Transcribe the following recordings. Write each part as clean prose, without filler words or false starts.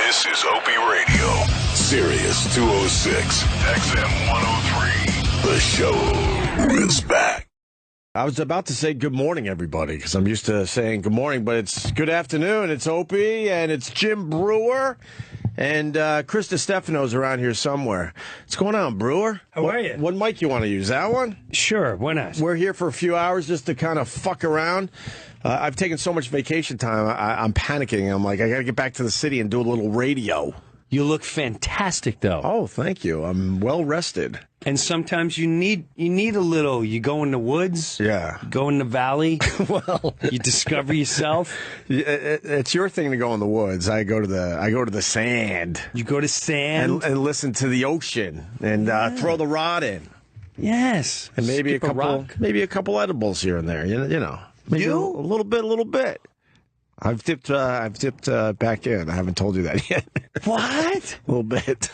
This is Opie Radio, Sirius 206, XM 103. The show is back. I was about to say good morning, everybody, because I'm used to saying good morning, but it's good afternoon. It's Opie, and it's Jim Breuer, and Chris DiStefano's around here somewhere. What's going on, Breuer? How are you? What mic you want to use? That one? Sure, why not? We're here for a few hours just to kind of fuck around. I've taken so much vacation time, I'm panicking. I'm like, I got to get back to the city and do a little radio. You look fantastic, though. Oh, thank you. I'm well rested. And sometimes you need a little. You go in the woods. Yeah. Go in the valley. Well, you discover yourself. It's your thing to go in the woods. I go to the sand. You go to sand and listen to the ocean and throw the rod in. Yes. And maybe a couple edibles here and there. You know. Maybe a little bit. I've dipped back in. I haven't told you that yet. What? A little bit.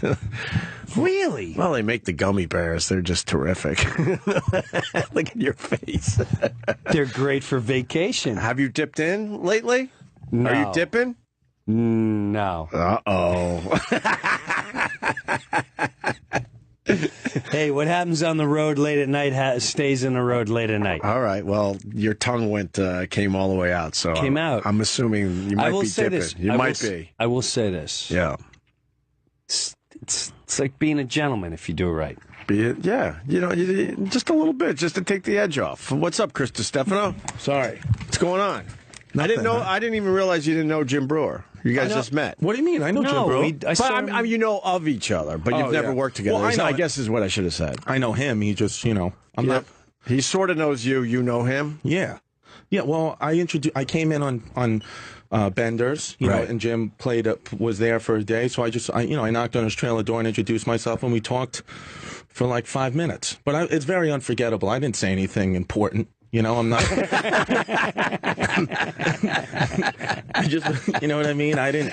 Really? Well, they make the gummy bears. They're just terrific. Look at your face. They're great for vacation. Have you dipped in lately? No. Are you dipping? No. Uh-oh. Hey, what happens on the road late at night stays in the road late at night. All right. Well, your tongue came all the way out. So I'm assuming you might be dipping. You might be. I will say this. Yeah. It's like being a gentleman if you do it right. Yeah. Just a little bit, just to take the edge off. What's up, Chris DiStefano? Sorry. What's going on? Nothing, I didn't even realize you didn't know Jim Breuer. You guys just met. What do you mean? I know Jim Breuer. But you know of each other, but you've never worked together. Well, I guess is what I should have said. I know him. He just, I'm not. He sort of knows you. You know him. Yeah. Well, I came in on Bender's, you know, and Jim was there for a day. So I knocked on his trailer door and introduced myself, and we talked for like 5 minutes. But it's very unforgettable. I didn't say anything important. I'm not. I just, you know what I mean? I didn't.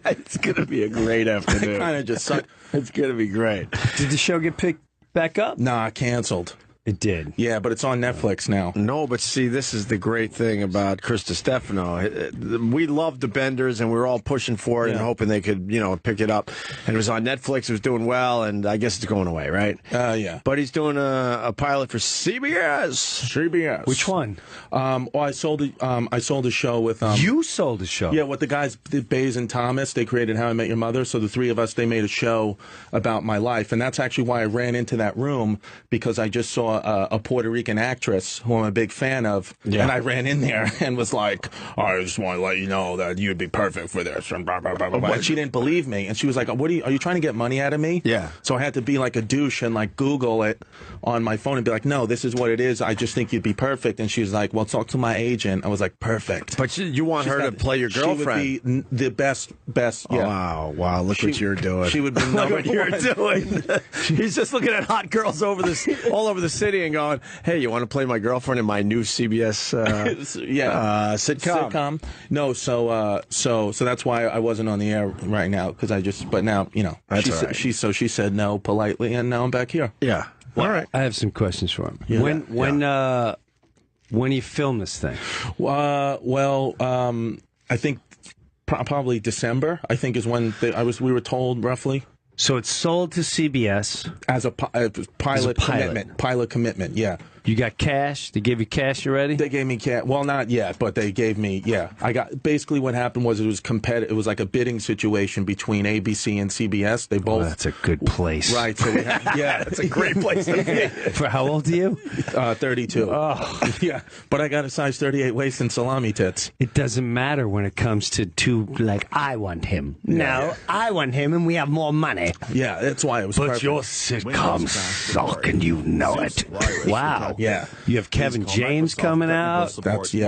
It's gonna be a great afternoon. Kind of just sucked. It's gonna be great. Did the show get picked back up? Nah, canceled. It did. Yeah, but it's on Netflix now. No, but see, this is the great thing about Chris DiStefano. We loved the Benders, and we were all pushing for it and hoping they could, pick it up. And it was on Netflix. It was doing well, and I guess it's going away, right? Yeah. But he's doing a pilot for CBS. Which one? I sold a show with. You sold a show? Yeah, with the guys, Bays and Thomas. They created How I Met Your Mother. So the three of us, they made a show about my life, and that's actually why I ran into that room, because I just saw a Puerto Rican actress who I'm a big fan of, and I ran in there and was like, I just want to let you know that you'd be perfect for this, and blah, blah, blah, blah, blah. And she didn't believe me, and she was like, are you trying to get money out of me? Yeah. So I had to be like a douche and like Google it on my phone and be like, no, this is what it is. I just think you'd be perfect. And she was like, well, talk to my agent. I was like, perfect. But you want her to play your girlfriend. She would be the best, yeah. Oh, wow, look what you're doing. She would be look what you're doing. He's just looking at hot girls all over the city and going, hey, you want to play my girlfriend in my new CBS sitcom? No, so that's why I wasn't on the air right now, but now, That's she said no politely, and now I'm back here. Yeah. Well, all right. I have some questions for him. Yeah. When you film this thing? I think probably December, I think, is when we were told roughly. So it's sold to CBS as a pilot commitment. Pilot commitment, yeah. You got cash? They gave you cash already? They gave me cash. Well, not yet, but they gave me, I got, basically what happened was it was competitive. It was like a bidding situation between ABC and CBS. They both. Oh, that's a good place. Right. So that's a great place to be. For how old are you? 32. Oh. Yeah. But I got a size 38 waist and salami tits. It doesn't matter when it comes to I want him. No, I want him and we have more money. Yeah, that's why it was But your sitcom suck and you know it. Wow. Yeah. You have Kevin James coming out. That's the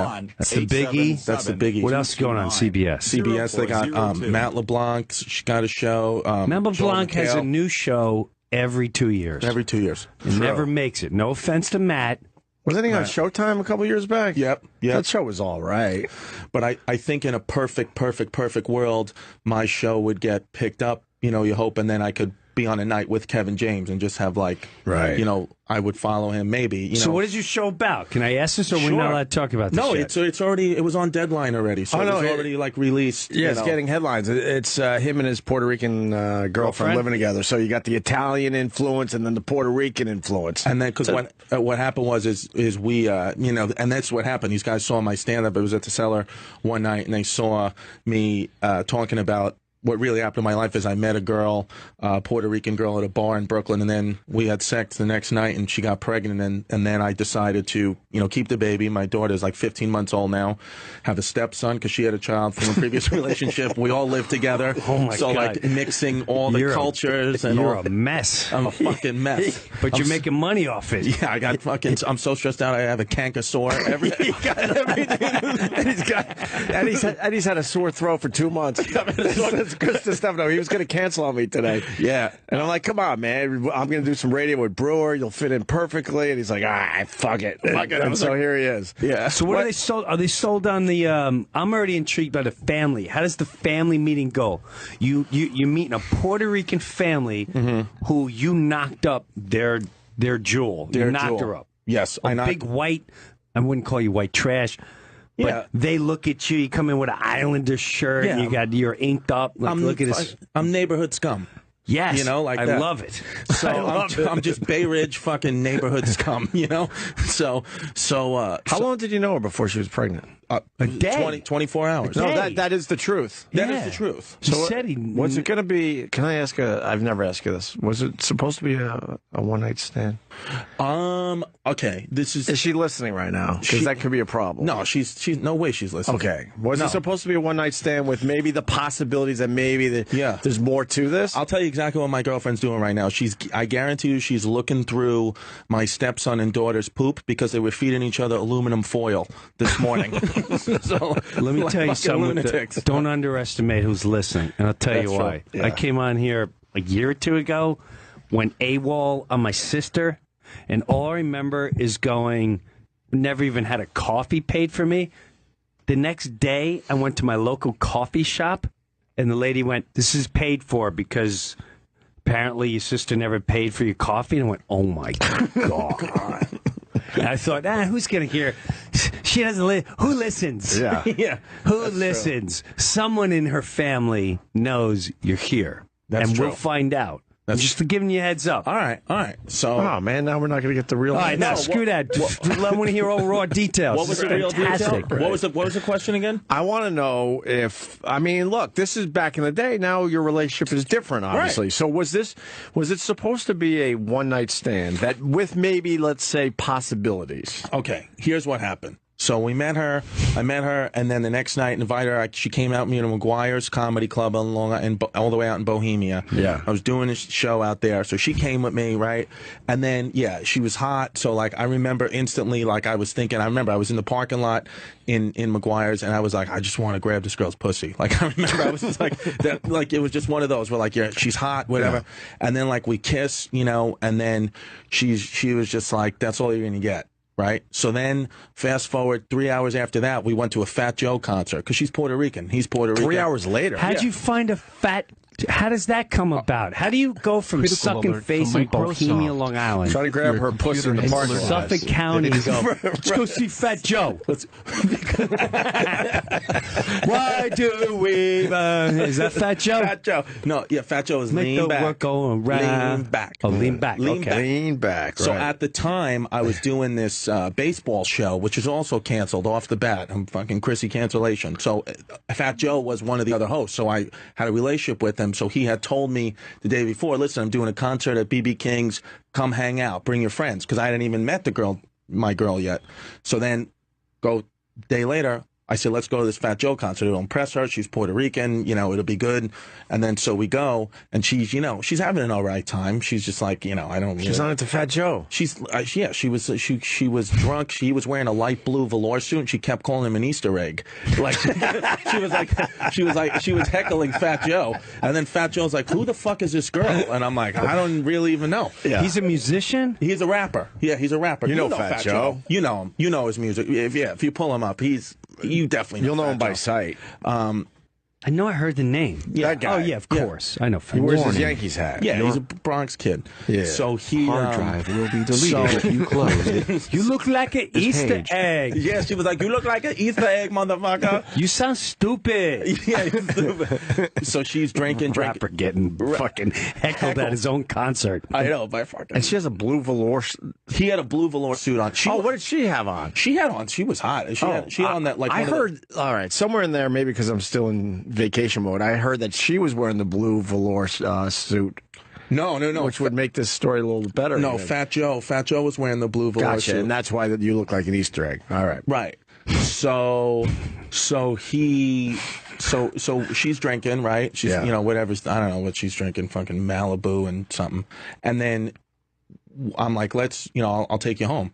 biggie. That's the biggie. What else is going on CBS? CBS, they got Matt LeBlanc's got a show. Matt LeBlanc has a new show every 2 years. Every 2 years. He never makes it. No offense to Matt. Wasn't he on Showtime a couple years back? Yep. That show was all right. But I think in a perfect world, my show would get picked up, you hope, and then I could be on a night with Kevin James and just have like, Right. you know, I would follow him maybe. You So know. what is your show about? Can I ask this, or we're not allowed to talk about this? No, yet? it's already, it was on Deadline already, so it was already like released. Yeah, it's getting headlines. It's him and his Puerto Rican girlfriend living together. So you got the Italian influence and then the Puerto Rican influence. And then, because what happened was we, you know, and that's what happened. These guys saw my stand-up. I was at the Cellar one night, and they saw me talking about what really happened in my life is I met a girl, Puerto Rican girl, at a bar in Brooklyn, and then we had sex the next night, and she got pregnant, and then I decided to, you know, keep the baby. My daughter's like 15 months old now, have a stepson because she had a child from a previous relationship. We all live together. Oh my so God. like mixing all the cultures and you're all. a mess. I'm a fucking mess. But you're making money off it. Yeah, I got fucking. I'm so stressed out. I have a canker sore. Everything. and he's had a sore throat for 2 months. That's Chris Stefano. He was going to cancel on me today. Yeah. And I'm like, come on, man. I'm going to do some radio with Breuer. You'll fit in perfectly. And he's like, fuck it. And so here he is. Yeah. So what are they sold? Are they sold on the? I'm already intrigued by the family. How does the family meeting go? You meet a Puerto Rican family who you knocked up their jewel. You knocked her up. Yes, Big white. I wouldn't call you white trash. But Yeah. they look at you. You come in with an Islander shirt. Yeah. And you're inked up. Look at this. I'm neighborhood scum. Yes, You know, like I that. love it. So I'm just Bay Ridge fucking neighborhood scum, you know? So How long did you know her before she was pregnant? A day. 24 hours. No, Hey. that is the truth. That Yeah. is the truth. He said he. Was it going to be? Can I ask? I've never asked you this. Was it supposed to be a one night stand? Okay. This Is she listening right now? Because that could be a problem. No, she's no way she's listening. Okay. Was it supposed to be a one night stand with maybe the possibilities that maybe there's more to this? I'll tell you exactly what my girlfriend's doing right now. I guarantee you she's looking through my stepson and daughter's poop because they were feeding each other aluminum foil this morning. So Let me like tell you fucking something. lunatics. Don't underestimate who's listening, and I'll tell you That's true. why. Yeah. I came on here a year or two ago, went AWOL on my sister, and all I remember is going. Never even had a coffee paid for me. The next day, I went to my local coffee shop, and the lady went, "This is paid for because apparently your sister never paid for your coffee." And I went, "Oh my God." And I thought, who's going to hear? She doesn't who listens? Yeah. Yeah. Who listens? Someone in her family knows you're here. That's and true. we'll find out. I'm just giving you a heads up. All right. So Oh man, now we're not going to get the real. All right, now No, screw that. I want to hear all raw details. what was This the is real fantastic. detail? What was the question again? I want to know if look, this is back in the day. Now your relationship is different, obviously. Right. So was it supposed to be a one night stand that with maybe let's say possibilities? Okay, here's what happened. So I met her, and then the next night invited her. She came out with me to McGuire's Comedy Club on Long Island, all the way out in Bohemia. Yeah. I was doing a show out there, so she came with me, right? And then, she was hot. So, like, I remember instantly, like, I was thinking, I was in the parking lot in McGuire's, and I was like, I just want to grab this girl's pussy. Like, I remember I was just like, that, like, it was just one of those where, like, she's hot, whatever. Yeah. And then, like, we kiss, and then she was just like, that's all you're going to get. Right. So then fast forward 3 hours after that, we went to a Fat Joe concert because she's Puerto Rican. He's Puerto Rican. 3 hours later. How'd you find a fat? How does that come about? How do you go from Critical sucking alert face from in Bohemia, Microsoft. Long Island, Trying to grab her pussy in the parking lot. Suffolk County, and go, let's go see Fat Joe. Why do we? Is that Fat Joe? Fat Joe. No, Fat Joe is Make lean the back. work go around. Lean back. Oh, lean back. Lean Okay. back. Lean back. So right. at the time, I was doing this baseball show, which is also canceled off the bat. I'm fucking Chrissy cancellation. So Fat Joe was one of the other hosts. So I had a relationship with him. So he had told me the day before, listen, I'm doing a concert at BB King's. Come hang out. Bring your friends. Because I hadn't even met my girl yet. So then go day later, I said, let's go to this Fat Joe concert. It'll impress her. She's Puerto Rican. It'll be good. And then so we go, and she's having an all right time. She's just like, I don't. She's on it to Fat Joe. She was drunk. She was wearing a light blue velour suit, and she kept calling him an Easter egg. Like she was heckling Fat Joe, and then Fat Joe's like, "Who the fuck is this girl?" And I'm like, "I don't really even know." Yeah. He's a musician. He's a rapper. Yeah, he's a rapper. You know Fat Joe. You know him. You know his music. If you pull him up, you definitely know You'll know Fat him by Joe. sight. I know I heard the name. Yeah, that guy. Oh, yeah, of course. I know. He wears his Yankees hat. Yeah, he's a Bronx kid. Yeah. So he Hard drive will be deleted if you close it. You look like an Easter page. egg. Yeah, she was like, "You look like an Easter egg, motherfucker." You sound stupid. Yeah, he's stupid. So she's drinking. Rapper getting fucking heckled at his own concert. I know, by fucking. And she has a blue velour. He had a blue velour suit on. What did she have on? She had on. She was hot. She had on that like. I heard. All right, somewhere in there, maybe because I'm still in vacation mode. I heard that she was wearing the blue velour suit. No. Which would make this story a little better. No, Fat Joe was wearing the blue velour Gotcha, suit. and that's why you look like an Easter egg. All right. Right. So she's drinking, right? She's whatever's, I don't know what she's drinking, fucking Malibu and something. And then I'm like, let's, I'll take you home.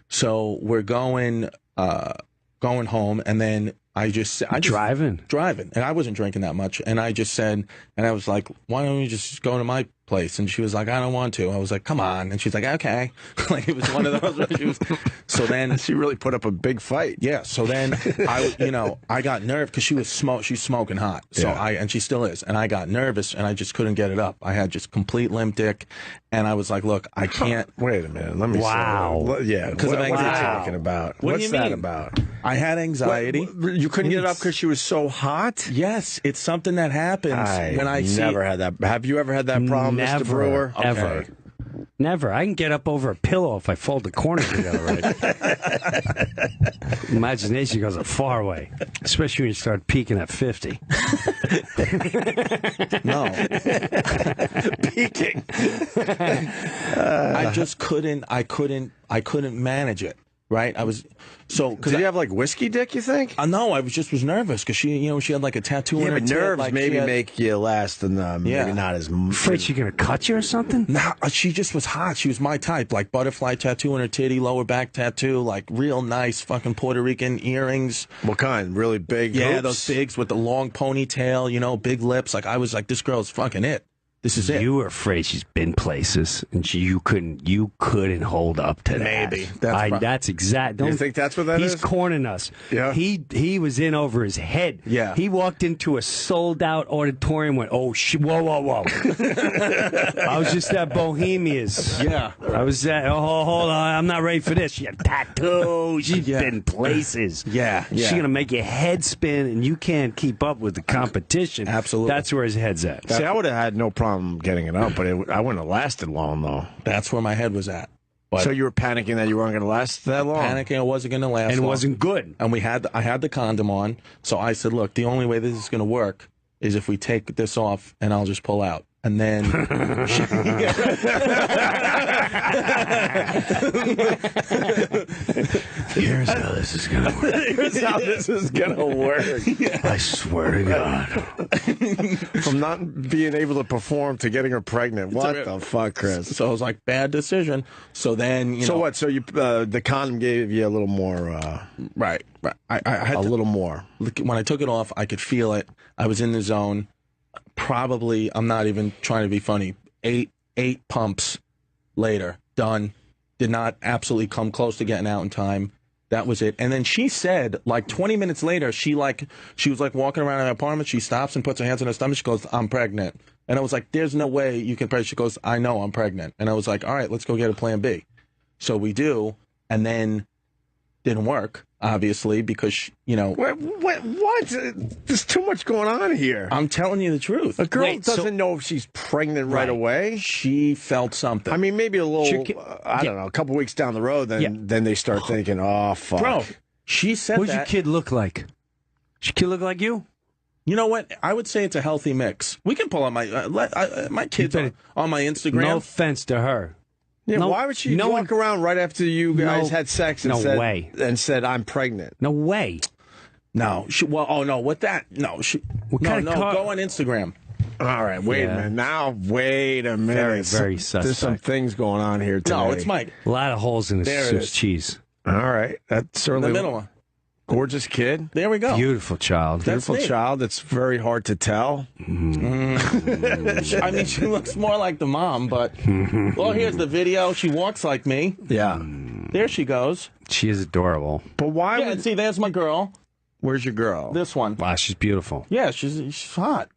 So we're going home, and then I just driving, and I wasn't drinking that much, and I just said, and I was like, why don't we just go to my place? And she was like, I don't want to. I was like, come on, and she's like, okay. Like it was one of those. So then she really put up a big fight. Yeah. So then I got nervous because she's smoking hot. So and she still is, and I got nervous, and I just couldn't get it up. I had just complete limp dick, and I was like, look, I can't. Wait a minute. Let me. Wow. Yeah. Because of anxiety. What are you talking about? What's that mean? about? I had anxiety. You couldn't get it up because she was so hot? Yes, it's something that happens when I never had that. Have you ever had that problem, Mr. Brewer? Ever. Okay. Never. I can get up over a pillow if I fold the corners together right. Imagination goes a far way, especially when you start peaking at 50. No. Peaking. I just couldn't. I couldn't manage it. Right, I was because Did you have like whiskey dick? You think? No, I was nervous because she had like a tattoo on her but tit, nerves like maybe make you last, and maybe not as. Afraid she's gonna cut you or something? No, she just was hot. She was my type, like butterfly tattoo on her titty, lower back tattoo, like real nice fucking Puerto Rican earrings. What kind? Really big? Yeah, hoops? those bigs with the long ponytail, big lips. Like I was like, this girl's fucking it. This is it. You were afraid she's been places, and you couldn't hold up to that. Maybe. That's exact. You think that's what that he's is? corning us. Yeah. He was in over his head. Yeah. He walked into a sold out auditorium. Went, oh shit! Whoa! I was just at Bohemia's. Yeah. I was at. Oh, hold on! I'm not ready for this. She had tattoos. She's been places. Yeah. She's gonna make your head spin, and you can't keep up with the competition. Absolutely. That's where his head's at. See, I would have had no problem getting it up, but I wouldn't have lasted long though. That's where my head was at. But So you were panicking that you weren't going to last that long? panicking, it wasn't going to last And it long. wasn't good. And I had the condom on, so I said, look, the only way this is going to work is if we take this off, and I'll just pull out. And then Here's how this is gonna work. Here's how this is going to work. I swear to God. From not being able to perform to getting her pregnant. What the fuck, Chris? so I was like, bad decision. So then, So what? So you the condom gave you a little more. Right. I had a little more. when I took it off, I could feel it. I was in the zone. Probably, I'm not even trying to be funny. Eight pumps later, done. Did not absolutely come close to getting out in time. That was it. And then she said, like 20 minutes later, she was like walking around her apartment. She stops and puts her hands on her stomach. She goes, I'm pregnant. And I was like, there's no way you can pregnant. She goes, I know I'm pregnant. And I was like, all right, let's go get a plan B. So we do. And then didn't work, obviously, because, What? There's too much going on here. I'm telling you the truth. A girl doesn't know if she's pregnant right away. She felt something. I mean, maybe a little, I don't know, a couple weeks down the road, then they start thinking, oh, fuck. Bro, she said What'd your kid look like? Does your kid look like you? You know what? I would say it's a healthy mix. We can pull up my kids on my Instagram. No offense to her. Yeah, why would she walk around right after you guys had sex and said, I'm pregnant? No way. No. What that? No. Go on Instagram. All right, wait a minute. Now, wait a minute. Very, very suspect. There's some things going on here today. No, it's Mike. A lot of holes in this cheese. All right. That's certainly the middle one. Gorgeous kid. There we go. Beautiful child. Beautiful child. It's very hard to tell. I mean, she looks more like the mom, but well, here's the video. She walks like me. Yeah. There she goes. She is adorable. But why Yeah, and see, there's my girl. Where's your girl? This one. Wow, she's beautiful. Yeah, she's hot.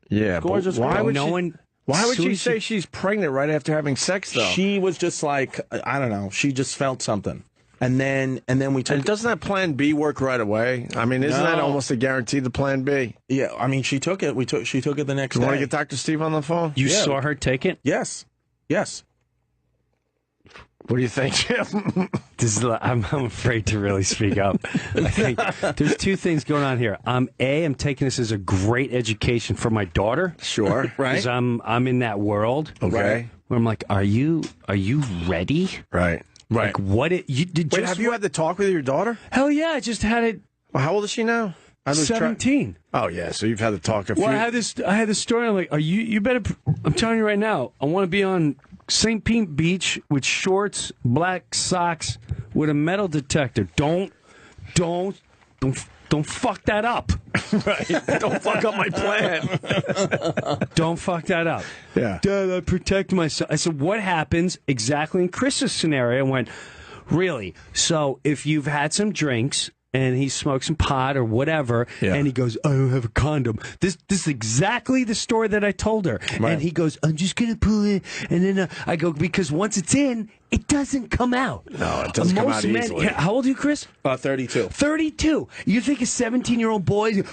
Yeah, gorgeous but why girl. would No she? one. Why would soon she as say she's pregnant right after having sex, though? She was just like, I don't know. She just felt something. And then we took. And doesn't that plan B work right away? I mean, isn't that No. almost a guarantee, the plan B? Yeah, I mean, she took it. She took it the next You day. want to get Dr. Steve on the phone? You Yeah. saw her take it? Yes. What do you think, Jim? I'm afraid to really speak up. I think there's two things going on here. I'm taking this as a great education for my daughter. Sure. Right. Because I'm in that world. Okay. Where I'm like, are you ready? Right. Like, what you did? Wait, have you had the talk with your daughter? Hell yeah! I just had it. Well, how old is she now? 17. Oh, yeah, so you've had the talk a few... Well, I had this story. I'm like, you better. I'm telling you right now. I want to be on St. Pete Beach with shorts, black socks, with a metal detector. Don't fuck that up. Right. Don't fuck up my plan. Don't fuck that up. Yeah. Dad, I protect myself. I said, what happens exactly in Chris's scenario? I went, really? So if you've had some drinks and he smoked some pot or whatever, and he goes, I don't have a condom. This is exactly the story that I told her. Right. And he goes, I'm just going to pull it. And then I go, because once it's in, it doesn't come out. No, it doesn't come out easily. How old are you, Chris? 32. 32. You think a 17-year-old boy? Yep.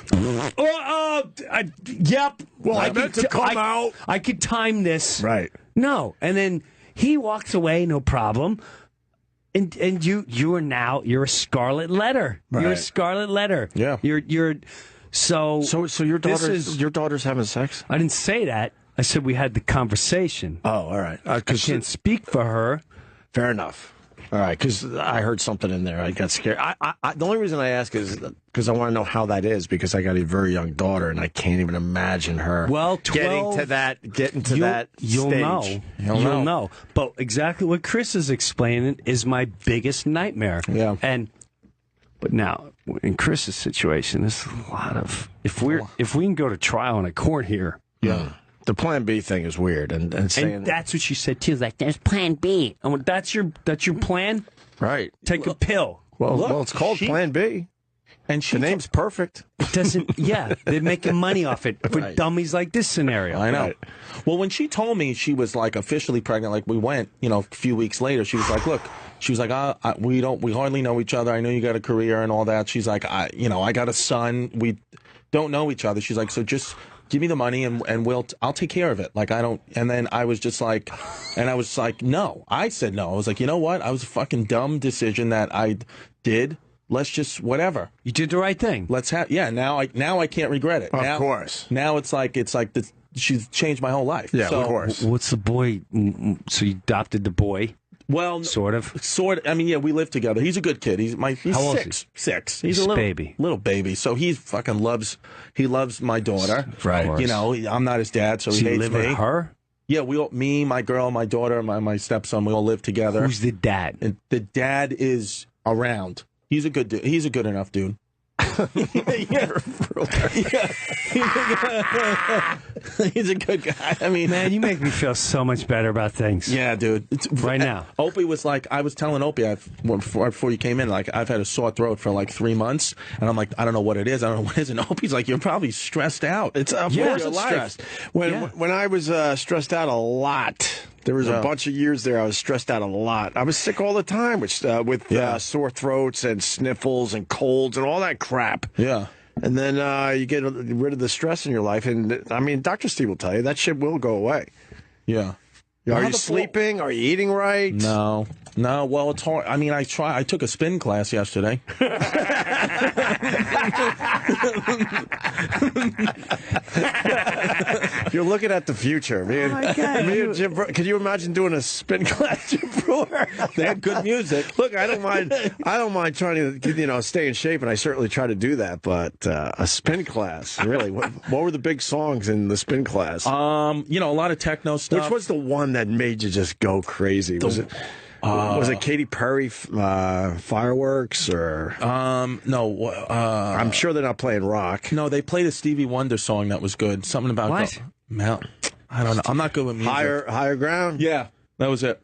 Well, I meant to come out. I could time this. Right. No, and then he walks away, no problem. And you're a scarlet letter. Right. You're a scarlet letter. Yeah. You're so your daughter's having sex? I didn't say that. I said we had the conversation. Oh, all right. I can't speak for her. Fair enough. All right, because I heard something in there. I got scared. The only reason I ask is because I want to know how that is, because I got a very young daughter, and I can't even imagine her getting to that You'll stage. know. You'll know. But exactly what Chris is explaining is my biggest nightmare. Yeah. But now, in Chris's situation, there's a lot of... If we can go to trial in a court here... Yeah. The Plan B thing is weird, and saying And that's what she said, too. Like, there's Plan B. I went, that's your plan? right. Take a pill. Well, it's called Plan B, And the name's perfect. It doesn't... Yeah, they're making money off it for Right. dummies like this scenario. I know. Right. Well, when she told me she was like officially pregnant, like we went, a few weeks later, she was like, "Look," she was like, "We hardly know each other. I know you got a career and all that." She's like, "I got a son. We don't know each other." She's like, "So just give me the money and I'll take care of it." Like I don't. And then I was just like, no. I said no. I was like, you know what? I was a fucking dumb decision that I did. Let's just whatever. You did the right thing. Let's have Now I can't regret it. Of course. Now it's like she's changed my whole life. Yeah, So, of course. What's the boy? So you adopted the boy? Well, Sort of. I mean, yeah, we live together. He's a good kid. He's How old is six. Six. He's a a little baby. Little baby. So he fucking loves my daughter. Right. Of course. I'm not his dad, so So he you hates live me. with her? Yeah, me, my girl, my daughter, my stepson, we all live together. Who's the dad? And the dad is around. He's a good dude. He's a good enough dude. He's a good guy. I mean, Man, you make me feel so much better about things. yeah, dude. Right now. Opie was like, I was telling Opie before you came in, like I've had a sore throat for like 3 months, and I'm like, I don't know what it is. I don't know what it is. And Opie's like, you're probably stressed out. Of course it's stressed. When I was stressed out a lot, there was a bunch of years there I was stressed out a lot. I was sick all the time with sore throats and sniffles and colds and all that crap. Yeah. And then you get rid of the stress in your life, and I mean, Dr. Steve will tell you that shit will go away. Yeah. Are you sleeping? Are you eating right? No. Well, it's hard. I mean, I took a spin class yesterday. You're looking at the future, man. Me and Jim, can you imagine doing a spin class, Jim Breuer? They have good music. Look, I don't mind trying to stay in shape, and I certainly try to do that. But a spin class, really? What were the big songs in the spin class? A lot of techno stuff. Which was the one that made you just go crazy? Was it Katy Perry fireworks or? No. I'm sure they're not playing rock. No, they played a Stevie Wonder song that was good. Something about What? I don't know. I'm not good with music. Higher ground. Yeah, that was it.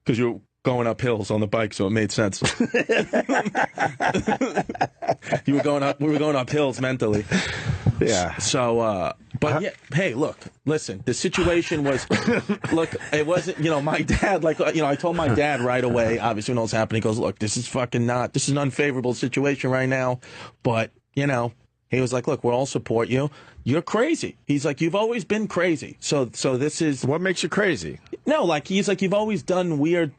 Because going up hills on the bike, so it made sense. We were going up hills mentally. Yeah. So, but yeah, hey, look, listen, the situation was, look, it wasn't, my dad, I told my dad right away, obviously when it was happening, he goes, look, this is an unfavorable situation right now, but, he was like, look, we'll all support you. You're crazy. He's like, you've always been crazy. So this is... What makes you crazy? No, he's like, you've always done weird,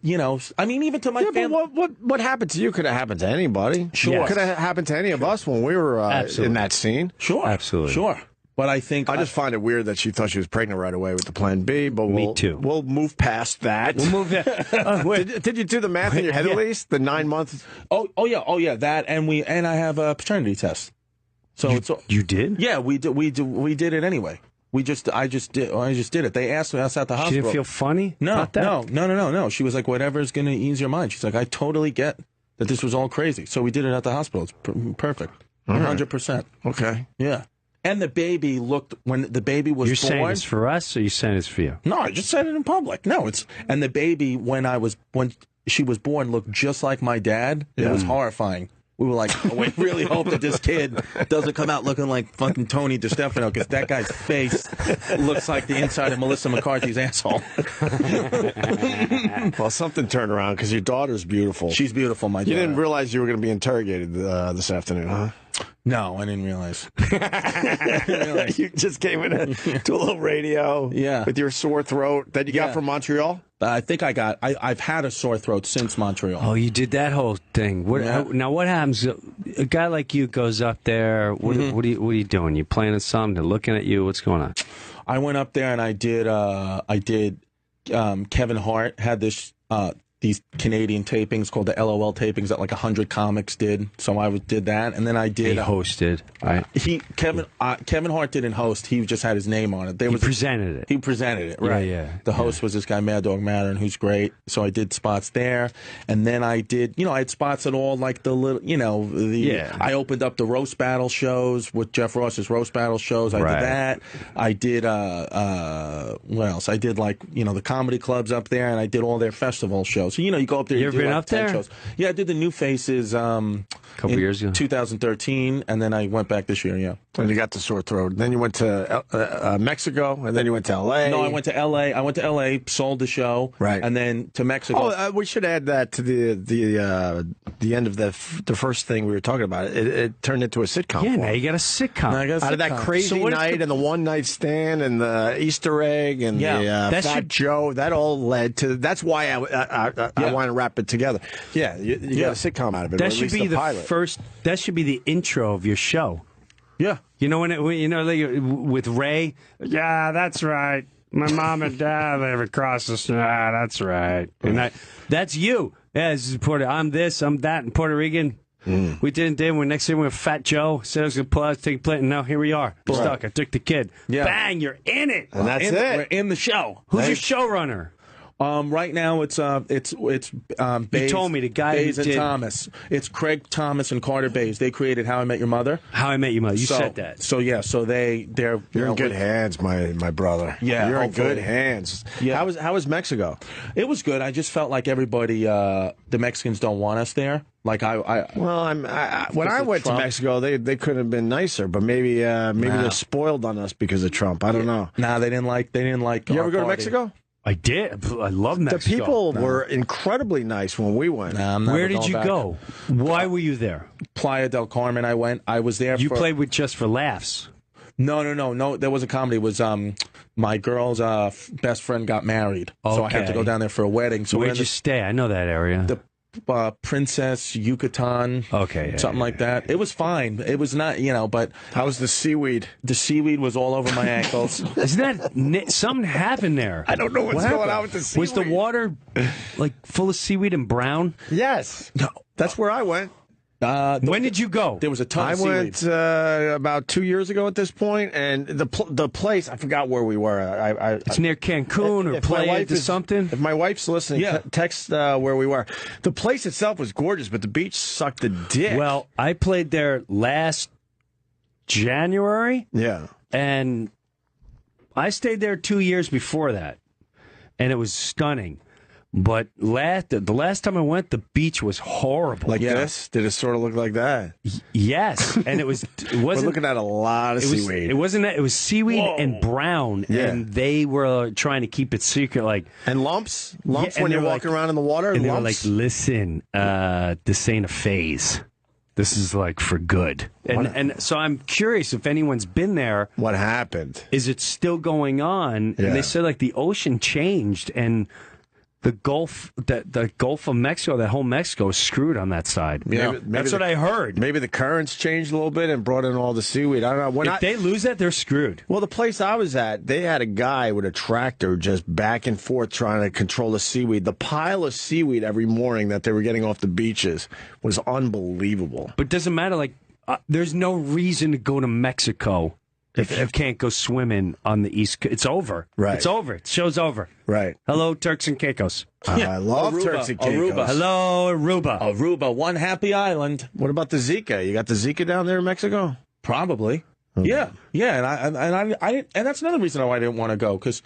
I mean, even to my family. But what happened to you could have happened to anybody. Sure. Yes. Could have happened to any of us when we were in that scene. Sure. Absolutely. Sure. But I think... I just find it weird that she thought she was pregnant right away with the Plan B, but Me too. We'll move past that. We'll move that. Did you do the math in your head at least? The 9 months? Oh yeah, that, and I have a paternity test. So you did? Yeah, we did it anyway. I just did it. They asked us at the hospital. She didn't feel funny? No, about that? no. She was like, whatever's going to ease your mind. She's like, I totally get that this was all crazy. So we did it at the hospital. It's perfect. 100%. Okay. Yeah. And the baby when the baby was born. You're saying it's for us, or you saying it's for you? No, I just said it in public. No, and the baby when she was born looked just like my dad. It was horrifying. We were like, oh, we really hope that this kid doesn't come out looking like fucking Tony DiStefano, because that guy's face looks like the inside of Melissa McCarthy's asshole. Well, something turned around because your daughter's beautiful. She's beautiful, my daughter. You didn't realize you were going to be interrogated this afternoon, huh? No, I didn't realize. You just came in to a little radio with your sore throat that you got from Montreal? I think I've had a sore throat since Montreal. Oh, you did that whole thing. Now, what happens? A guy like you goes up there. What are you doing? You planning something? They're looking at you. What's going on? I went up there and I did Kevin Hart had these Canadian tapings called the LOL tapings that 100 comics did. So I did that, and then I did. He hosted, right? Kevin Hart didn't host. He just had his name on it. He presented it. He presented it, right? Yeah. The host was this guy Mad Dog Mattern, who's great. So I did spots there, and then I did. I had spots at all the little. I opened up the roast battle shows with Jeff Ross's roast battle shows. I did that. I did. What else? I did the comedy clubs up there, and I did all their festival shows. So, you go up there. You ever been up there? Shows. Yeah, I did the New Faces a couple years ago, 2013, and then I went back this year. Yeah, and you got the sore throat. Then you went to Mexico, and then you went to L.A. No, I went to L.A., sold the show, right, and then to Mexico. Oh, we should add that to the end of the first thing we were talking about. It turned into a sitcom. Yeah, now you got a sitcom out of that crazy night and the one night stand and the Easter egg and the Fat Joe. That all led to. That's why I want to wrap it together. Yeah, you got a sitcom out of it. That should be the first. That should be the intro of your show. Yeah, with Ray. Yeah, that's right. My mom and dad live across the street. Ah, that's right. And that's you. Yeah, this is Puerto. I'm this. I'm that. In Puerto Rican. We didn't. When next thing we were Fat Joe. Said I was going to pull out, take a plate, and now here we are. Stuck. I took the kid. Yeah. Bang! You're in it. And that's it. We're in the show. Who's your showrunner? Right now it's Bays. You told me the guy Bays who and did Thomas. It's Craig Thomas and Carter Bays. They created How I Met Your Mother. How I Met Your Mother. You said that. So yeah. So they're you're in good hands, my brother. Yeah, you're in good hands. Yeah. How was Mexico? It was good. I just felt like everybody, the Mexicans don't want us there. When I went to Mexico, they could have been nicer, but maybe they're spoiled on us because of Trump. I don't know. Nah, they didn't like. You ever go to Mexico? I did. I love Mexico. The people were incredibly nice when we went. Where did you go? Why were you there? Playa del Carmen. I was there. You played with Just for Laughs. No. There was a comedy. It was my girl's best friend got married, so I had to go down there for a wedding. So where'd you stay? I know that area. The Princess Yucatan, something like that. It was fine. It was not, but how was the seaweed? The seaweed was all over my ankles. Isn't that something happened there? I don't know what's going on with the seaweed. Was the water full of seaweed and brown? Yes. No, that's where I went. When did you go? There was a ton of seaweed. I went about 2 years ago at this point, and the place, I forgot where we were. It's near Cancun or Playa to something? If my wife's listening, text where we were. The place itself was gorgeous, but the beach sucked a dick. Well, I played there last January. Yeah. And I stayed there 2 years before that, and it was stunning. But the last time I went, the beach was horrible. Like this? Did it sort of look like that? Yes, and it wasn't. We're looking at a lot of seaweed. It wasn't. It was seaweed and brown, and they were trying to keep it secret. Like and lumps when you're walking around in the water. And they were like, "Listen, this ain't a phase. This is like for good." And so I'm curious if anyone's been there. What happened? Is it still going on? Yeah. And they said like the ocean changed and. The Gulf of Mexico, that whole Mexico is screwed on that side. Yeah, maybe that's what I heard. Maybe the currents changed a little bit and brought in all the seaweed. I don't know. If they lose that, they're screwed. Well, the place I was at, they had a guy with a tractor just back and forth trying to control the seaweed. The pile of seaweed every morning that they were getting off the beaches was unbelievable. But it doesn't matter. Like, there's no reason to go to Mexico. If you can't go swimming on the East Coast, it's over. Right. It's over. The show's over. Right. Hello, Turks and Caicos. I love Aruba, Turks and Caicos. Aruba. Hello, Aruba. Aruba, one happy island. What about the Zika? You got the Zika down there in Mexico? Probably. Yeah, and that's another reason why I didn't want to go because,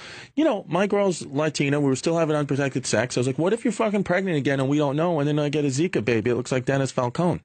my girl's Latina. We were still having unprotected sex. I was like, what if you're fucking pregnant again and we don't know, and then I get a Zika baby? It looks like Dennis Falcone.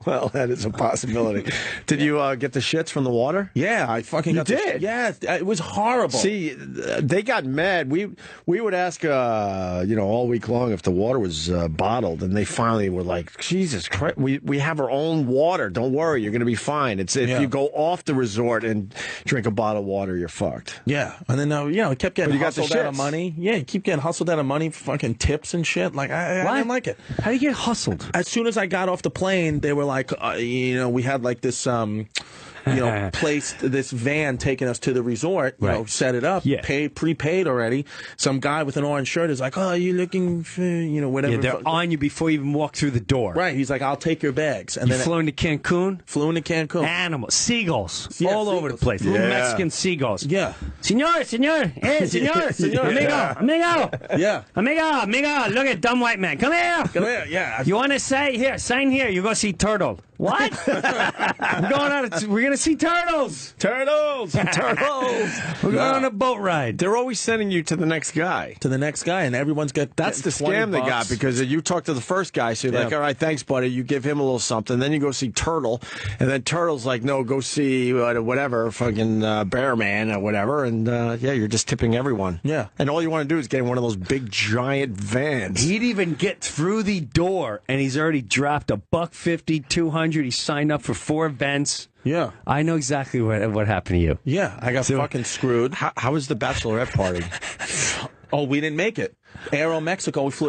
Well, that is a possibility. Did you get the shits from the water? Yeah, I fucking got did. Yeah, it was horrible. See, they got mad. We would ask, all week long if the water was bottled, and they finally were like, "Jesus Christ, we have our own water. Don't worry, you're going to be fine." It's if you go off the resort and drink a bottle of water, you're fucked. Yeah, and then I kept getting hustled out of money. Yeah, you keep getting hustled out of money for fucking tips and shit. Like I didn't like it. How do you get hustled? As soon as I got off the plane, they were like, we had like this, placed this van taking us to the resort, set it up, prepaid already. Some guy with an orange shirt is like, "Oh, you looking for, whatever." Yeah, they're on you before you even walk through the door. Right. He's like, "I'll take your bags." And you flew into Cancun? Flew into Cancun. Animals, seagulls, all over the place. Little Mexican seagulls. Yeah. Señor, amigo. Yeah. Amigo, look at dumb white man. Come here. Yeah. You want to say? Here, sign here. You go see turtle. What? I'm going on. We're going to see turtles. Turtles. We're going on a boat ride. They're always sending you to the next guy. And everyone's got. That's the scam they got because you talk to the first guy, so you're like, "All right, thanks, buddy." You give him a little something, then you go see Turtle, and then Turtle's like, "No, go see whatever, fucking Bear Man or whatever," and you're just tipping everyone. Yeah, and all you want to do is get in one of those big giant vans. He'd even get through the door, and he's already dropped $150, $200. He signed up for 4 events. Yeah. I know exactly what happened to you. Yeah, I got fucking screwed. How was the bachelorette party? Oh, we didn't make it. We flew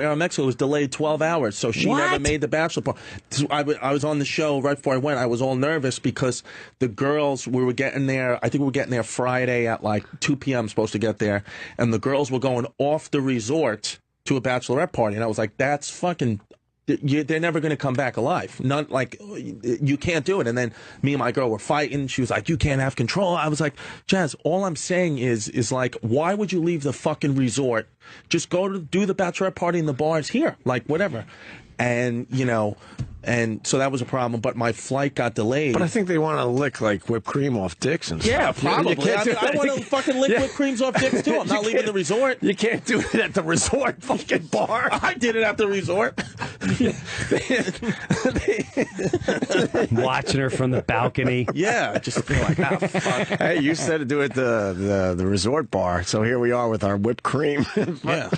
Aeromexico. It was delayed 12 hours, so she never made the bachelor party. So I was on the show right before I went. I was all nervous because the girls, we were getting there, I think we were getting there Friday at like 2 p.m. supposed to get there, and the girls were going off the resort to a bachelorette party, and I was like, that's fucking... They're never going to come back alive. None, like, you can't do it. And then me and my girl were fighting. She was like, "You can't have control." I was like, "Jazz, all I'm saying is like, why would you leave the fucking resort? Just go to do the bachelorette party in the bars here, like whatever." And and so that was a problem. But my flight got delayed. But I think they want to lick like whipped cream off dicks and stuff. Yeah, probably. I want to fucking lick whipped creams off dicks too. I'm not leaving the resort. You can't do it at the resort fucking bar. I did it at the resort. Watching her from the balcony. Yeah, just feel like, fuck. Hey, you said to do it at the resort bar, so here we are with our whipped cream. Yeah,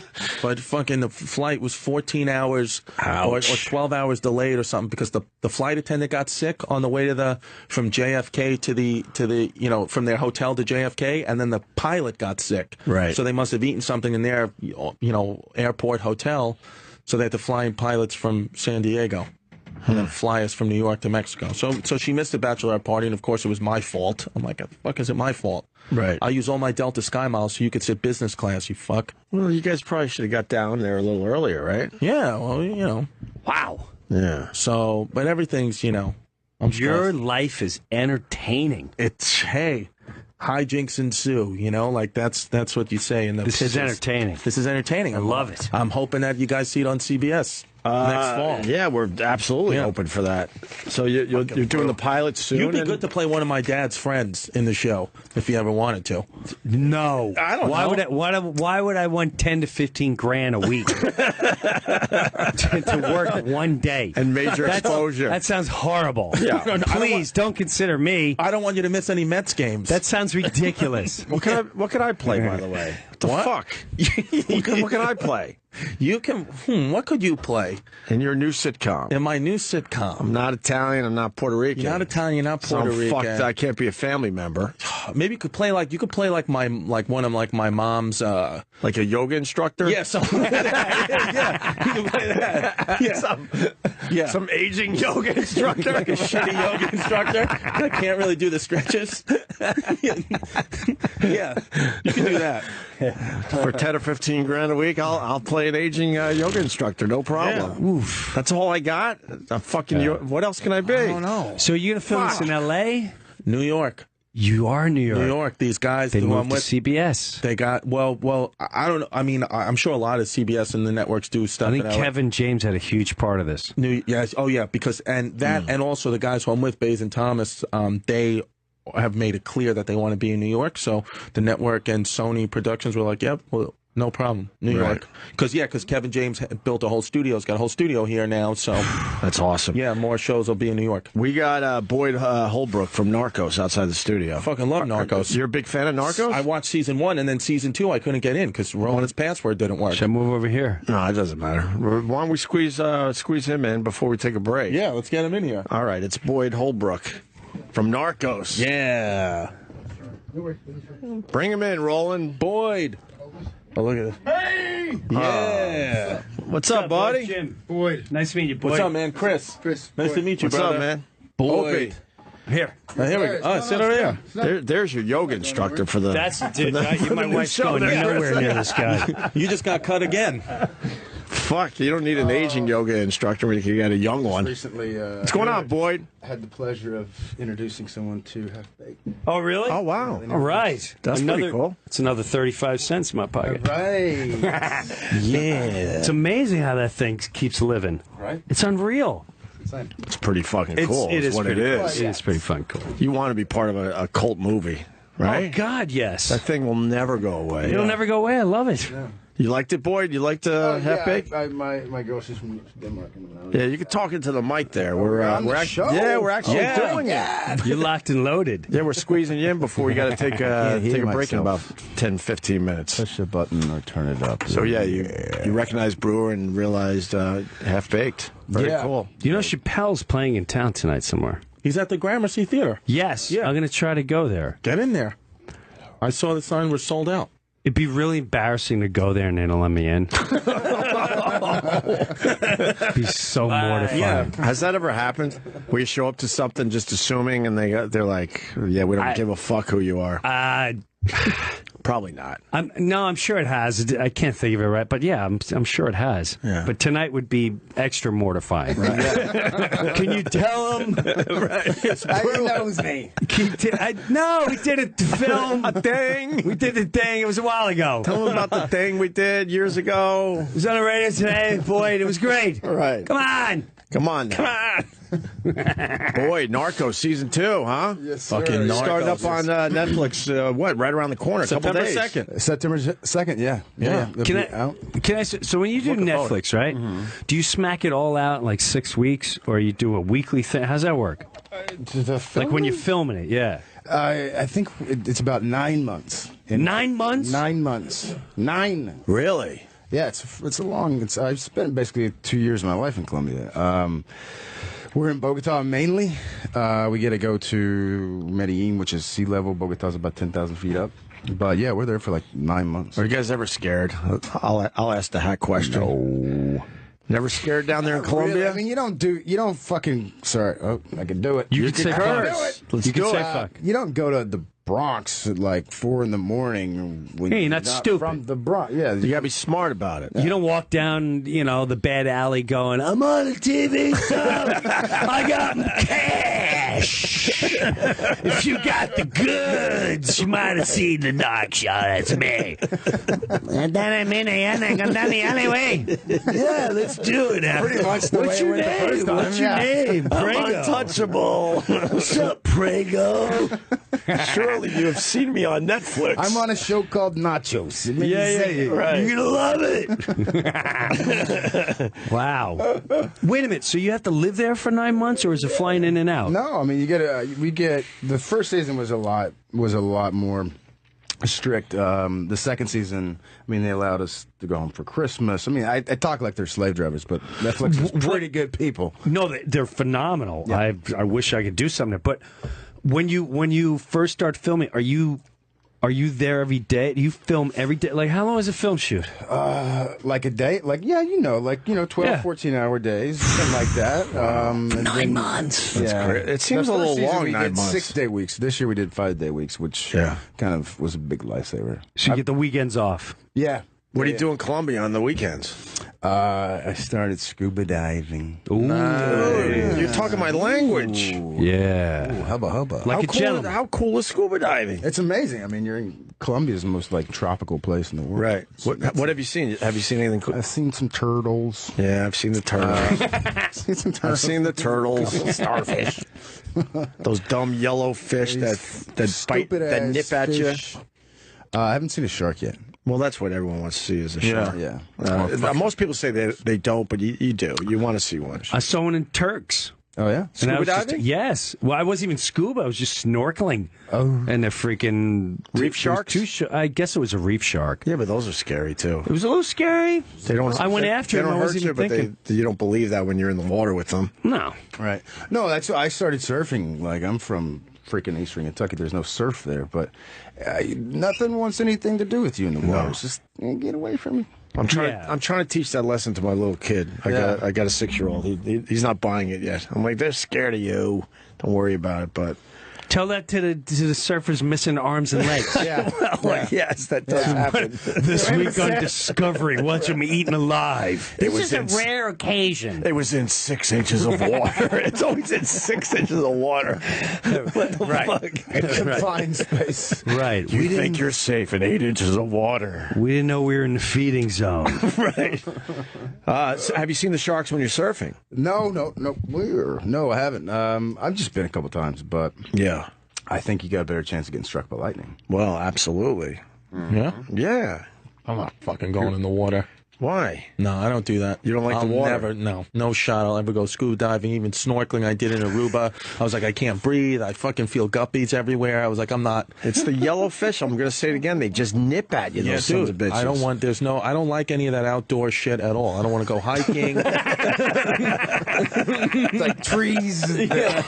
but fucking the flight was 14 hours or 12 hours delayed or something because the flight attendant got sick on the way from JFK to the from their hotel to JFK, and then the pilot got sick. Right. So they must have eaten something in their airport hotel. So they had to fly in pilots from San Diego and then fly us from New York to Mexico. So she missed the bachelorette party, and of course it was my fault. I'm like, the fuck is it my fault? Right. I'll use all my Delta Sky miles so you could sit business class, you fuck. Well, you guys probably should have got down there a little earlier, right? Yeah, well, Wow. Yeah. So, but everything's, I'm Your stressed. life is entertaining. It's, hey, hijinks ensue, like that's what you say in the This is entertaining. This is entertaining. I love it. I'm hoping that you guys see it on CBS. next fall. Yeah, we're absolutely open for that. So you're doing the pilot soon. You'd be good to play one of my dad's friends in the show if you ever wanted to. No, I don't know. Why would I want 10 to 15 grand a week to work one day and major exposure? That sounds horrible. Yeah. Please don't consider me. I don't want you to miss any Mets games. That sounds ridiculous. What can I play, by the way? What the fuck? What can I play? You can. What could you play In your new sitcom. in my new sitcom? I'm not Italian. I'm not Puerto Rican. You're not Italian. You're not So Puerto I'm Rican. fucked. I can't be a family member. Maybe you could play like one of my mom's. Like a yoga instructor? Yeah, something like that. Yeah, you can play that. Yeah, Some aging yoga instructor? like a shitty yoga instructor that can't really do the stretches. Yeah, you can do that. For 10 or 15 grand a week, I'll play an aging yoga instructor. No problem. Yeah. Oof. That's all I got? A fucking what else can I be? I don't know. So you're going to film this in L.A.? New York. You are in New York. New York. These guys They who I'm moved to with, CBS. they got well. I don't know. I mean, I'm sure a lot of CBS and the networks do stuff. I think in LA. Kevin James had a huge part of this. Yes. Oh, yeah. Because and also the guys who I'm with, Bays and Thomas, they have made it clear that they want to be in New York. So the network and Sony Productions were like, "Yep, well, no problem, New Right. York." Because Kevin James built a whole studio. He's got a whole studio here now. So That's awesome. yeah, more shows will be in New York. We got Boyd Holbrook from Narcos outside the studio. I fucking love Narcos. You're a big fan of Narcos? I watched season 1 and then season 2 I couldn't get in because Roland's password didn't work. Should I move over here? No, it doesn't matter. Why don't we squeeze him in before we take a break? Yeah, let's get him in here. All right, it's Boyd Holbrook from Narcos. Yeah, Bring him in, Roland. Boyd. Oh, look at this. Hey! Yeah. What's up, buddy? Jim. Boyd. Nice to meet you, Boyd. What's up, man? Chris. Chris. Nice to meet you, What's brother. up, man? Boyd. Here. Here we go. Oh, sit over here. There's your yoga instructor for the. That's dude. My new wife's show going there. nowhere near this guy. You just got cut again. Fuck, you don't need an aging yoga instructor when you can get a young one. Recently, What's going on, Boyd? had the pleasure of introducing someone to Half Baked. Oh, really? Oh, wow. All right. That's pretty cool. It's another 35 cents in my pocket. Right. Yeah. It's amazing how that thing keeps living. Right. It's unreal. Same. It's pretty fucking cool. It is what pretty it cool. is. It is pretty fun cool. You want to be part of a cult movie, right? Oh, God, yes. That thing will never go away. It'll never go away. I love it. Yeah. You liked it, Boyd? You liked Half Baked? My girl, she's from Denmark. Yeah, you can talk into the mic there. We're on the actually, show? yeah, we're actually Yeah. doing it. You're locked and loaded. Yeah, we're squeezing you in before we got to take a break in about myself. 10, 15 minutes. Push the button or turn it up. So yeah, you recognized Breuer and realized Half Baked. Very Yeah. cool. You know, Chappelle's playing in town tonight somewhere. He's at the Gramercy Theater. Yes. Yeah. I'm going to try to go there. Get in there. I saw the sign was sold out. It'd be really embarrassing to go there and they don't let me in. It'd be so mortifying. yeah. Has that ever happened? Where you show up to something just assuming, and they're like, "Yeah, we don't give a fuck who you are." Probably not. I'm sure it has. I can't think of it right, but yeah, I'm sure it has. Yeah. But tonight would be extra mortifying. Can you tell him? He knows me. No, we did it to film A thing. We did the thing. It was a while ago. Tell them about the thing we did years ago. It was on the radio today. Boy, it was great. All right. Come on. Come on. Now. Come on. Boy, Narcos season 2, huh? Yes, sir. Fucking Narcos. Started up on Netflix. Right around the corner. A couple September days. 2nd. September 2nd, yeah. It'll Can be I? out. Can I? So when you do Looking forward. Netflix, right? Do you smack it all out in like 6 weeks, or you do a weekly thing? How's that work? Like when you're filming it, yeah. I think it's about 9 months. 9 months? 9 months. 9. Really? Yeah, it's a long. I've spent basically 2 years of my life in Colombia. We're in Bogota mainly. We get to go to Medellin, which is sea level. Bogota's about 10,000 feet up. But yeah, we're there for like 9 months. Are you guys ever scared? I'll ask the hack question. No. Never scared down there in Really? Colombia? I mean, you don't fucking. Sorry, I can do it. You You can say can curse. fuck. Let's You can do say it. fuck. You don't go to the Bronx at like 4 a.m. when Hey, you're not stupid. from the Bronx. Yeah, You gotta be smart about it. You don't walk down, the bad alley going, I'm on a TV show. I got cash. If you got the goods, you might have seen the knock shot. That's me. And then I'm in and come down the alleyway. Yeah, let's do it now. Pretty much the way it went the first time. What's your name? I'm Prego. untouchable. What's up, Prego? Surely you have seen me on Netflix. I'm on a show called Nachos. Yeah. Right. You're gonna love it. Wow. Wait a minute. So you have to live there for 9 months, or is it flying in and out? No, I mean we get the first season was a lot more strict. The second season, I mean, they allowed us to go home for Christmas. I mean, I talk like they're slave drivers, but Netflix is pretty good people. No, they're phenomenal. Yeah. I wish I could do something. But when you first start filming, are you there every day? Do you film every day? Like, how long is a film shoot? Like a day? Like, 12, 14-hour days, something like that. For 9 months. Yeah. It seems The a little first season long, we 9 did months. 6-day weeks. This year we did 5-day weeks, which kind of was a big lifesaver. So you get the weekends off. Yeah. What do you do in Colombia on the weekends? I started scuba diving. You're talking my language. Yeah. Hubba. Like a gentleman. How cool is scuba diving? It's amazing. I mean, you're in Colombia's the most tropical place in the world. Right. What have you seen? Have you seen anything cool? I've seen some turtles. Yeah, I've seen the turtles. I've seen the turtles. Starfish. Those dumb yellow fish that bite, that nip at you. I haven't seen a shark yet. Well, that's what everyone wants to see is a shark. Yeah. Most people say they don't, but you do. You want to see one. I saw one in Turks. Oh, yeah? And I was just- diving? yes. Well, I wasn't even scuba. I was just snorkeling. Oh. And the freaking Reef sharks? I guess it was a reef shark. Yeah, but those are scary too. It was a little scary. They don't. I went after they him. don't I wasn't hurt even you, thinking. but you don't believe that when you're in the water with them. No. Right. No, that's I started surfing. Like, I'm from freaking Eastern Kentucky. There's no surf there, but nothing wants anything to do with you in the water. It's just get away from me. I'm trying. Yeah. I'm trying to teach that lesson to my little kid. I got a 6-year-old. He's not buying it yet. I'm like, they're scared of you. Don't worry about it. But Tell that to the surfers missing arms and legs. Yeah. yes, that does happen. This week on Discovery, watch them eaten alive. It This was is a in- rare occasion. It was in 6 inches of water. It's always in 6 inches of water. What the fuck? Confined space. Right. You think you're safe in 8 inches of water? We didn't know we were in the feeding zone. Right. So have you seen the sharks when you're surfing? No, I haven't. I've just been a couple times, but Yeah. I think you got a better chance of getting struck by lightning. Well, absolutely. Yeah? Yeah. I'm not fucking going in the water. Why? No, I don't do that. You don't like I'll the water? Never, no shot. I'll ever go scuba diving, even snorkeling. I did in Aruba. I was like, I can't breathe. I fucking feel guppies everywhere. I was like, I'm not. It's the yellow fish. I'm going to say it again. They just nip at you. Those sons of bitches. I don't want. I don't like any of that outdoor shit at all. I don't want to go hiking. It's like trees,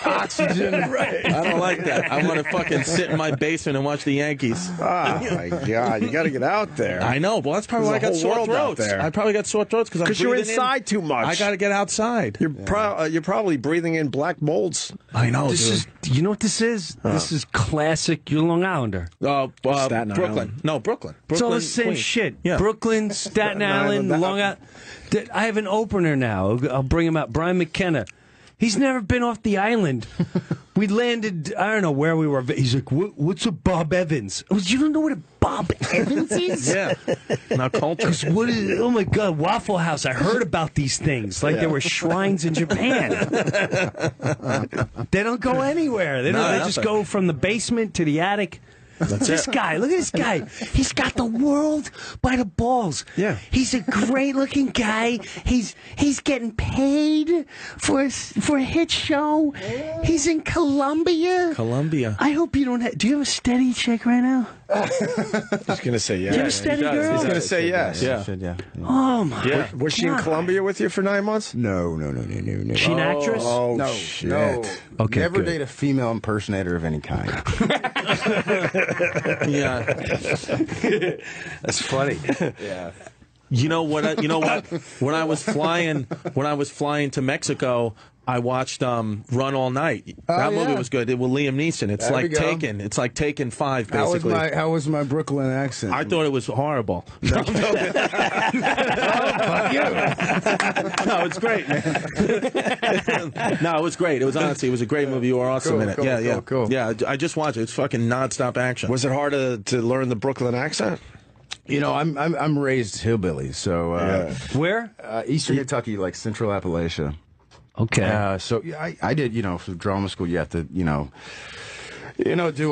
oxygen. Right. I don't like that. I want to fucking sit in my basement and watch the Yankees. Oh my God! You got to get out there. I know. Well, that's probably why I There's a got whole sore world out throats. there. I probably got sore throats because you're inside too much. I got to get outside. You're probably breathing in black molds. I know. This is, you know what this is? This is classic. You're a Long Islander. Staten Brooklyn. Island. No, Brooklyn. It's all the Brooklyn, same Queens. shit. Yeah. Brooklyn, Staten Island, Island, Long Island. I have an opener now. I'll bring him out. Brian McKenna. He's never been off the island. We landed, I don't know where we were. He's like, what's a Bob Evans? I was, you don't know what a Bob Evans is? Yeah. Now culture. What is, oh my God, Waffle House. I heard about these things. Like there were shrines in Japan. They don't go anywhere. They just nothing. go from the basement to the attic. This guy, look at this guy. He's got the world by the balls. Yeah. He's a great looking guy. He's getting paid for a hit show. He's in Colombia. I hope you don't have. Do you have a steady chick right now? He's going to say yes. Do you have a steady girl? He's going to say yes. Yeah. Oh my. Was she in God. Colombia with you for 9 months? No. She an actress? Oh, No, shit. no. Okay, Never good. date a female impersonator of any kind. Yeah. That's funny. Yeah. You know what? When I was flying to Mexico, I watched Run All Night. That movie was good. With Liam Neeson. It's like Taken. It's like Taken 5, basically. How was my Brooklyn accent? I thought it was horrible. No, fuck you. no, it's great, man. No, it was great. It was honestly, it was a great movie. You were awesome in it. Cool. Yeah, I just watched it. It's fucking nonstop action. Was it hard to learn the Brooklyn accent? You know, I'm raised hillbilly, so Where? Eastern Kentucky, like Central Appalachia. Okay. So yeah, I did. You know, for drama school, you have to, do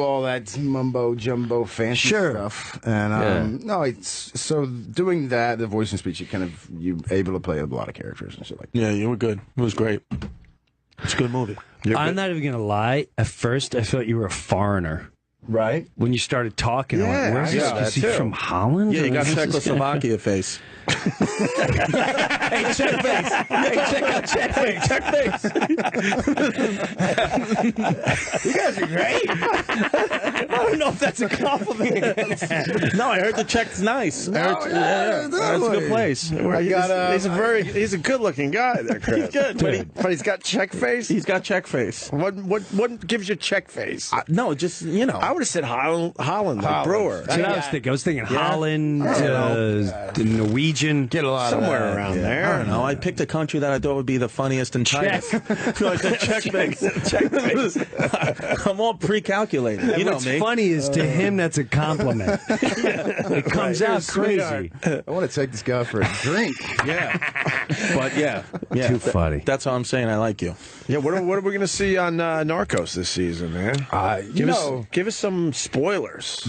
all that mumbo jumbo fancy stuff. And no, it's so doing that, the voice and speech, you able to play a lot of characters and shit like that. Yeah, you were good. It was great. It's a good movie. I'm not even gonna lie. At first, I thought you were a foreigner. Right? When you started talking, I went, "Where's this? Is he from Holland?" Yeah, you got Where's this guy?" Czechoslovakia face. Hey, check face. Hey, check out check face. Check face. You guys are great. I don't know if that's a compliment. No, I heard the Czech's nice. That's a good place. He's a good-looking guy. There, Chris. He's good, but he's got Czech face. He's got Czech face. What gives you Czech face? No, just I would have said Holland, like Breuer. That's what I was thinking. Holland, the Norwegian. Get a lot somewhere of that. around there. I don't know. I picked a country that I thought would be the funniest and tightest. So I said Czech face. Czech face. I'm all pre-calculated. You know What's me. funny is to him that's a compliment. It comes out crazy. I want to take this guy for a drink. But yeah. Too funny. That's how I'm saying I like you. Yeah, what are we going to see on Narcos this season, man? Give us some spoilers.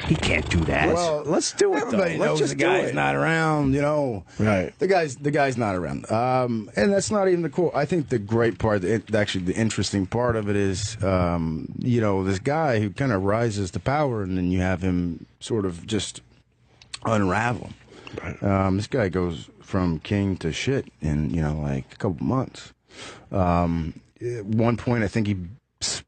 He can't do that. Well, Let's do it. everybody knows the guy's not around. Right. The guy's not around. And that's not even the cool. I think the great part, actually the interesting part of it is, this guy who kind of rises to power, and then you have him sort of just unravel. Right. This guy goes from king to shit in like a couple months. At one point, I think he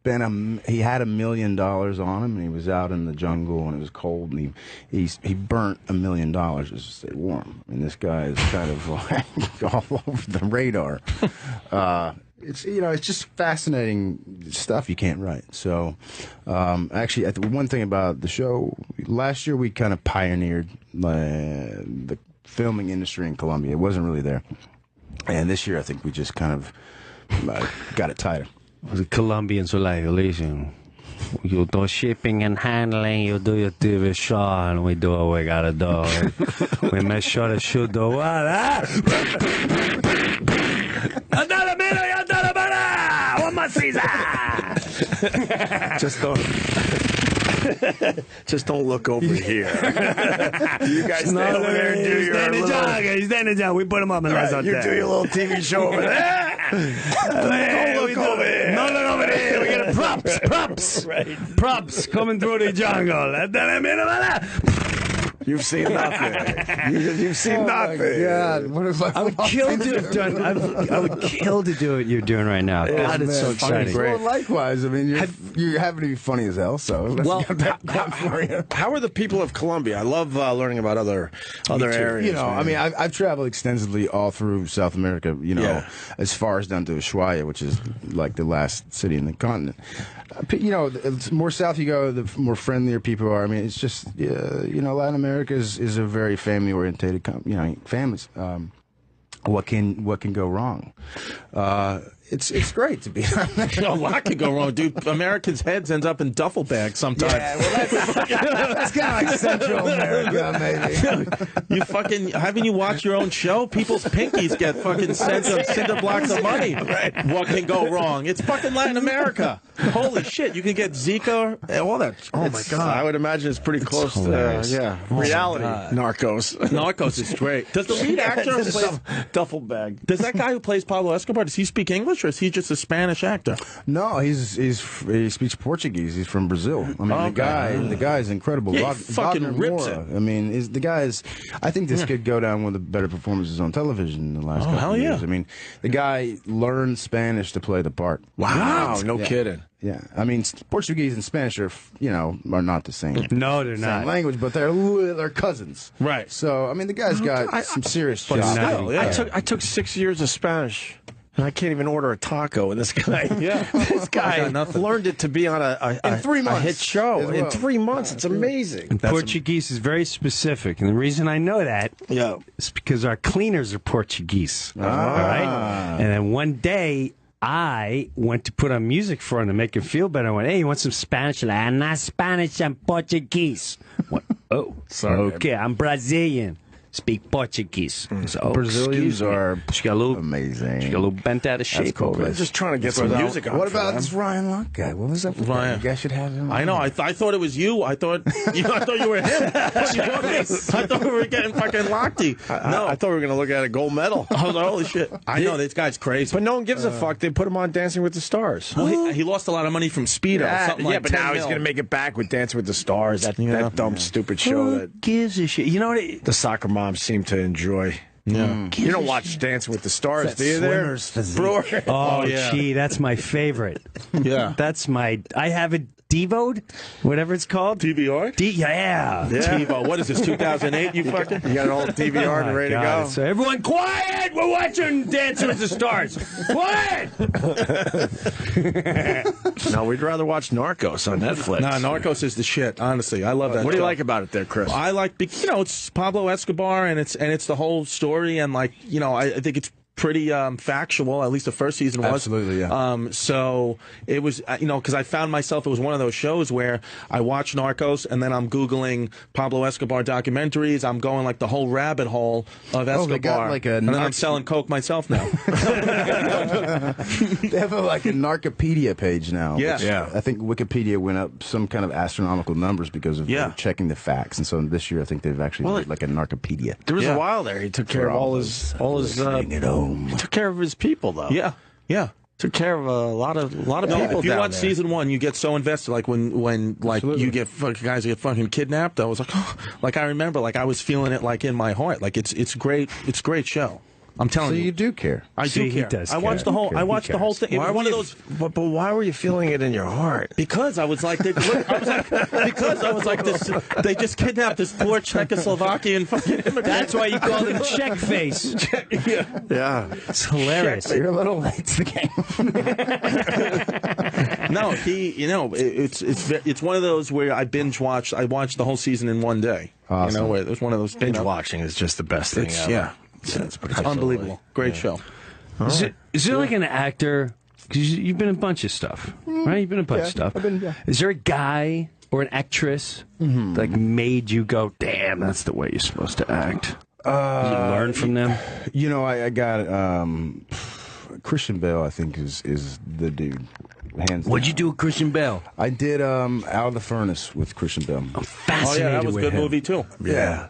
had $1 million on him, and he was out in the jungle, and it was cold, and he burnt $1 million just to stay warm. I mean, this guy is kind of like all over the radar. It's just fascinating stuff you can't write. So, actually, one thing about the show, last year we kind of pioneered the filming industry in Colombia. It wasn't really there, and this year I think we just kind of got it tighter. The Colombians were like, listen, you do shipping and handling, you do your TV show, and we do what we gotta do. We make sure to shoot the what? Just don't look over here. You guys stay over there and do your little... We put him up in Right, you do your little TV show over there. Don't look over here. No, look over there. We got props. Right. Props coming through the jungle. You've seen nothing. You've seen nothing. God, what if I would kill to have done. I would kill to do what you're doing right now. God, it's so exciting. Well, likewise. I mean, you happen to be funny as hell. So how are the people of Colombia? I love learning about other areas. I mean, I've traveled extensively all through South America. As far as down to Ushuaia, which is like the last city in the continent. The more south you go, the more friendlier people are. I mean, it's just Latin America is a very family orientated families. What can go wrong? It's great to be. A lot could go wrong, dude. Americans' heads ends up in duffel bags sometimes. Yeah, well, that's kind of like Central America, maybe. You fucking haven't you watched your own show? People's pinkies get fucking cinder blocks of money. Right. What can go wrong? It's fucking Latin America. Holy shit! You can get Zika, all that. Oh my god! I would imagine it's pretty close to reality. Narcos. Narcos is great. Does the lead actor play duffel bag? Does that guy who plays Pablo Escobar? Does he speak English? Or is he just a Spanish actor? No, he speaks Portuguese. He's from Brazil. I mean, the guy is incredible. Yeah, he fucking rips it. I mean, I think this could go down one of the better performances on television in the last couple of years. I mean, the guy learned Spanish to play the part. Wow, no kidding. Yeah, I mean, Portuguese and Spanish are not the same. No, they're not. Language, but they're cousins. Right. So, I mean, the guy's got some serious chops. I took 6 years of Spanish And I can't even order a taco. And this guy, this guy learned it to be on In 3 months a hit show. as well. In 3 months. It's amazing. Portuguese is very specific, and the reason I know that is because our cleaners are Portuguese. All right, and then one day I went to put on music for him to make him feel better. I went, "Hey, you want some Spanish?" Like, I'm not Spanish, I'm Portuguese. What? Oh, sorry. Okay, I'm Brazilian. Speak Portuguese. So, Brazilians are she got a little amazing. She got a little bent out of shape. cool. over I'm it. just trying to get some music on. What for about them. this Ryan Locke guy? What was up with Ryan. that? You guys should have him. I know. I thought it was you. I thought you were him. I thought we were getting fucking Lochte. No, I thought we were going to look at a gold medal. I was like, holy shit. I know this guy's crazy. But no one gives a fuck. They put him on Dancing with the Stars. Well, he lost a lot of money from Speedo. Something like but 10 now he's mil. going to make it back with Dancing with the Stars. That dumb, stupid show Who that gives a shit? You know what? the soccer moms seem to enjoy. Yeah. You don't watch Dancing with the Stars, do you? There, Breuer. Oh, yeah. gee, that's my favorite. Yeah. That's my. I have it devoed, whatever it's called. DVR? Yeah. TiVo. What is this, 2008, you fucking? You got an old DVR Oh, and my ready to God. go. So everyone, quiet! We're watching Dancing with the Stars. Quiet! No, we'd rather watch Narcos on Netflix. Nah, Narcos is the shit, honestly. I love that What do you show. like about it there, Chris? I like, it's Pablo Escobar, and it's the whole story, and I think it's pretty factual. At least the first season was. Absolutely, yeah. So it was, because I found myself, it was one of those shows where I watch Narcos, and then I'm Googling Pablo Escobar documentaries. I'm going like the whole rabbit hole of Escobar. they got like a and then I'm selling coke myself now. They have like a Narcopedia page now. Yeah. which Yeah. I think Wikipedia went up some kind of astronomical numbers because of checking the facts. And so this year, I think they've actually made like a Narcopedia. There was a while there. He took care of all his. Bring it home. He took care of his people, though. Yeah. Took care of a lot of people. If you down watch there. season 1, you get so invested. Like when you get guys get fucking kidnapped. I was like, I remember, I was feeling it in my heart. It's great. It's a great show. I'm telling So you. you do care. I See, do he care. does I watched care. the whole. He I watched the whole cares. thing. It was one of those. But why were you feeling it in your heart? Because I was like, this. They just kidnapped this poor Czechoslovakian fucking immigrant. That's why you call him Check Face. Yeah. It's hilarious. You're a little late to the game. No, it's one of those where I binge watched. I watched the whole season in one day. Awesome. Where it was one of those Binge watching is just the best thing ever. Yeah, It's unbelievable. Great show. Is there like an actor? Because you've been in a bunch of stuff, right? You've been in a bunch of stuff. I've been, yeah. Is there a guy or an actress made you go, "Damn, that's the way you're supposed to act"? Did you learn from them? I got Christian Bale. I think is the dude. Hands What'd you down. do with Christian Bale? I did Out of the Furnace with Christian Bale. I'm Oh fascinated yeah, that was a with good him. movie too. Yeah.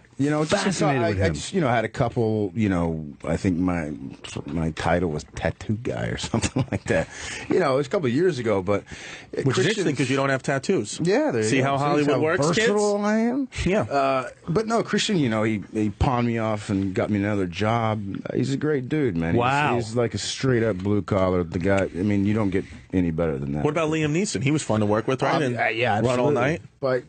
Fascinated with I him. just had a couple. I think my title was Tattoo Guy or something like that. It was a couple of years ago, but Which is interesting because you don't have tattoos. Yeah, there you See go. how Hollywood how works, versatile kids? I am. Yeah. But no, Christian, he pawned me off and got me another job. He's a great dude, man. Wow. He's like a straight up blue collar. The guy. I mean, you don't get any better than that. What about Liam Neeson? He was fun to work with, right? And Yeah, Run All absolutely. Night. But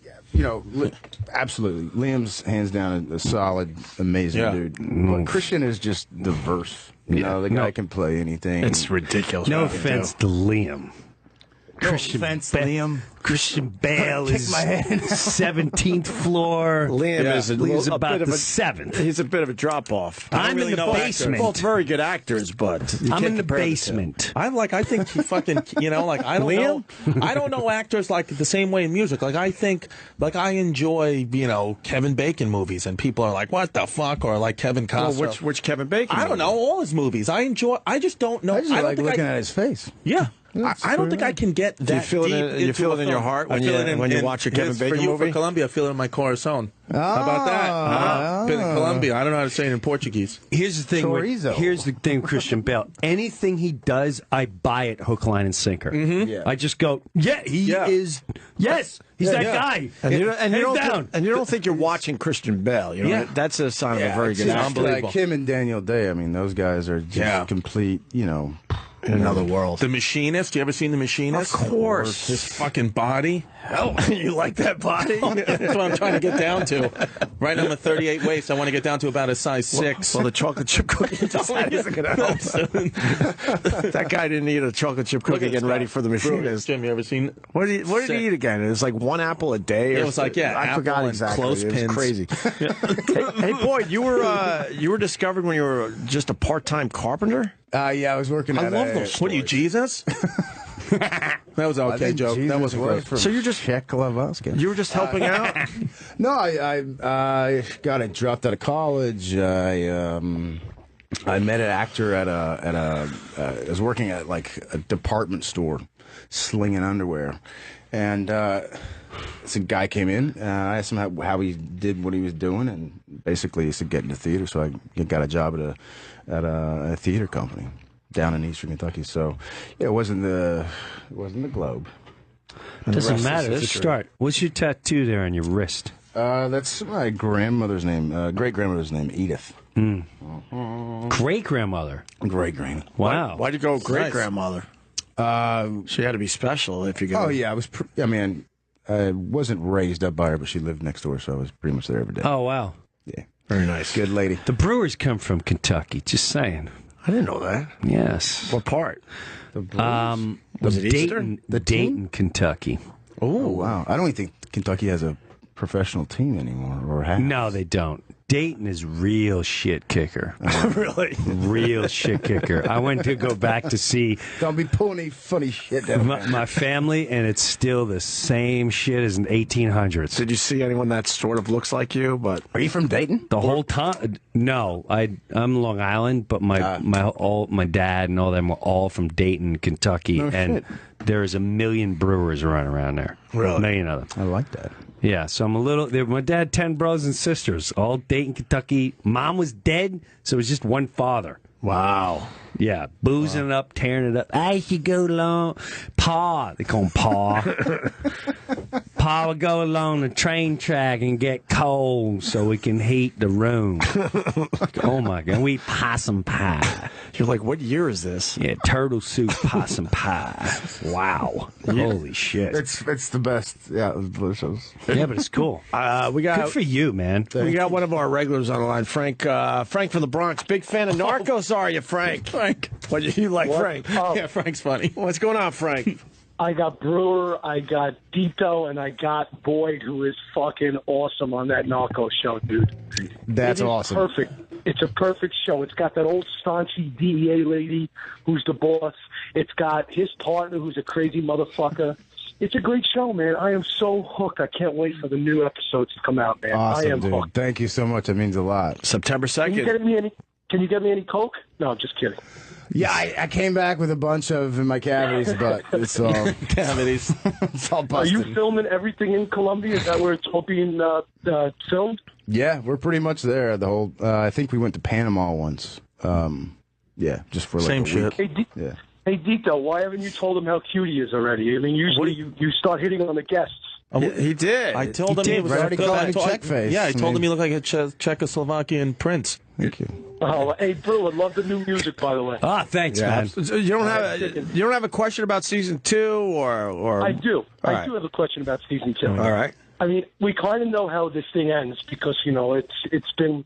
absolutely, Liam's hands down a solid, amazing Yeah. dude. But Christian is just diverse. The guy can play anything. It's ridiculous. No what he can offense do. to Liam. Liam. Christian Bale Kick is my head. 17th floor. Liam is Liam's a about bit of the a 7th. He's a bit of a drop off. I'm really in the know actors. basement. Both very good actors, but you I'm can't in the compare the two. basement. I think he fucking, I don't know. I don't know actors like the same way in music. I think, I enjoy, Kevin Bacon movies, and people are like, what the fuck? Or like Kevin Well, Costner. which Kevin Bacon? I don't know, all his movies. I just don't know. I just don't like think looking at his face. Yeah. I don't think I can get that Do you feel it deep in- you into feel a it in your film. heart I when feel you- it when you watch a Kevin Bacon for you, movie? For Colombia, I feel it in my corazón. How about that? Been in Colombia. I don't know how to say it in Portuguese. Here's the thing. Chorizo. Here's the thing, with Christian Bale. Anything he does, I buy it hook, line, and sinker. Yeah. I just go, he is. Yes, he's that guy. And you Hands don't down. and you don't think you're watching Christian Bale. Yeah. That's a sign of a very it's good just actor. like him and Daniel Day. I mean, those guys are just complete, in another world. The Machinist. You ever seen The Machinist? Of course. His fucking body. Oh, you like that body? That's what I'm trying to get down to. Right now I'm a 38 waist. I want to get down to about a size 6. Well, the chocolate chip cookie just isn't going to help. That guy didn't eat a chocolate chip cookie getting ready for the Machinist. Jim, you ever seen? What did he eat again? It was like 1 apple a day. It was like I forgot apple and exactly. clothespins. It was crazy. Hey, Boyd, you were discovered when you were just a part-time carpenter. Yeah, I was working I at love those. What are you, Jesus? That was an okay joke. That wasn't great. So you're just you were just helping out. No, I got it. Dropped out of college. I met an actor at a. I was working at like a department store, slinging underwear, and some guy came in. I asked him how he did what he was doing, and basically he said get into theater. So I got a job at a theater company down in Eastern Kentucky. So yeah, it wasn't the Globe. Doesn't matter. Let's start. What's your tattoo there on your wrist? That's my grandmother's name, great grandmother's name, Edith. Great grandmother. Great grand. Wow. Why'd you go great grandmother? She had to be special if you go. Oh yeah, I wasn't raised up by her, but she lived next door, so I was pretty much there every day. Oh wow. Yeah, very nice. Good lady. The Brewers come from Kentucky. Just saying. I didn't know that. Yes. What part? Was it Eastern? Dayton, Kentucky. Oh wow. I don't even think Kentucky has a professional team anymore, or has. No, they don't. Dayton is real shit kicker. Really? Real shit kicker. I went to go back to see Don't be pulling any funny shit down. my family, and it's still the same shit as in 1800s. Did you see anyone that sort of looks like you? But Are you from Dayton? The whole time? No, I'm Long Island, but my dad and all them were all from Dayton, Kentucky, No and shit. there's a million brewers running around there. Really? A million of them. I like that. Yeah, so I'm a little. My dad had 10 brothers and sisters, all Dayton, Kentucky. Mom was dead, so it was just one father. wow. Yeah, boozing it up, tearing it up. I should go along. Pa, they call him Pa. Pa would go along the train track and get coal so we can heat the room. Oh my God, we eat possum pie. You're like, what year is this? Yeah, turtle soup possum pie. Wow, holy shit. It's the best. Yeah, it's delicious. Yeah, but it's cool. We got Good for you, man. we got one of our regulars on the line, Frank. Frank from the Bronx. Big fan of Narcos, are you, Frank? Frank. What you like, Frank? Yeah, Frank's funny. What's going on, Frank? I got Breuer, I got Dito, and I got Boyd, who is fucking awesome on that Narco show, dude. That's It is awesome. Perfect. It's a perfect show. It's got that old staunchy DEA lady who's the boss. It's got his partner who's a crazy motherfucker. It's a great show, man. I am so hooked. I can't wait for the new episodes to come out, man. I Awesome, am dude. hooked. Thank you so much. That means a lot. September Can you 2nd. get me any? Can you get me any coke? No, I'm just kidding. Yeah, I came back with a bunch of in my cavities, but it's all Cavities. it's all Are busted. you filming everything in Colombia? Is that where it's all being filmed? Yeah, we're pretty much there. The whole. I think we went to Panama once. Yeah, just for like Same a shit. week. Hey, Yeah. Hey, Dito, why haven't you told him how cute he is already? I mean, usually you start hitting on the guests. He did. I told him did, he was right? Already good. called I him told- Checkface. Yeah, I I told him mean- he looked like a Czechoslovakian prince. Thank you. Oh, hey, Breuer, love the new music, by the way. Ah, thanks, man. So you don't have a question about season 2 or I do. All I right. do have a question about season 2. All right. I mean, we kind of know how this thing ends because it's been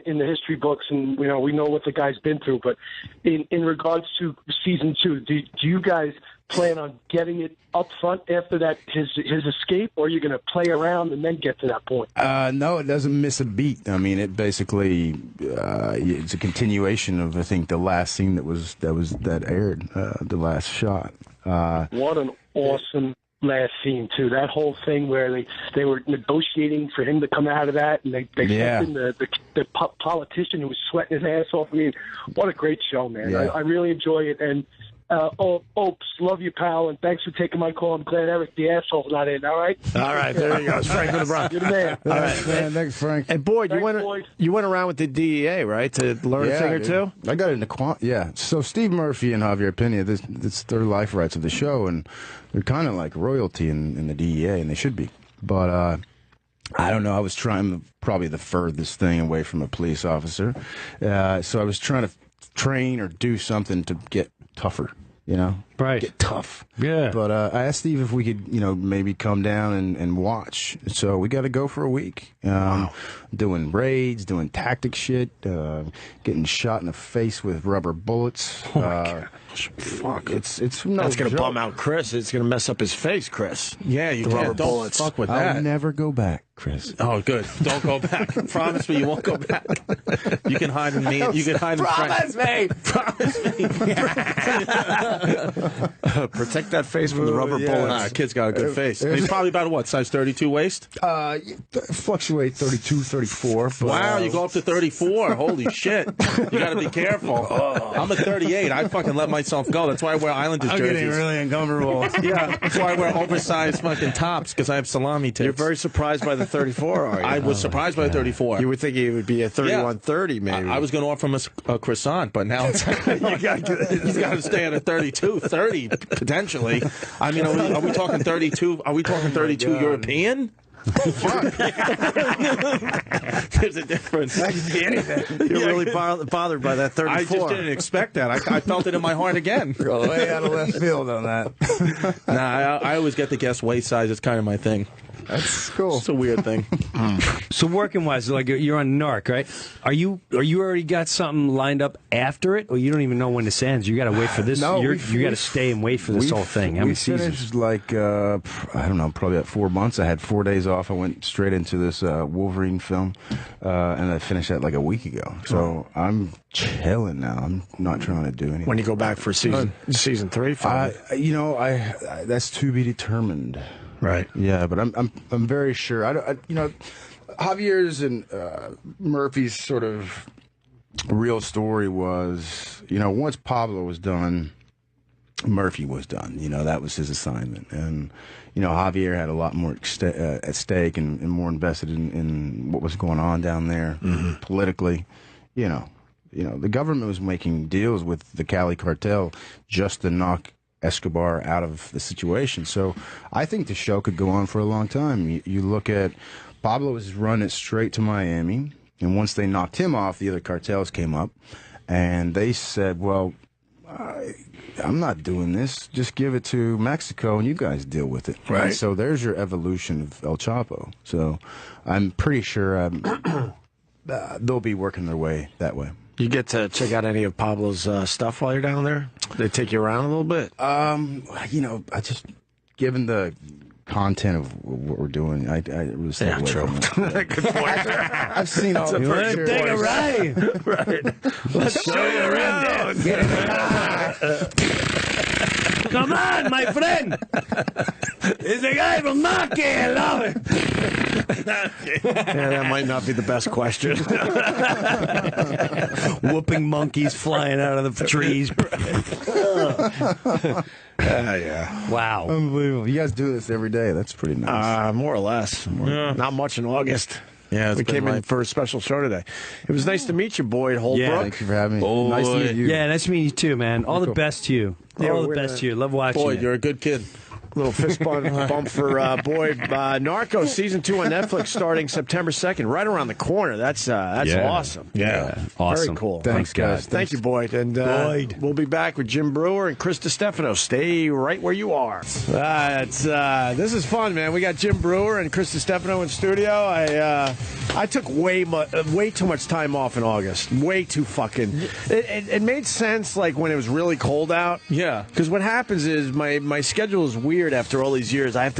in the history books, and we know what the guy's been through. But in regards to season 2, do you guys plan on getting it up front after that his escape, or are you going to play around and then get to that point? No, it doesn't miss a beat. I mean, it basically it's a continuation of I think the last scene that aired, the last shot. What an awesome last scene too. That whole thing where they were negotiating for him to come out of that, and they Yeah. sent in the politician who was sweating his ass off. I mean, what a great show, man. Yeah. I really enjoy it. And Opes, love you, pal, and thanks for taking my call. I'm glad Eric the asshole's not in. All right, All right, there you go. It's Frank from the Bronx. you're the man. All right. Man, thanks, Frank. Hey, Boyd, Thanks, Boyd. you went around with the DEA, right, to learn a thing or dude. two? I got into yeah. So Steve Murphy and Javier Pena, this their life rights of the show, and they're kind of like royalty in the DEA, and they should be. But I don't know. I was trying probably the furthest thing away from a police officer, so I was trying to train or do something to get tougher. You know, Right. get tough. Yeah. But I asked Steve if we could, maybe come down and watch. So we got to go for a week. Doing raids, doing tactic shit, getting shot in the face with rubber bullets. Oh my gosh. Fuck. It's no That's going to joke. bum out Chris. It's going to mess up his face, Chris. Yeah, you The can't. rubber Don't bullets. fuck with I'll that. never go back, Chris. Oh, good. Don't go back. Promise me you won't go back. You can hide in me. You can hide in Frank. me. Promise me. Protect that face from the rubber bullets. Kid's got a good face. He's probably about what, size 32 waist? Fluctuate 32, 34. But, Wow, you go up to 34. Holy shit. You got to be careful. I'm a 38. I fucking let myself go. That's why I wear Islanders jerseys. uncomfortable. Yeah, that's why I wear oversized fucking tops, because I have salami tits. You're very surprised by the 34, are you? I was surprised by the 34. You would think it would be a 31-30, maybe. I was going to offer him a croissant, but now it's, he's got to stay at a 32, 30 potentially. I mean, are we talking 32? Are we talking 32 European? There's a difference. That could be anything. You're really bothered by that 34. I just didn't expect that. I felt it in my heart again. Way out of left field on that. I always get to guess waist size. It's kind of my thing. That's cool. It's a weird thing. So working wise, like you're on NARC, right? Are you already got something lined up after it, or you don't even know when this ends? You got to wait for this. No, you got to stay and wait for this whole thing. How many we seasons? finished like I don't know, probably at 4 months. I had 4 days off. I went straight into this Wolverine film, and I finished that like a week ago. So I'm chilling now. I'm not trying to do anything. When you go back for season 3, I that's to be determined. right? Yeah, but I'm very sure. Javier's and Murphy's sort of real story was, once Pablo was done, Murphy was done. That was his assignment, and Javier had a lot more at stake and more invested in what was going on down there politically. The government was making deals with the Cali cartel just to knock Escobar out of the situation. So I think the show could go on for a long time. You look at Pablo was running straight to Miami, and once they knocked him off, the other cartels came up, and they said, well, I'm not doing this. Just give it to Mexico, and you guys deal with it. Right. And so there's your evolution of El Chapo. So I'm pretty sure they'll be working their way that way. You get to check out any of Pablo's stuff while you're down there? They take you around a little bit? I just, given the content of what we're doing, I really stay away from it. Good point. I've seen all the pictures. Take a ride. Right. Let's show you around. Come on, my friend. It's the guy from Maki. I love it. Yeah, that might not be the best question. Whooping monkeys flying out of the trees. Yeah. Wow. Unbelievable. You guys do this every day. That's pretty nice. More or less. Not much in August. Yeah, we came in for a special show today. It was nice to meet you, Boyd Holbrook. Yeah. Thank you for having me. Nice to meet you. Yeah, nice to meet you too, man. All the best to you. Yeah, All the we're best gonna- to you. Love watching Boy, you. you're a good kid. Little fist bump for Boyd. Narcos Season 2 on Netflix starting September 2nd, right around the corner. That's awesome. Yeah. Awesome. Very cool. Thanks, guys. Thank you, Boyd. And we'll be back with Jim Breuer and Chris DiStefano. Stay right where you are. This is fun, man. We got Jim Breuer and Chris DiStefano in studio. I took way too much time off in August. Way too fucking. It made sense like when it was really cold out. Yeah. Because what happens is my schedule is weird after all these years. I have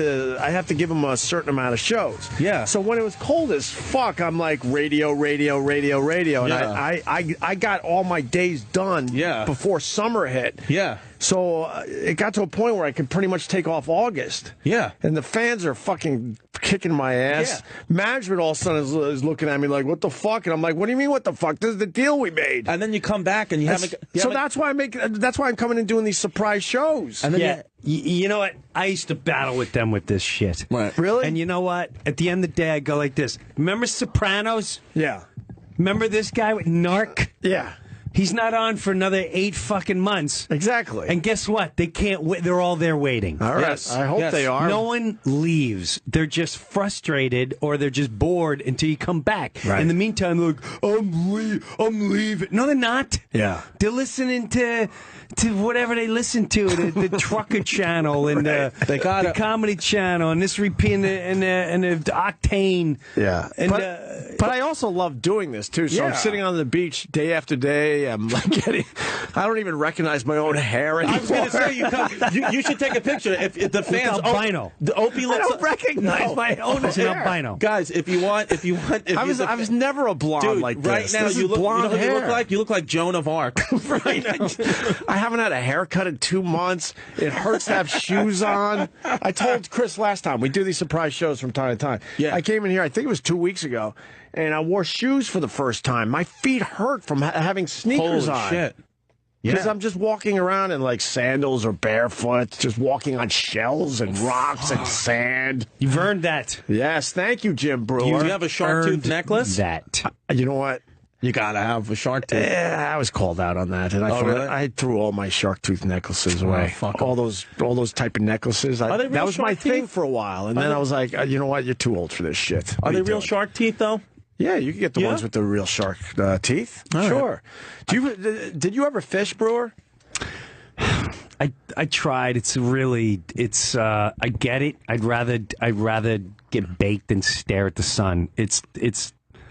to give them a certain amount of shows. Yeah. So when it was cold as fuck, I'm like radio, and Yeah. I got all my days done. Yeah. Before summer hit. Yeah. So it got to a point where I could pretty much take off August. Yeah. And the fans are fucking kicking my ass. Yeah. Management all of a sudden is looking at me like, what the fuck? And I'm like, what do you mean, what the fuck? This is the deal we made. And then you come back and you haven't. That's why I'm coming and doing these surprise shows. And then Yeah. You know what? I used to battle with them with this shit. Right. Really? And you know what? At the end of the day, I go like this. Remember Sopranos? Yeah. Remember this guy with Narc? Yeah. He's not on for another 8 fucking months. Exactly. And guess what? They can't wait. They're all there waiting. All right. Yes. I hope they are. No one leaves. They're just frustrated or they're just bored until you come back. Right. In the meantime, they're like, I'm leaving. No, they're not. Yeah. They're listening to whatever they listen to, the Trucker Channel and the Comedy Channel and this repeat and the Octane. Yeah. And, but I also love doing this, too. So I'm sitting on the beach day after day. I'm like I don't even recognize my own hair anymore. I was going to say, you should take a picture. If the fans... albino. The Opie looks... I don't recognize my own It's an hair. albino. Guys, if you want... I was never a blonde Dude, like right this. now, This you is look, blonde you know who hair. you look like? You look like Joan of Arc. Right. I haven't had a haircut in 2 months. It hurts to have shoes on. I told Chris last time, we do these surprise shows from time to time. Yeah. I came in here, I think it was 2 weeks ago, and I wore shoes for the first time. My feet hurt from having sneakers Holy on. shit. Because I'm just walking around in like sandals or barefoot, just walking on shells and rocks and sand. You've earned that. Yes, thank you, Jim Brewer. Do you have a shark tooth necklace? That. You know what? You gotta have a shark tooth. Yeah, I was called out on that, and really? I threw all my shark tooth necklaces away. fuck all those type of necklaces. Are they real that was my shark thing teeth? for a while, and then I was like, you know what? You're too old for this shit. Are they real shark teeth, though? Yeah, you can get the ones with the real shark teeth. All right. Sure. Did you ever fish, Brewer? I tried. I get it. I'd rather get baked than stare at the sun. It's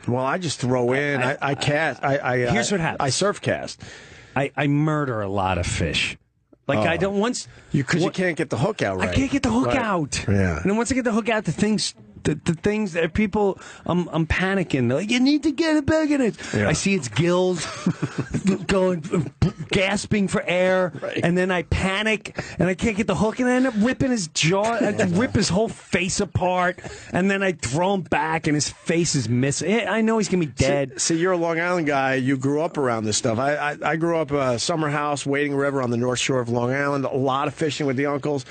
Well, I just throw in. I cast. Here's what happens. I surf cast. I murder a lot of fish. Like I don't once Because you can't get the hook out right. I can't get the hook Right. out. Yeah. And then once I get the hook out, the things that people, I'm panicking. They're like, you need to get it back in it. Yeah. I see its gills going, gasping for air, and then I panic, and I can't get the hook, and I end up ripping his jaw, I rip his whole face apart, and then I throw him back, and his face is missing. I know he's gonna be dead. See, you're a Long Island guy. You grew up around this stuff. I grew up summer house, Wading River on the North Shore of Long Island. A lot of fishing with the uncles.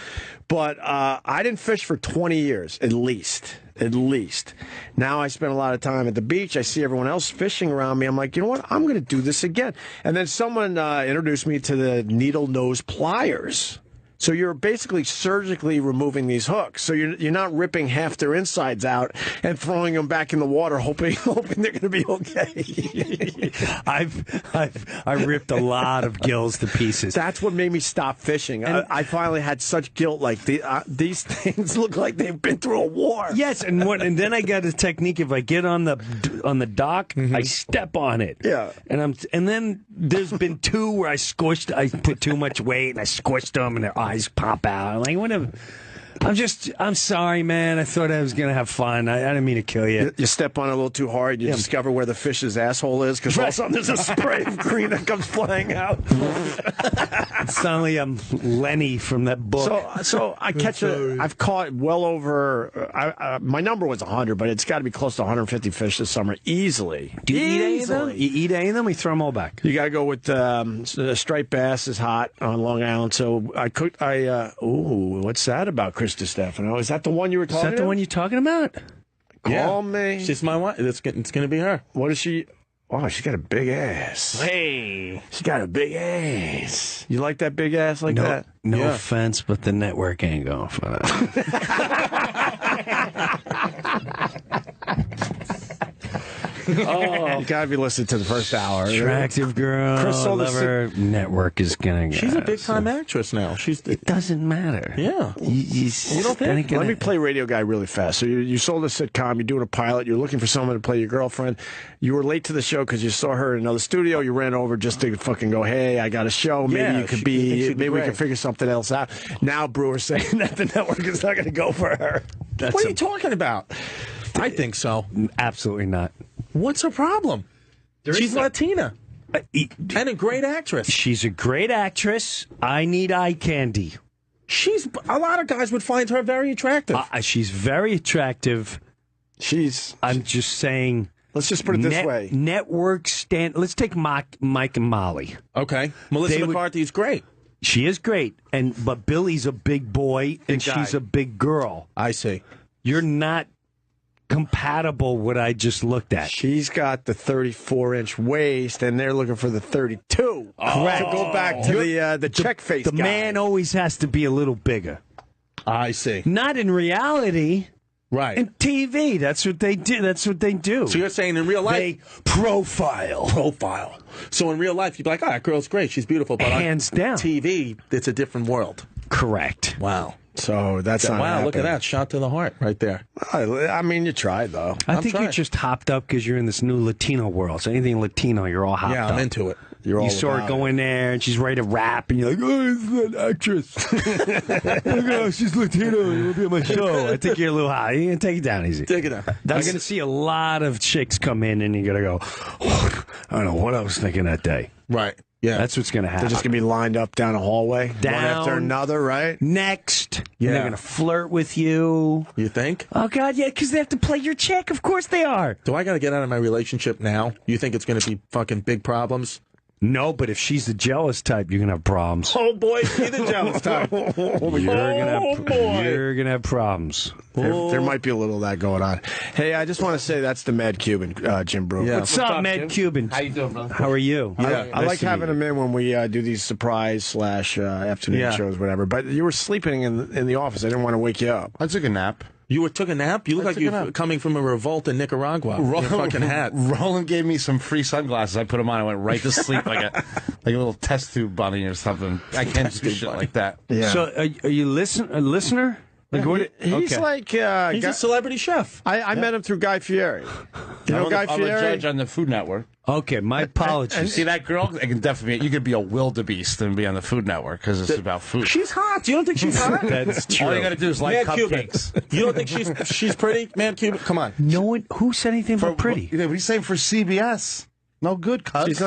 But I didn't fish for 20 years, at least. At least. Now I spend a lot of time at the beach. I see everyone else fishing around me. I'm like, you know what? I'm going to do this again. And then someone introduced me to the needle nose pliers. So you're basically surgically removing these hooks. So you're not ripping half their insides out and throwing them back in the water, hoping they're going to be okay. I ripped a lot of gills to pieces. That's what made me stop fishing. I finally had such guilt. Like these things look like they've been through a war. Yes, and then I got a technique. If I get on the dock, I step on it. Yeah. And then there's been 2 where I put too much weight and I squished them and their eyes pop out. I'm like, whatever. I'm sorry, man. I thought I was going to have fun. I didn't mean to kill you. You step on it a little too hard, you discover where the fish's asshole is, because all of a sudden there's a spray of green that comes flying out. Suddenly I'm Lenny from that book. So I catch I've caught well over, my number was 100, but it's got to be close to 150 fish this summer, easily. Do you eat any of them? You eat any of them? We throw them all back. You got to go with striped bass is hot on Long Island. So I cooked. What's that about, Chris DiStefano? Is that the one you were talking about? Is that the one you're talking about? Call me. She's my wife. It's going to be her. What is she? Oh, she's got a big ass. Hey. She's got a big ass. You like that big ass like that? No offense, but the network ain't going for that. You gotta be listening to the first hour. Attractive girl, Chris lover, network is gonna go. She's a big-time actress now. It doesn't matter. Yeah. You don't think? Let me play radio guy really fast. So you sold a sitcom, you're doing a pilot, you're looking for someone to play your girlfriend. You were late to the show because you saw her in another studio. You ran over just to fucking go, hey, I got a show. Maybe you could maybe we can figure something else out. Now Brewer's saying that the network is not going to go for her. What are you talking about? I think so. Absolutely not. What's her problem? She's Latina. And a great actress. She's a great actress. I need eye candy. A lot of guys would find her very attractive. She's very attractive. I'm just saying. Let's just put it this way. Network stand. Let's take Mike and Molly. Okay. Melissa McCarthy's great. She is great, but Billy's a big boy and she's a big girl. I see. You're not compatible what I just looked at. She's got the 34-inch waist, and they're looking for the 32. Correct. To go back to the check face The guy. man always has to be a little bigger. I see. Not in reality. Right. In TV, that's what they do. So you're saying in real life, They profile. So in real life, you'd be like, "Oh, that girl's great. She's beautiful." But Hands on down. TV, it's a different world. Correct. Wow. So that's not Wow, look at happening. that. Shot to the heart right there. I mean, you tried, though. I think trying. you're just hopped up because you're in this new Latino world. So anything Latino, you're all hopped up. Yeah, I'm into it. You're all You saw her about go it. in there and she's ready to rap, and you're like, "Oh, it's an actress. Look at her, she's Latino. You'll be on my show." I think you're a little high. You're gonna take it down easy. Take it out. You're gonna see a lot of chicks come in, and you're gonna go, "Oh, I don't know what I was thinking that day." Right. Yeah. That's what's gonna happen. They're just going to be lined up down a hallway, one after Down. another, right? Next, Yeah. and they're gonna flirt with you. You think? Oh God, yeah, because they have to play your chick. Of course they are. Do I got to get out of my relationship now? You think it's going to be fucking big problems? No, but if she's the jealous type, you're gonna have problems. Oh, boy, be the jealous type. You're gonna have problems. There might be a little of that going on. Hey, I just want to say that's the Mad Cuban, Jim Brewer. Yeah. What's up, Med Cuban? How you doing, brother? How are you? I like having him in when we do these surprise / afternoon Yeah. shows, whatever. But you were sleeping in the office. I didn't want to wake you up. I took a nap. You took a nap? You look like took a you're nap. coming from a revolt in Nicaragua. Your fucking hat. Roland gave me some free sunglasses. I put them on. I went right to sleep like a little test tube bunny or something. I can't do shit like that. Yeah. So, are you a listener? Like, what? He's okay. like He's a celebrity chef. I met him through Guy Fieri. You know Guy I'm a Fieri? judge on the Food Network. Okay, my apologies. You see that girl? I can definitely. You could be a wildebeest and be on the Food Network because it's about food. She's hot. You don't think she's hot? That's true. All you got to do is like Man Cuban. cupcakes. You don't think she's pretty? Man Cuban, come on. No one who said anything about pretty. Yeah, what are you saying for CBS? No good, cuz. She's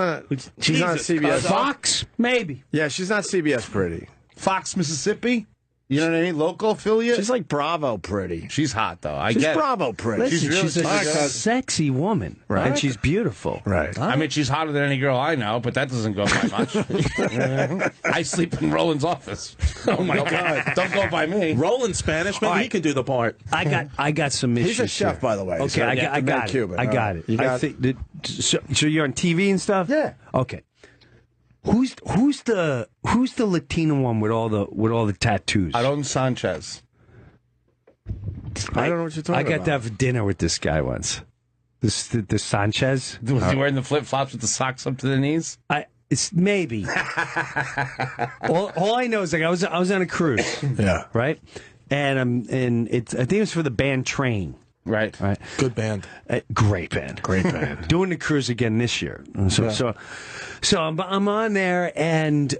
not CBS. Fox, maybe. Yeah, she's not CBS pretty. Fox, Mississippi. You know what I mean? Local affiliate. She's like Bravo pretty. She's hot though. I She's get. Bravo pretty. Listen, really she's a smart, cuz. sexy woman, Right. and she's beautiful. Right. I mean, she's hotter than any girl I know, but that doesn't go by much. I sleep in Roland's office. Oh my God! Don't go by me. Roland Spanish, maybe he can do the part. I got some issues. He's a chef, here. by the way. Okay, so I Mad got it. Cuban. I All got right. it. You I got think that, so you're on TV and stuff. Yeah. Okay. Who's the Latino one with all the tattoos? Aron Sanchez. I don't know what you're talking I about. got to have dinner with this guy once. The Sanchez. Was he wearing the flip flops with the socks up to the knees? It's maybe. all I know is like I was on a cruise, Yeah. right? And I think it was for the band Train. Right. Right. Good band. Great band. Great band. Doing the cruise again this year. So I'm on there and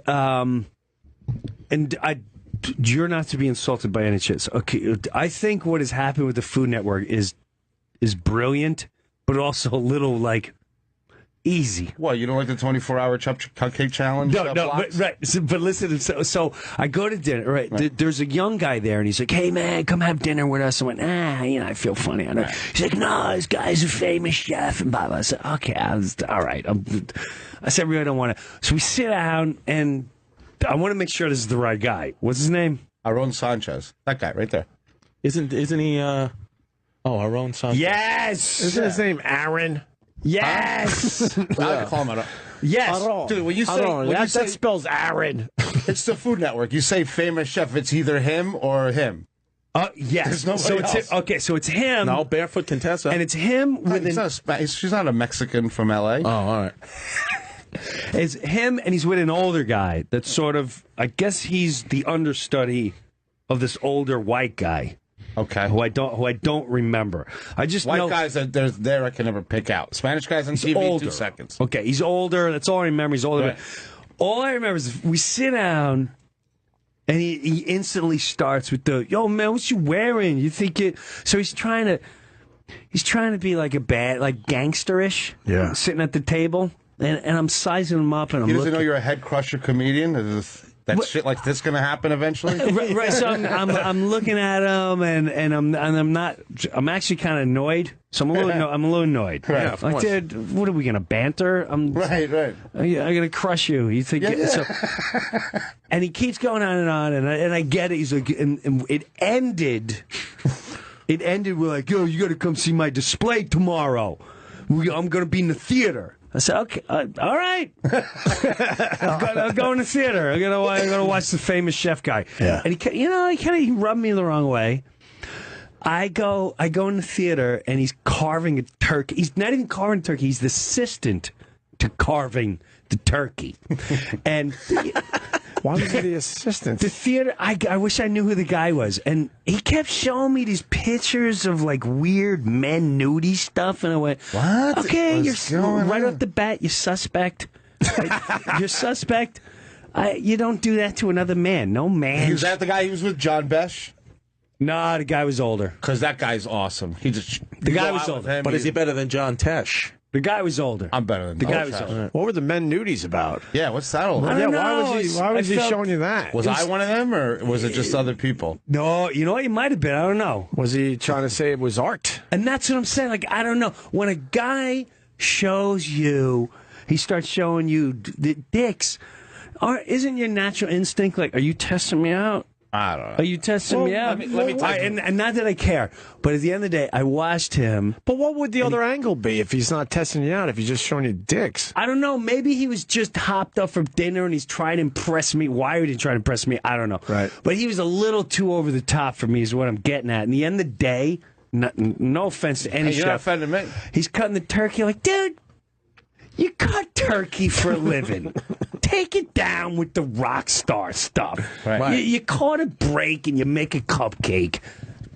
you're not to be insulted by any chance. Okay, I think what has happened with the Food Network is brilliant, but also a little like easy. What, you don't like the 24-hour cupcake challenge? No, but, right. But listen, so I go to dinner, right? There's a young guy there, and he's like, "Hey, man, come have dinner with us." I went, I feel funny. I know. He's like, "No, this guy's a famous chef," and blah, blah. I said, "Okay, all right." I said, "I really don't want to." So we sit down, and I want to make sure this is the right guy. What's his name? Aron Sanchez. That guy right there. Isn't he? Our own son. Yes. Isn't his name Aaron? Yes. I like to call him Yes. Dude, when you say, That spells Aaron. it's the Food Network, you say famous chef, it's either him or him. Yes. There's nobody So it's else. okay. So it's him. No, Barefoot Contessa. And it's him with She's not a Mexican from L.A. Oh, all right. It's him, and he's with an older guy that's sort of, I guess he's the understudy of this older white guy Okay. who I don't remember. I just White know guys that there's there I can never pick out. Spanish guys on TV, older. 2 seconds. Okay, he's older. That's all I remember. He's older. Right. All I remember is we sit down, and he instantly starts with the, "Yo, man, what you wearing? You think it?" So he's trying to be like a bad, like gangsterish. Yeah. Sitting at the table, and I'm sizing him up, and I'm He doesn't looking. know you're a head crusher comedian. That shit like this going to happen eventually. Right, so I'm looking at him, and I'm not. I'm actually kind of annoyed. So I'm a little annoyed. Right, Yeah, of like, course. dude, what are we gonna banter? Right. I'm gonna crush you. You think? So, and he keeps going on, and I get it. He's like, and it ended it ended with like, yo, you got to come see my display tomorrow. I'm going to be in the theater. I said, okay, all right. I'll go in the theater. I'm gonna watch the famous chef guy. Yeah. And he rubbed me the wrong way. I go in the theater, and he's carving a turkey. He's not even carving a turkey. He's the assistant to carving the turkey. And Why was he the assistant? the theater, I wish I knew who the guy was. And he kept showing me these pictures of like weird men nudie stuff. And I went, What? Okay, What's you're going right on? off the bat, you're suspect. You're suspect. You don't do that to another man. No man. Was that the guy he was with, John Besh? No, the guy was older. Because that guy's awesome. He just The guy was older. But is he better than John Tesh? The guy was older. I'm better than The guy Tesh. was older. What were the men nudies about? Yeah, what's that all I about? don't Yeah, know. why was he I felt- showing you that? Was I one of them, or was it just other people? No, you know what? He might have been. I don't know. Was he trying to say it was art? And that's what I'm saying. Like, I don't know. When a guy shows you, he starts showing you dicks, isn't your natural instinct like, are you testing me out? I don't know. Are you testing me out? let me tell you. and not that I care, but at the end of the day, I watched him. But what would the other angle be if he's not testing you out, if he's just showing you dicks? I don't know. Maybe he was just hopped up from dinner and he's trying to impress me. Why would he try to impress me? I don't know. Right. But he was a little too over the top for me is what I'm getting at. In the end of the day, no offense to any Hey, you're not chef. offending me. He's cutting the turkey like, dude, you cut turkey for a living. Take it down with the rock star stuff. Right. You caught a break and you make a cupcake.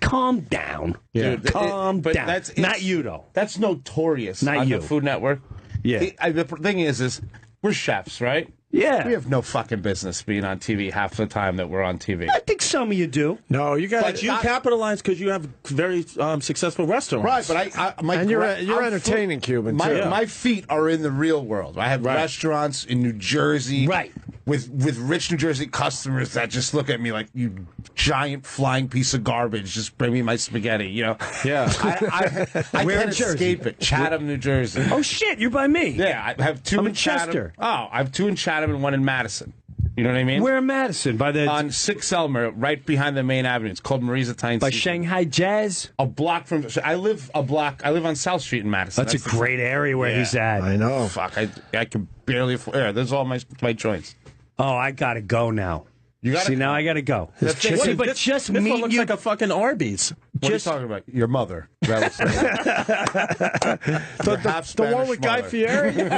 Calm down. Yeah. Dude, Calm but down. that's- Not you, though. That's notorious Not on you. the Food Network. Yeah. The thing is we're chefs, right? Yeah. We have no fucking business being on TV half the time that we're on TV. I think some of you do. No, you got. But you capitalize because you have very successful restaurants. Right, but And you're entertaining, Cuban, My, too. my feet are in the real world. I have restaurants in New Jersey, Right. with rich New Jersey customers that just look at me like, you giant flying piece of garbage. Just bring me my spaghetti. You know? Yeah. I Where can't in Jersey? escape it. Chatham, New Jersey. Oh, shit, you're by me. Yeah, I have two I'm in in Chatham. Chester. Oh, I have two in Chatham and one in Madison. You know what I mean? We're in Madison by the On 6 Elmer, right behind the main avenue. It's called Marie's Italian by Seafood. Shanghai Jazz. A block from. I live on South Street in Madison. That's a great area where he's at. I know. Fuck, I can barely afford. Yeah, there's all my joints. Oh, I gotta go now. You gotta See, now I gotta go. That's See, just- but just this one meet looks you. like a fucking Arby's. What Just- are you talking about? Your mother. Perhaps The one with Guy Fieri? You're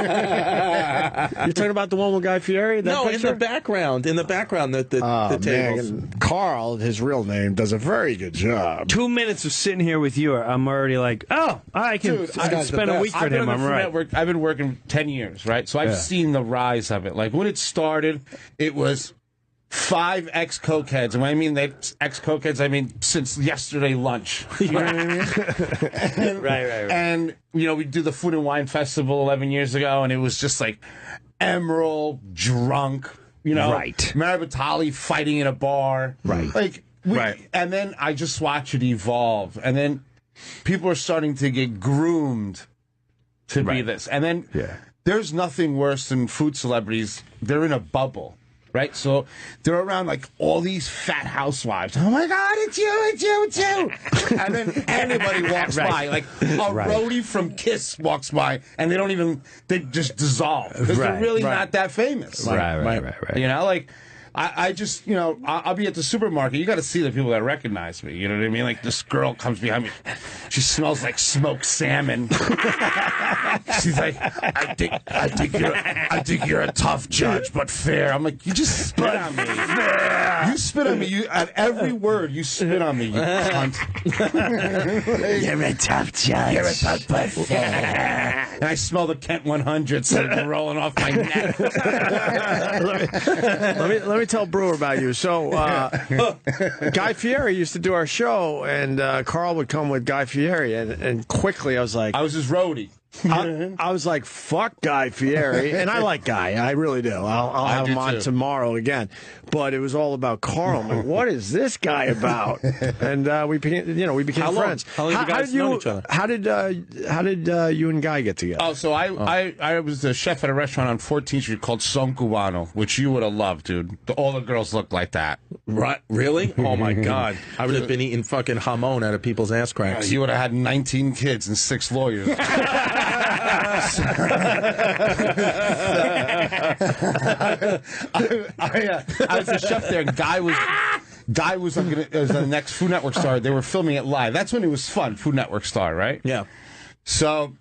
talking about the one with Guy Fieri? That No, in picture? the background. In the background, the tables. Man, Carl, his real name, does a very good job. 2 minutes of sitting here with you, I'm already like, oh, I can spend a week with him. I'm right. Network, I've been working 10 years, right? So I've seen the rise of it. Like when it started, it was 5 ex-cokeheads. And when I mean they ex-cokeheads, I mean since yesterday lunch. You know what I mean? Right. And, we do the Food and Wine Festival 11 years ago, and it was just like Emerald, drunk, Right. Mary Batali fighting in a bar. Right. Like, and then I just watch it evolve. And then people are starting to get groomed to be this. And then there's nothing worse than food celebrities. They're in a bubble. Right? So they're around like all these fat housewives. Oh my God, it's you. And then anybody walks by, like a roadie from Kiss walks by, and they just dissolve. Because they're really not that famous. Right. Like, I just, I'll be at the supermarket. You got to see the people that recognize me. You know what I mean? Like this girl comes behind me. She smells like smoked salmon. She's like, I think you're a tough judge, but fair. I'm like, you just spit on me. You spit on me. You at every word you spit on me. You cunt. You're a tough judge. You're a tough but fair. And I smell the Kent 100 rolling off my neck. Let me tell Breuer about you. So, Guy Fieri used to do our show, and Carl would come with Guy Fieri, and quickly I was like, I was his roadie. I was like, fuck Guy Fieri. And I like Guy. I really do. I'll have him on tomorrow again. But it was all about Carl. I'm like, what is this guy about? And we became friends. How long have you guys known each other? How did you and Guy get together? Oh, so I was the chef at a restaurant on 14th Street called Son Cubano, which you would have loved, dude. All the girls looked like that. Right? Really? Oh my God! I would have been eating fucking jamon out of people's ass cracks. You would have had 19 kids and 6 lawyers. I was the chef there, and Guy was on the next Food Network star. They were filming it live. That's when it was fun. Food Network star, right? Yeah. So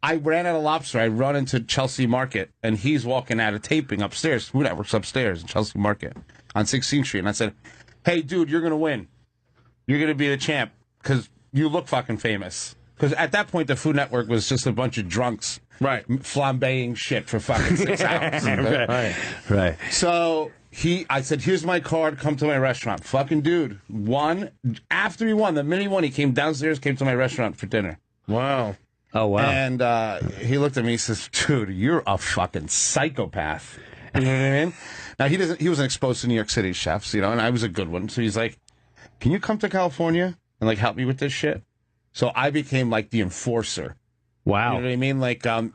I ran out of lobster. I run into Chelsea Market, and he's walking out of taping upstairs. Food Network's upstairs in Chelsea Market on 16th Street. And I said, hey, dude, you're going to win. You're going to be the champ because you look fucking famous. Because at that point, the Food Network was just a bunch of drunks, right, flambeing shit for fucking 6 hours. Right. So I said, here's my card, come to my restaurant. Fucking dude won. After he won, the minute he won, he came downstairs, came to my restaurant for dinner. Wow. Oh, wow. And he looked at me, he says, dude, you're a fucking psychopath. You know what I mean? Now, he wasn't exposed to New York City chefs, and I was a good one. So he's like, can you come to California and, help me with this shit? So I became, the enforcer. Wow. You know what I mean?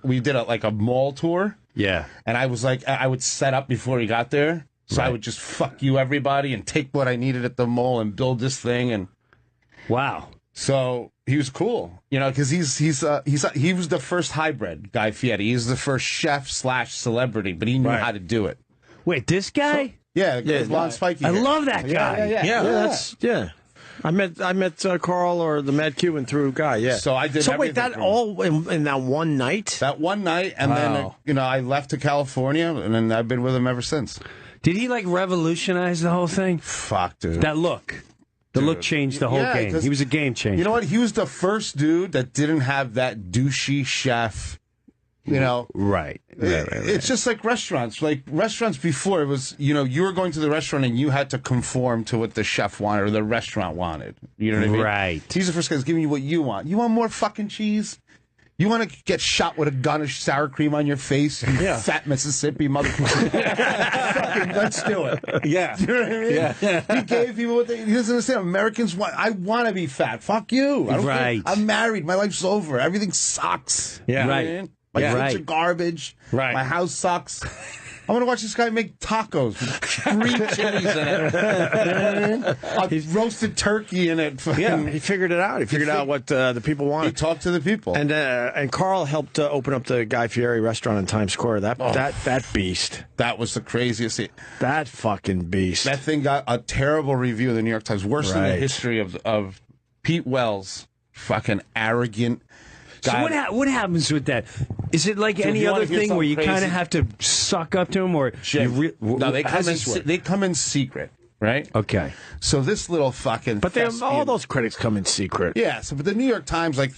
We did a mall tour. Yeah. And I was I would set up before he got there. So I would just fuck you everybody and take what I needed at the mall and build this thing. And wow. So he was cool, because he was the first hybrid, Guy Fieri. He was the first chef / celebrity, but he knew how to do it. Wait, this guy? Blonde spiky I hair. love that guy. Yeah. I met Carl or the Mad Cuban through Guy. Yeah. So I did. So wait, that all in that one night? That one night, and then I left to California, and then I've been with him ever since. Did he revolutionize the whole thing? Fuck, dude. That look. The look changed the whole game. He was a game changer. You know what? He was the first dude that didn't have that douchey chef. Right. It's just like restaurants. Like restaurants before, it was, you were going to the restaurant and you had to conform to what the chef wanted or the restaurant wanted. You know what I mean? Right. He's the first guy that's giving you what you want. You want more fucking cheese? You want to get shot with a gun of sour cream on your face? You fat Mississippi motherfucker. Fucking, let's do it. Yeah. You know what I mean? Yeah. He gave people what he doesn't understand. Americans want, I want to be fat. Fuck you. I don't care. I'm married. My life's over. Everything sucks. Yeah. You know what I mean? My kids are garbage. Right. My house sucks. I want to watch this guy make tacos with 3 chilies in it. A roasted turkey in it. Yeah, he figured it out. He figured out what the people wanted. He talked to the people. And Carl helped open up the Guy Fieri restaurant in Times Square. That beast. That was the craziest thing. That fucking beast. That thing got a terrible review in the New York Times. Worse in the history of Pete Wells. Fucking arrogant. So what happens with that? Is it like any other thing where you kind of have to suck up to him, or no? They come in secret, right? Okay. So this little fucking all those critics come in secret. Yeah. So, but the New York Times, that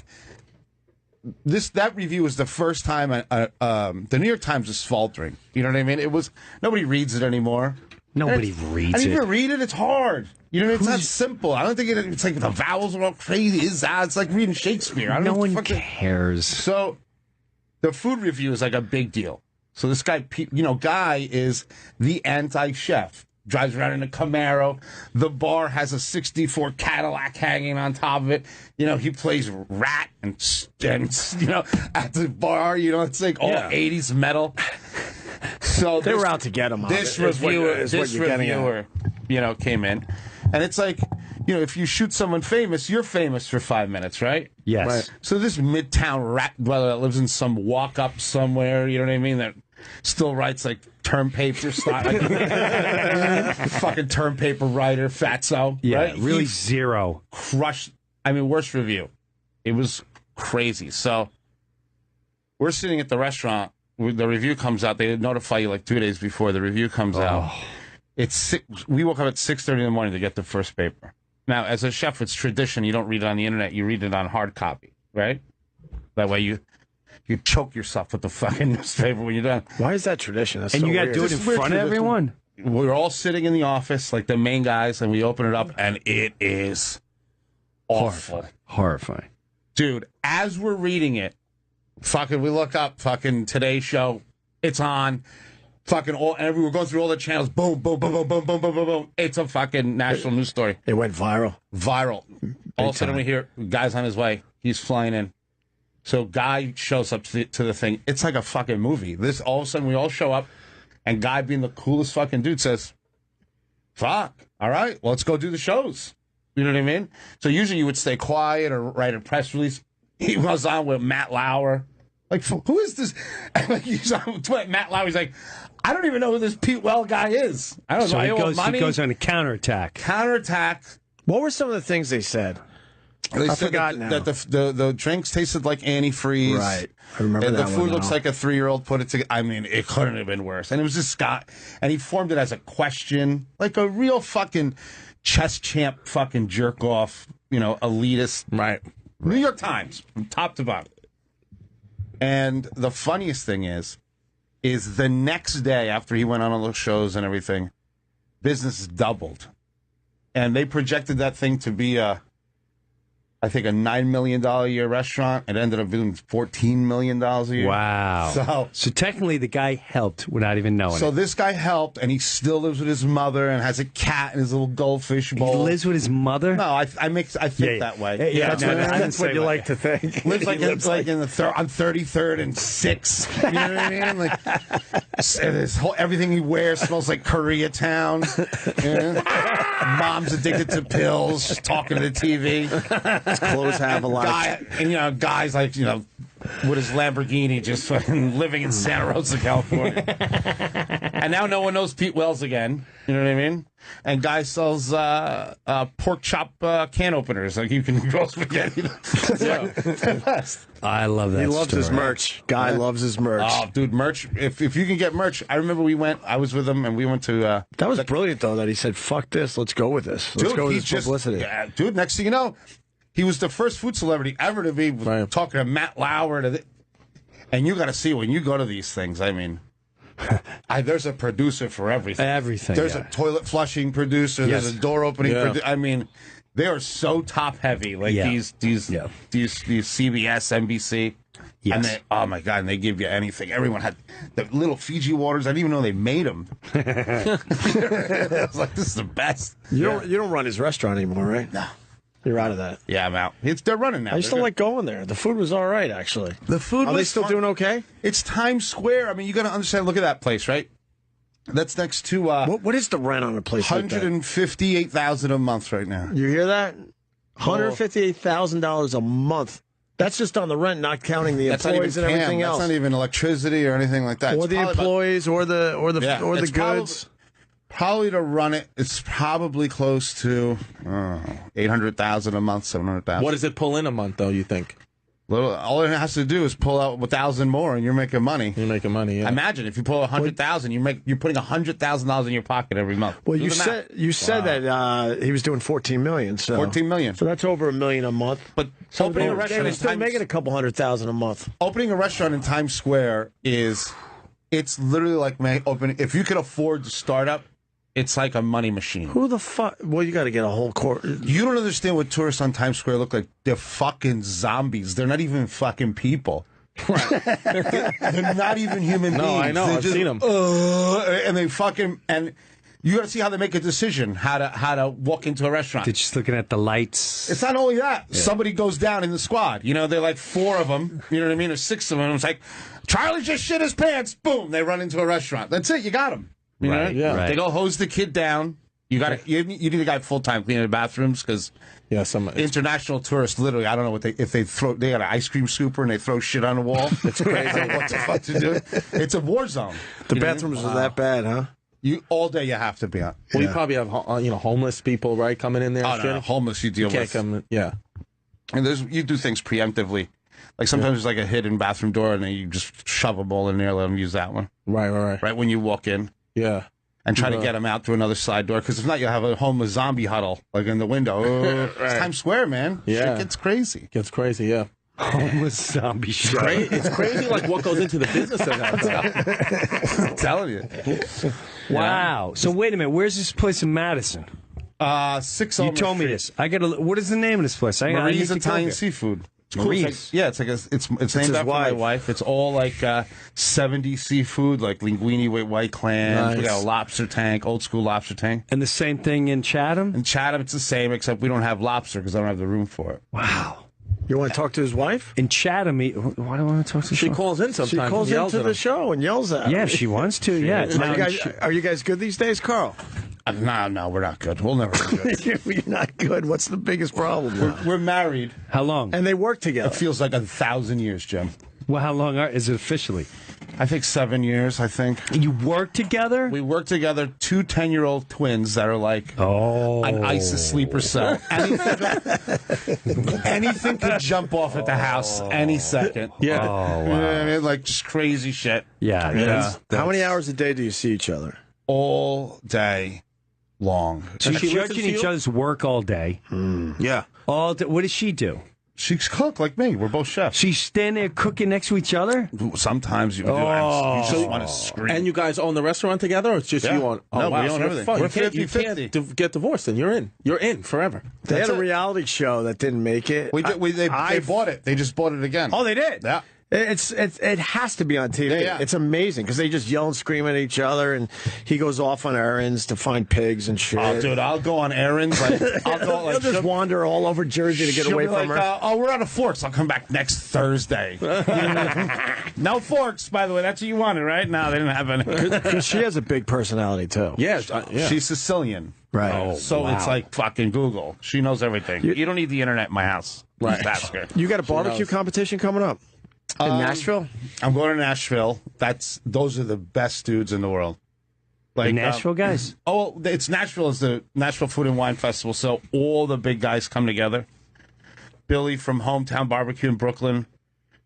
review was the first time the New York Times is faltering. You know what I mean? It was nobody reads it anymore. Nobody reads it. I didn't even read it. It's hard. You know, it's not simple. I don't think it's like the vowels are all crazy. It's like reading Shakespeare. I don't no know one cares. So the food review is like a big deal. So this guy, Guy is the anti-chef. Drives around in a Camaro. The bar has a 64 Cadillac hanging on top of it. He plays Rat and at the bar. It's like all 80s metal. So they were out to get him. This reviewer, came in, and it's like, if you shoot someone famous, you're famous for 5 minutes, right? Yes. Right. So this Midtown rat brother that lives in some walk up somewhere, you know what I mean? That still writes term paper style, fucking term paper writer, fatso. Yeah, right? really zero. Crushed. Worst review. It was crazy. So we're sitting at the restaurant. The review comes out. They notify you 2 days before the review comes out. We woke up at 6:30 in the morning to get the first paper. Now, as a chef, it's tradition. You don't read it on the internet. You read it on hard copy, right? That way you choke yourself with the fucking newspaper when you're done. Why is that tradition? That's and so you got to weird. do it in front of everyone? We're all sitting in the office, like the main guys, and we open it up, and it is awful. Horrifying. Dude, as we're reading it, Fucking, we look up fucking Today Show. It's on. Fucking and we were going through all the channels. Boom, boom, boom, boom, boom, boom, boom, boom, boom. It's a fucking national news story. It went viral. Viral. All of a sudden we hear, guy's on his way. He's flying in. So guy shows up to the thing. It's like a fucking movie. This, all of a sudden we all show up, and guy being the coolest fucking dude says, fuck, all right, well, let's go do the shows. You know what I mean? So usually you would stay quiet or write a press release. He was on with Matt Lauer. Like, who is this? Like, he's on with Matt Lauer. He's like, I don't even know who this Pete Well guy is. I don't know. He goes on a counterattack. Counterattack. What were some of the things they said? They said that the drinks tasted like antifreeze. Right. I remember and that the food one looks now. like a 3-year-old put it together. I mean, it couldn't have been worse. And it was this guy, and he formed it as a question, like a real fucking chess champ fucking jerk off, elitist. Right. New York Times, from top to bottom. And the funniest thing is the next day after he went on all those shows and everything, business doubled. And they projected that thing to be I think a $9 million a year restaurant. It ended up being $14 million a year. Wow. So technically the guy helped without even knowing So it. this guy helped, and he still lives with his mother and has a cat in his little goldfish bowl. He lives with his mother? No, I think that way. Yeah, no, that's what you like to think. Lives like on 33rd and 6th. You know what I mean? Like everything he wears smells like Koreatown. Mom's addicted to pills. She's talking to the TV. His clothes have a lot. Guys like with his Lamborghini, just fucking living in Santa Rosa, California. And now no one knows Pete Wells again. You know what I mean? And guy sells pork chop can openers. Like you can roll spaghetti. The best. I love that. He loves his story. merch. Guy loves his merch. Oh, dude, merch. If you can get merch, I remember I was with him, and we went to. That was brilliant, though, that he said, fuck this, let's go with this. Let's go with this publicity. Yeah, dude, next thing you know, he was the first food celebrity ever to be talking to Matt Lauer. And you got to see when you go to these things, I mean, there's a producer for everything. There's a toilet flushing producer. Yes. There's a door opening producer. I mean, they are so top heavy. Like these CBS, NBC. Yes. And they, oh my God, and they give you anything. Everyone had the little Fiji waters. I didn't even know they made them. I was like, this is the best. You don't run his restaurant anymore, right? No. You're out of that. Yeah, I'm out. They're running now. I used to like going there. The food was all right, actually. The food. Are they still doing okay? It's Times Square. I mean, you got to understand. Look at that place, right? That's next to what is the rent on a place like that? $158,000 a month right now. You hear that? $158,000 a month. That's just on the rent, not counting the employees and everything else. That's not even electricity or anything like that. Or the employees, or the goods. Probably to run it, it's probably close to $800,000 a month, $700,000. What does it pull in a month, though, you think? All it has to do is pull out 1,000 more, and you're making money. You're making money, yeah. Imagine if you pull 100,000, you're putting $100,000 in your pocket every month. Well, you said that he was doing $14 million. So $14 million. So that's over $1 million a month. But so opening a restaurant, they're still making a couple $100,000 a month. Opening a restaurant in Times Square it's literally like opening. If you could afford to start up, it's like a money machine. Who the fuck? Well, you got to get a whole court. You don't understand what tourists on Times Square look like. They're fucking zombies. They're not even fucking people. They're not even human beings. No, I know. I've seen them. And they fucking you got to see how they make a decision how to walk into a restaurant. They're just looking at the lights. It's not only that. Yeah. Somebody goes down in the squad. They're like 4 of them. You know what I mean? Or 6 of them. It's like Charlie just shit his pants. Boom! They run into a restaurant. That's it. You got them. Right. Yeah. Right. They go hose the kid down. You need a guy full time cleaning the bathrooms because some international tourists literally I don't know what they got an ice cream scooper and they throw shit on the wall. It's crazy. What the fuck to do? It's a war zone. The bathrooms are that bad, huh? All day you have to be on. Well, you probably have homeless people coming in there. Oh no, homeless you deal with. And you do things preemptively. Like sometimes there's like a hidden bathroom door and then you just shove a ball in there, let them use that one. Right. Right when you walk in. Yeah. And try to get them out through another side door, because if not, you'll have a homeless zombie huddle, like in the window. Right. It's Times Square, man. Yeah. Shit gets crazy. Yeah. Homeless zombie show. It's crazy, like what goes into the business of that stuff. I'm telling you. Wow. So wait a minute. Where's this place in Madison? 6 You told me this. What is the name of this place? Marie's Italian Seafood. It's cool. It's like, it's named after my wife. It's all like 70s seafood, like linguine with white clams. Nice. We got a lobster tank, old school lobster tank. And the same thing in Chatham? In Chatham, it's the same, except we don't have lobster because I don't have the room for it. Wow. You want to talk to his wife? In Chatham, why do I want to talk to She calls in sometimes. She calls and yells into at the him. show and yells at him. Yeah, if she wants to, yeah. Are you guys good these days, Carl? No, we're not good. We'll never be good. You're not good. What's the biggest problem? We're married. How long? And they work together. It feels like 1,000 years, Jim. Well, how long is it officially? I think 7 years, I think. You work together? We work together, two 10-year-old twins that are like an ISIS sleeper cell. Anything could jump off at the house any second. Yeah. Oh, wow. You know what I mean? Like just crazy shit. Yeah. How many hours a day do you see each other? All day long. So Does she you're listen judging to each you? other's work all day. Yeah. All day. What does she do? She's cook like me. We're both chefs. She's standing there cooking next to each other? Sometimes you do. You just want to scream. And you guys own the restaurant together, or it's just you own? No, wow, we so own you're everything. fucked. We're You can't 50-50. get divorced, and you're in. You're in forever. They had a reality show that didn't make it. They bought it. They just bought it again. Oh, they did? Yeah. It has to be on TV. Yeah. It's amazing because they just yell and scream at each other, and he goes off on errands to find pigs and shit. Oh, dude, I'll go on errands. He'll just wander all over Jersey to get away from her. We're out of forks. I'll come back next Thursday. No forks, by the way. That's what you wanted, right? No, they didn't have any. Because she has a big personality too. Yeah. She's Sicilian. Right. So it's like fucking Google. She knows everything. You don't need the internet in my house. Right. Just ask her. You got a barbecue competition coming up in Nashville? I'm going to Nashville. Those are the best dudes in the world. Like The Nashville guys? It's Nashville. Is the Nashville Food and Wine Festival. So all the big guys come together. Billy from Hometown Barbecue in Brooklyn.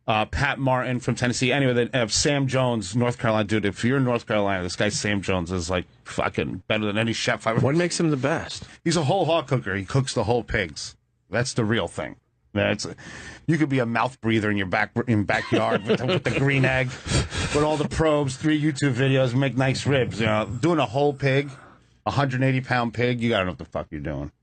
Pat Martin from Tennessee. Anyway, they have Sam Jones, North Carolina. Dude, if you're in North Carolina, this guy Sam Jones is like fucking better than any chef I've ever. What makes him the best? He's a whole hog cooker. He cooks the whole pigs. That's the real thing. You could be a mouth breather in your backyard with the green egg, with all the probes, 3 YouTube videos, make nice ribs. You know, doing a whole pig, 180-pound pig, you gotta know what the fuck you're doing.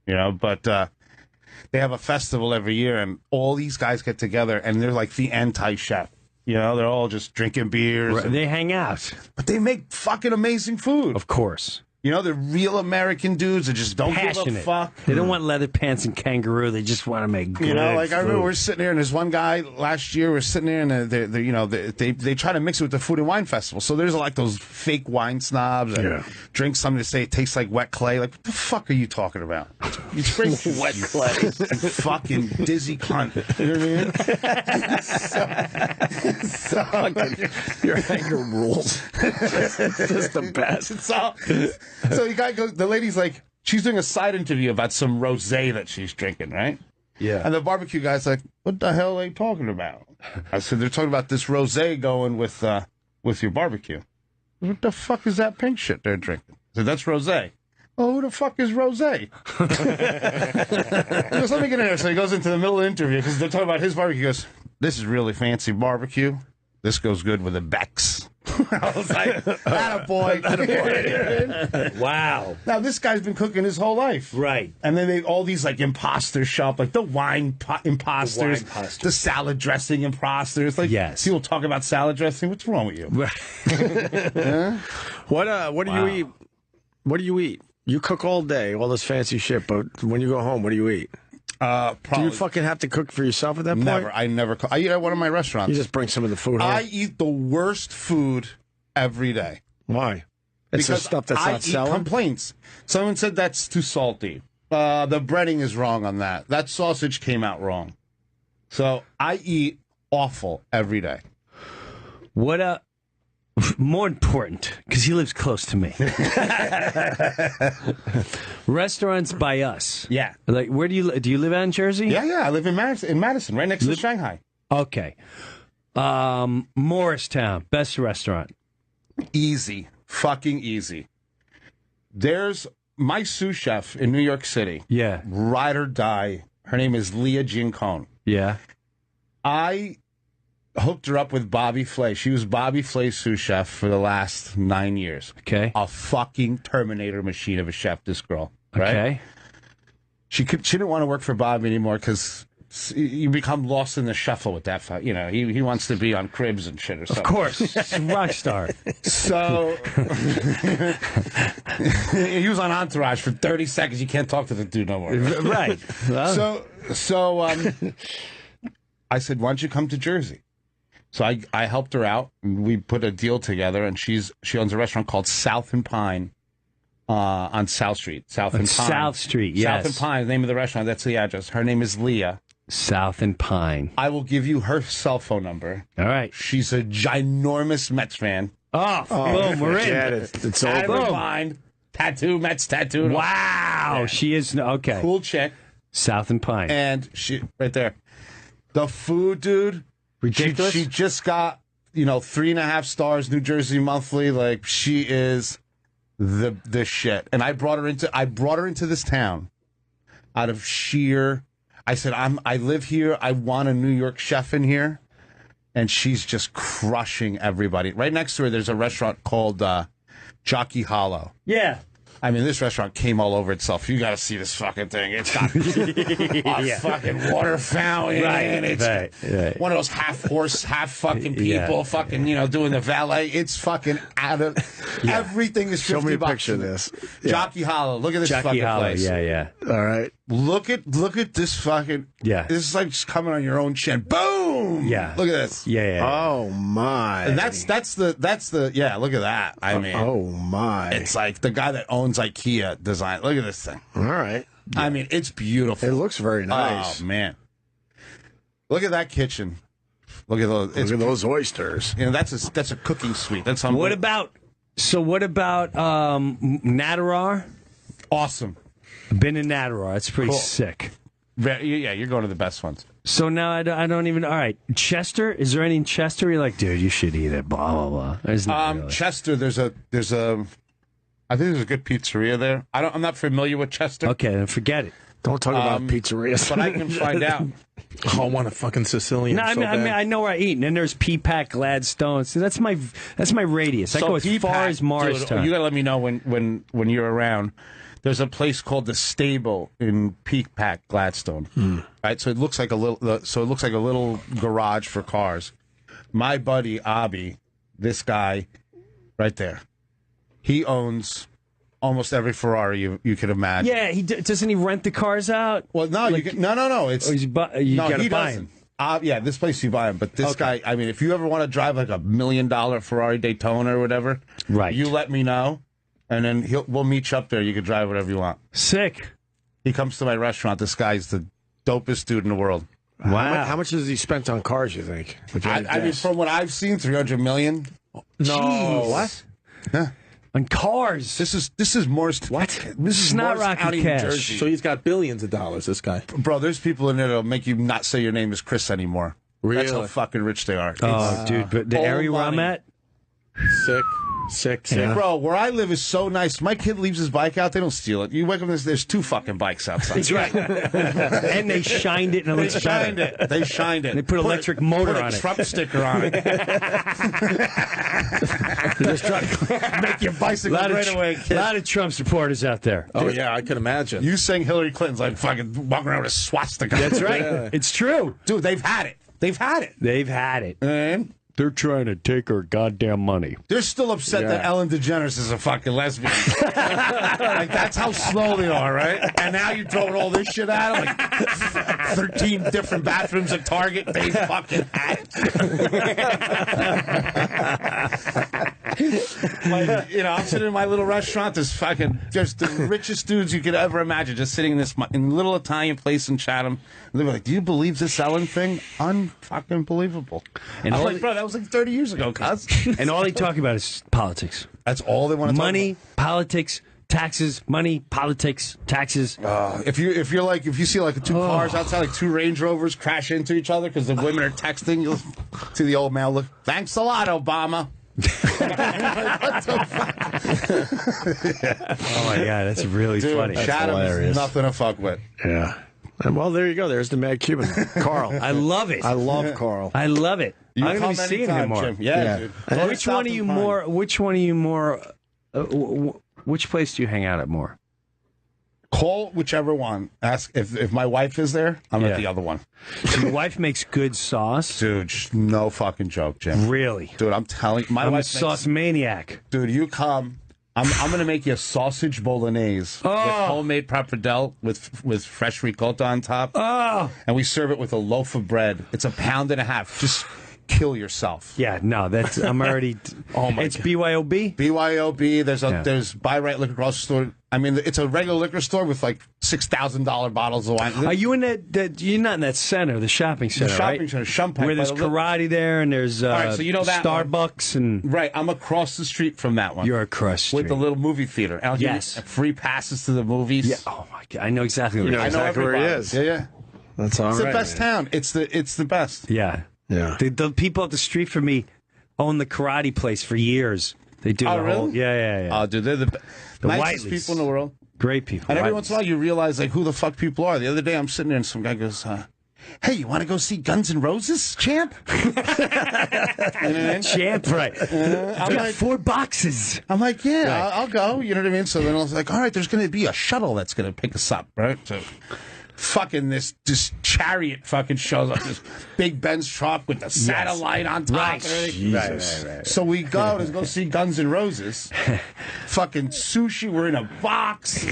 You know, but they have a festival every year, and all these guys get together, and they're like the anti-chef. You know, they're all just drinking beers. Right. They hang out. But they make fucking amazing food. Of course. You know, they're real American dudes that just don't give a fuck. They don't want leather pants and kangaroo. They just want to make good You know, like I remember food. we're sitting there, and there's one guy last year. We're sitting there, and they try to mix it with the Food and Wine Festival. So there's like those fake wine snobs that drink something to say it tastes like wet clay. Like, what the fuck are you talking about? You drink wet clay, you fucking dizzy cunt. You know what I mean? Your anger rules. Just the best. So you got the lady's like, she's doing a side interview about some rosé that she's drinking, right? Yeah. And the barbecue guy's like, "What the hell are they talking about?" I said, "They're talking about this rosé going with your barbecue." What the fuck is that pink shit they're drinking? I said, "That's rosé." Oh, who the fuck is rosé? He goes, "Let me get in there." So he goes into the middle of the interview because they're talking about his barbecue. He goes, "This is really fancy barbecue. This goes good with the Becks." I was like, attaboy. Wow. Now, this guy's been cooking his whole life. Right. And then they all these like imposters show up, like the wine imposters, the salad dressing imposters. Like, yes. People talk about salad dressing. What's wrong with you? What do you eat? What do you eat? You cook all day, all this fancy shit, but when you go home, what do you eat? Do you fucking have to cook for yourself at that point? Never. I never cook. I eat at one of my restaurants. You just bring some of the food home? I eat the worst food every day. Why? It's the stuff that's not selling? Complaints. Someone said that's too salty. The breading is wrong on that. That sausage came out wrong. So I eat awful every day. What more important, because he lives close to me. Restaurants by us. Yeah. Like, where do you live out in Jersey? Yeah. I live in Madison, right next to Shanghai. Okay. Morristown, best restaurant. Easy. Fucking easy. There's my sous chef in New York City. Yeah. Ride or die. Her name is Leah Gincone. Yeah. I hooked her up with Bobby Flay. She was Bobby Flay's sous chef for the last 9 years. Okay. A fucking Terminator machine of a chef, this girl. Right? Okay. She didn't want to work for Bobby anymore because you become lost in the shuffle with that. You know, he wants to be on Cribs and shit or something. Of course, he's a rock star. So he was on Entourage for 30 seconds. You can't talk to the dude no more. Right. Well, So I said, why don't you come to Jersey? So I helped her out, and we put a deal together, and she owns a restaurant called South and Pine on South Street. South and Pine. South Street, yes. South and Pine, the name of the restaurant. That's the address. Her name is Leah. South and Pine. I will give you her cell phone number. All right. She's a ginormous Mets fan. Oh, boom, we're Forget in. It's Out of her over. mind. Tattoo, Mets tattoo. Wow. Yeah. She is, okay. Cool chick. South and Pine. And she, right there. The food, dude. Ridiculous. She just got, 3.5 stars, New Jersey Monthly. Like, she is the shit. And I brought her into this town out of sheer. I said, I live here. I want a New York chef in here. And she's just crushing everybody. Right next to her, there's a restaurant called Jockey Hollow. Yeah. I mean, this restaurant came all over itself. You got to see this fucking thing. It's got a fucking water fountain. Right, It's right. one of those half horse, half fucking people, fucking, doing the valet. It's fucking out of everything is 50 Show me a bucks. picture of this. Jockey Hollow. Look at this Jockey fucking Hollow. place. Yeah. All right. Look at this fucking. Yeah. This is like just coming on your own chin. Boom. Yeah. Look at this. Yeah. Oh my. And that's the yeah. Look at that. I mean. Oh my. It's like the guy that owns IKEA design. Look at this thing. All right. I mean, it's beautiful. It looks very nice. Oh man, look at that kitchen. Look at those. Look at those oysters. That's a cooking suite. That's What about Natterar? awesome. Been in Natterar. That's pretty sick. Yeah, you're going to the best ones. So now I don't even. All right, Chester. Is there any in Chester? You're like, dude, you should eat it. Blah blah blah. There's not really. Chester. There's a. I think there's a good pizzeria there. I'm not familiar with Chester. Okay, then forget it. Don't talk about pizzerias. But I can find out. Oh, I want a fucking Sicilian. No, I mean I know where I eat, and then there's P-Pack, Gladstone. So that's my radius. I go as far as Morristown. You gotta let me know when you're around. There's a place called the Stable in Peak-Pack, Gladstone. Right, so it looks like a little garage for cars. My buddy Opie, this guy, right there, he owns almost every Ferrari you could imagine. Yeah, doesn't he rent the cars out? Well, no, no. It's you gotta buy him. Yeah, this place you buy him, but this guy. I mean, if you ever want to drive like $1 million Ferrari Daytona or whatever, Right. You let me know. And then we'll meet you up there. You can drive whatever you want. Sick. He comes to my restaurant. This guy's the dopest dude in the world. Wow. How much has he spent on cars, you think? I mean, from what I've seen, 300 million. No. What? Yeah. On cars. This is Morris. What? This is not Morris Rocky County, New Cash. Jersey. So he's got billions of dollars, this guy. Bro, there's people in there that'll make you not say your name is Chris anymore. That's how Really? fucking rich they are. Oh, dude, but the all area where I'm money. at, Sick. Bro, where I live is so nice. My kid leaves his bike out. They don't steal it. You wake up and there's 2 fucking bikes outside. that's right. And they shined it and it They looks shined better. it. They shined it. They put electric motor put on a it. Trump sticker on it. Just trying to make your bicycle right away, A kid. lot of Trump supporters out there. Oh, yeah, I can imagine. You saying Hillary Clinton's like fucking walking around with a swastika. That's right. Yeah. It's true. Dude, they've had it. They've had it. They've had it. And They're trying to take her goddamn money. they're still upset that Ellen DeGeneres is a fucking lesbian. Like, that's how slow they are, right? And now you're throwing all this shit at them, like 13 different bathrooms at Target. They fucking had it. I'm sitting in my little restaurant. There's fucking just the richest dudes you could ever imagine, just sitting in this little Italian place in Chatham. And they were like, "Do you believe this Ellen thing? Unfucking believable." And I'm all like, the- bro, that was like 30 years ago, cuz. And all they talk about is politics. That's all they want to talk Money, politics, taxes, money, politics, taxes. about. If you see like 2 cars outside, like 2 Range Rovers crash into each other because the women are texting, you'll see the old man look. Thanks a lot, Obama. Oh my God, that's really Dude, funny. Chatham hilarious. is nothing to fuck with. Yeah. And well, there you go. There's the Mad Cuban, Carl. I love it. I love Carl. I love it. You I'm going to come be seeing him anytime, more. Jim. Yeah, dude. Go to Which South one of you and Pine. more? Which one of you more? Which place do you hang out at more? Call whichever one. Ask if my wife is there. I'm at the other one. Your wife makes good sauce. Dude, no fucking joke, Jim. Really? Dude, I'm telling you, I'm a sauce maniac. Dude, you come. I'm going to make you a sausage bolognese with homemade pappardelle with fresh ricotta on top. Oh. And we serve it with a loaf of bread. It's a pound and a half. Just kill yourself. Yeah, no, I'm already. Oh my It's God. BYOB. BYOB. There's Buy Right Liquor across the store. I mean, it's a regular liquor store with like $6,000 bottles of wine. Are you in that? You're not in that center, the shopping center, The shopping right? center, Shumpike. Where there's karate there, and there's right, so you know that Starbucks, and Right, I'm across the street from that one. you're across street. with the little movie theater. And I'll give Yes. you free passes to the movies. Yeah. Oh my God, I know exactly. What You know it is. I know exactly where he everybody. is. Yeah. That's all It's right. the best town. It's the best. Yeah. Yeah. The people up the street from me own the karate place for years. They do Oh, the whole. really? Yeah. Oh, dude, they're the nicest Whiteleys. people in the world. Great people. And every Whiteleys. once in a while, you realize like who the fuck people are. The other day, I'm sitting there and some guy goes, "Hey, you want to go see Guns N' Roses, champ?" You know what I mean? Champ, right? I'm like, 4 boxes. I'm like, yeah, I'll go. You know what I mean? So then I was like, all right, there's going to be a shuttle that's going to pick us up, right? So fucking this chariot fucking shows up, this Big Ben's truck with the satellite on top. Right. And everything. Jesus. So we go to go see Guns N' Roses. Fucking sushi. We're in a box.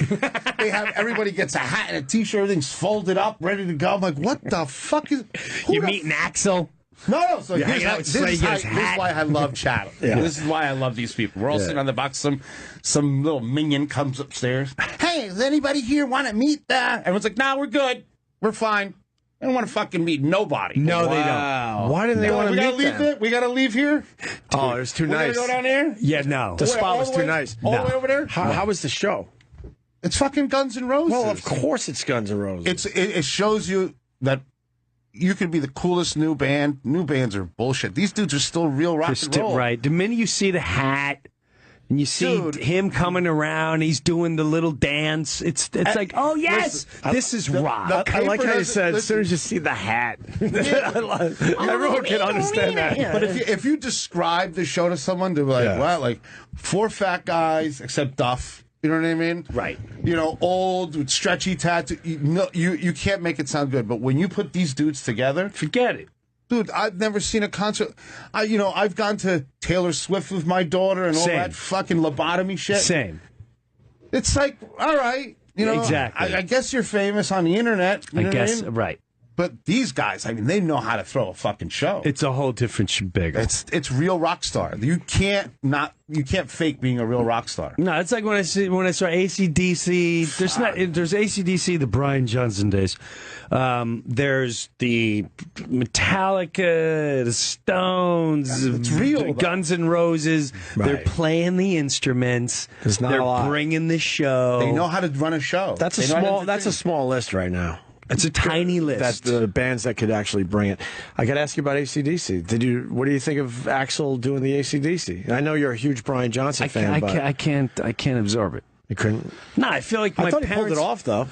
They have everybody gets a hat and a t-shirt. Everything's folded up, ready to go. I'm like, what the fuck is? You meeting Axel? No. So You're here's hanging out how, with this, Slade, is get how, his this is hat. why I love Chatham. This is why I love these people. We're all sitting on the box. Some little minion comes upstairs. Hey, does anybody here want to meet? Everyone's like, nah, we're good. We're fine. I don't want to fucking meet nobody. No, they don't. Why didn't they want to we gotta meet leave them? We gotta leave here. Oh, it was too We're nice. gonna go down there. Yeah, no. The spot all was the too way- nice. All the way over there. How was the show? It's fucking Guns N' Roses. Well, of course it's Guns N' Roses. It shows you that you could be the coolest new band. New bands are bullshit. These dudes are still real rock and roll. Right. The minute you see the hat and you see Dude. him coming around, he's doing the little dance. It's like, oh yes, this is rock. I like paper how you doesn't- said as listen. soon as you see the hat. Everyone can understand that. But if you describe the show to someone, they're like, Yeah. wow, like 4 fat guys except Duff. You know what I mean? Right. You know, old with stretchy tattoo. You can't make it sound good. But when you put these dudes together, Forget it. dude, I've never seen a concert. I've gone to Taylor Swift with my daughter and all Same. that fucking lobotomy shit. Same. It's like, all right, Exactly. I guess you're famous on the internet. You know I guess what I mean? right. But these guys, I mean, they know how to throw a fucking show. It's a whole different shebang. It's real rock star. You can't fake being a real rock star. No, it's like when I saw AC/DC. There's AC/DC, the Brian Johnson days. There's the Metallica, the Stones, It's real, though. Guns N' Roses. They're Right. playing the instruments. There's not They're a lot. bringing the show. They know how to run a show. That's a They know how to small. That's a entertain. small list right now. It's a tiny list. That's the bands that could actually bring it. I got to ask you about AC/DC. What do you think of Axl doing the AC/DC? I know you're a huge Brian Johnson fan, but I can't absorb it. you couldn't. No, I feel like my I thought he parents. pulled it off though.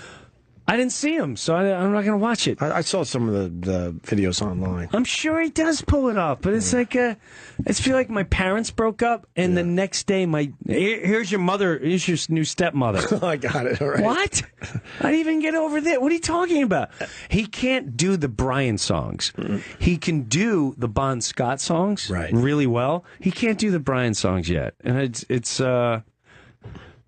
I didn't see him, so I'm not going to watch it. I saw some of the videos online. I'm sure he does pull it off, but it's like I feel like my parents broke up, and the next day here's your mother, here's your new stepmother. I got it. All right. What? I didn't even get over that. What are you talking about? He can't do the Brian songs. He can do the Bon Scott songs really well. He can't do the Brian songs yet, and it's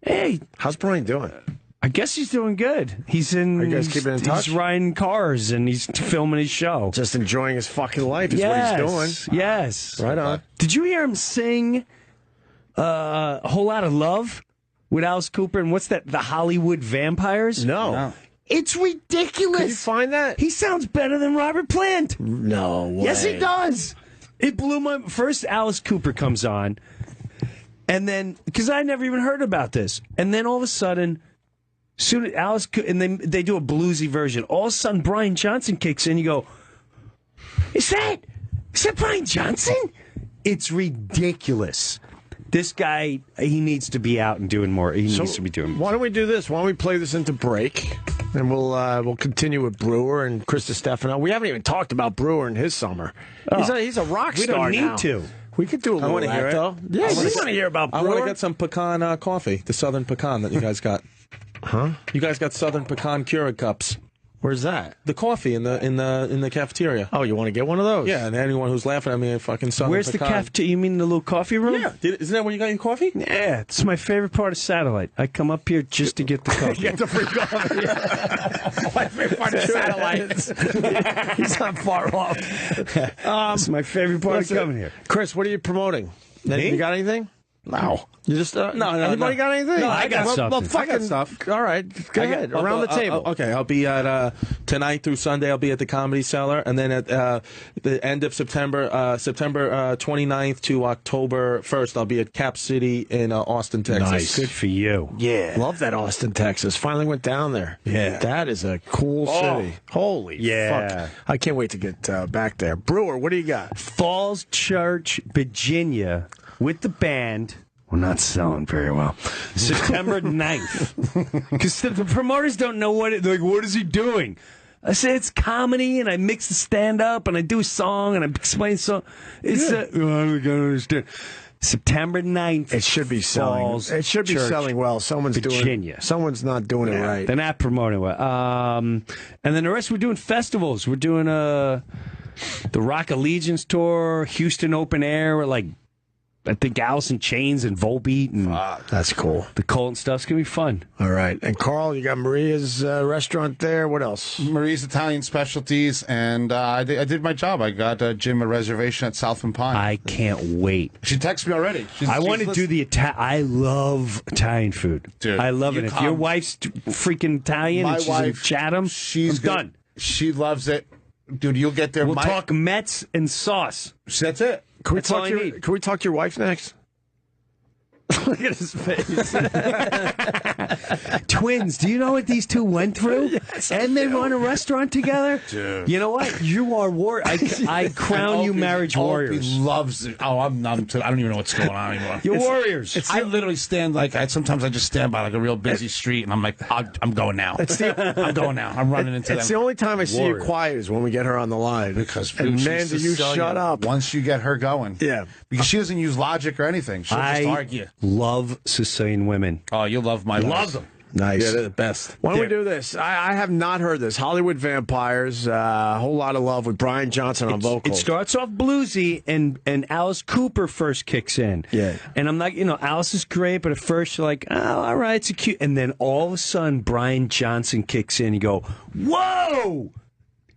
hey, How's Brian doing? I guess he's doing good. He's in. Are you guys keeping in touch? He's riding cars and he's filming his show. Just enjoying his fucking life is what he's doing. Yes. Right on. Did you hear him sing a whole lot of love with Alice Cooper? And what's that? The Hollywood Vampires? No. It's ridiculous. Could you find that? He sounds better than Robert Plant. No way. Yes, he does. It blew my. First, Alice Cooper comes on, and then because I never even heard about this, and then all of a sudden. Soon Alice and they do a bluesy version. All of a sudden, Brian Johnson kicks in. You go, is that Brian Johnson? It's ridiculous. This guy, he needs to be out and doing more. He needs to be doing more. Why don't we do this? Why don't we play this into break, and we'll continue with Breuer and Chris Stefano. We haven't even talked about Breuer and his summer. He's a rock We star don't need now. to. We could do a little wanna of hear that, it. though. Yeah, we want to hear about I Breuer. want to get some pecan coffee, the Southern pecan that you guys got. Huh? You guys got Southern Pecan Keurig cups. Where's that? The coffee in the cafeteria. Oh, you want to get one of those? Yeah, and anyone who's laughing at me, fucking Southern Where's Pecan. the cafeteria? You mean the little coffee room? Yeah, isn't that where you got your coffee? Yeah, it's my favorite part of Satellite. I come up here just to get the coffee. Get the free coffee. My favorite part of Satellite. He's not far off. It's my favorite part of coming here. Chris, what are you promoting? Me? You got anything? No. You just No. Anybody got anything? No, I got something. Well, fucking, I got stuff. All right, go ahead. Around the table. Okay, I'll be at tonight through Sunday. I'll be at the Comedy Cellar, and then at the end of September, September 29th to October 1st, I'll be at Cap City in Austin, Texas. Nice. Good for you. Yeah, love that Austin, Texas. Finally went down there. Yeah. That is a cool city. Holy Yeah. fuck! I can't wait to get back there. Brewer, what do you got? Falls Church, Virginia, with the band. We're not selling very well. September 9th. Because the promoters don't know what they're like, what is he doing? I say it's comedy, and I mix the stand-up, and I do a song, and I explain the song. It's I don't understand. September 9th. It should be selling. Falls It should be Church, selling well. Someone's Virginia. Someone's not doing it right. They're not promoting well. And then the rest, we're doing festivals. We're doing the Rock Allegiance Tour, Houston Open Air. We're like, I think Alice in Chains and Volbeat and That's cool. the Colton stuff's going to be fun. All right. And Carl, you got Maria's restaurant there. What else? Marie's Italian Specialties, and I did my job. I got Jim a reservation at Southland Pine. I can't wait. She texted me already. I want to do the I love Italian food. Dude, I love you it. If come- your wife's freaking Italian My and she's wife, in Chatham, she's I'm good. done. She loves it. Dude, you'll get there. We'll talk Mets and sauce. That's it. That's all I need. Can we talk to your wife next? Look at his face. Twins. Do you know what these two went through? Yes, and they run a restaurant together? Dude. You know what? You are I crown you marriage warriors. Opie loves it. Oh, I'm numb to. I don't even know what's going on anymore. You're warriors. I literally stand sometimes I just stand by like a real busy street, and I'm like, I'm going now. I'm going now. I'm running into them. It's the only time I see you quiet is when we get her on the line. Because and she's man, do you Sicilian. shut up. Once you get her going. Yeah. Because she doesn't use logic or anything. She'll just argue. Love Sicilian women. Oh, you'll love my Love them. Nice. Yeah, they're the best. Why don't we do this? I have not heard this. Hollywood Vampires, a whole lot of love with Brian Johnson on vocals. It starts off bluesy, and Alice Cooper first kicks in. Yeah. And I'm not, Alice is great, but at first you're like, oh, all right, it's a cute. And then all of a sudden, Brian Johnson kicks in. You go, whoa!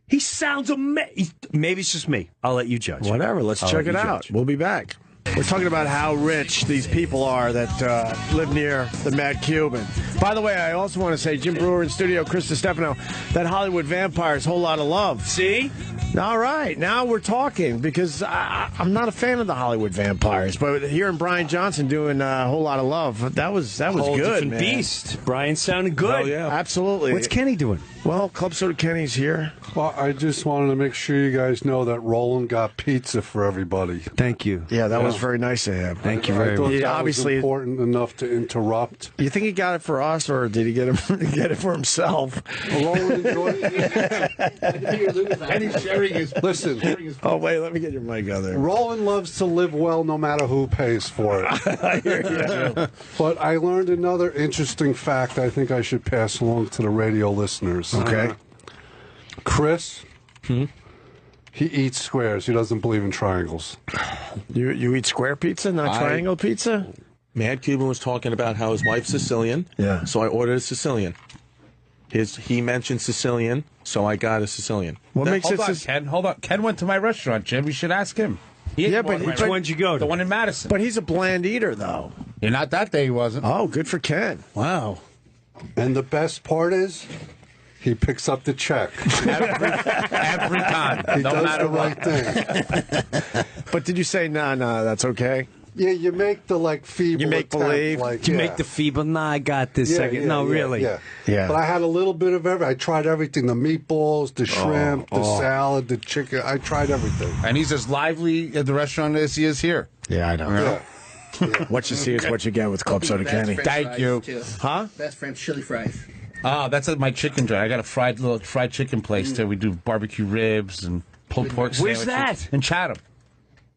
He sounds amazing. Maybe it's just me. I'll let you judge. Whatever. Let's check it out. We'll be back. We're talking about how rich these people are that live near the Mad Cuban. By the way, I also want to say, Jim Breuer in studio, Chris DiStefano, that Hollywood Vampires, whole lot of love. See? All right, now we're talking because I'm not a fan of the Hollywood Vampires, but hearing Brian Johnson doing a whole lot of love, that was Whole good, different man. beast. Brian sounded good. Oh, yeah. Absolutely. What's Kenny doing? Well, Club Soda Kenny's here. Well, I just wanted to make sure you guys know that Roland got pizza for everybody. Thank you. Yeah, that was very nice of him. Thank you I very thought much. Yeah, that obviously- was important enough to interrupt. You think he got it for us, or did he get it for himself? Roland enjoyed And he's sharing his. Listen, Oh, wait, let me get your mic on there. Roland loves to live well no matter who pays for it. I hear you. But I learned another interesting fact I think I should pass along to the radio listeners. Okay. Chris, he eats squares. He doesn't believe in triangles. You eat square pizza, not triangle pizza? Mad Cuban was talking about how his wife's Sicilian. Yeah. So I ordered a Sicilian. He mentioned Sicilian, so I got a Sicilian. What makes Hold it? on, Ken. Hold on. Ken went to my restaurant, Jim. You should ask him. He ate Yeah, more but than my which restaurant. one'd you go to? The one in Madison. But he's a bland eater, though. You're not that day. He wasn't. Oh, good for Ken. Wow. And the best part is, he picks up the check. Every time. He no does matter the what. right thing. But did you say, no, that's okay? Yeah, you make the feeble You make attempt, believe. You make the feeble, I got this Yeah, second. yeah, No, yeah, really. Yeah. But I had a little bit of everything. I tried everything: the meatballs, the shrimp, the salad, the chicken. I tried everything. And he's as lively at the restaurant as he is here. Yeah, I know. Yeah. What you see is what you get with Club Soda Kenny. Thank you. Huh? Best French chili fries. Ah, that's at my chicken joint. I got a little fried chicken place there. We do barbecue ribs and pulled pork Where's sandwiches. that? In Chatham.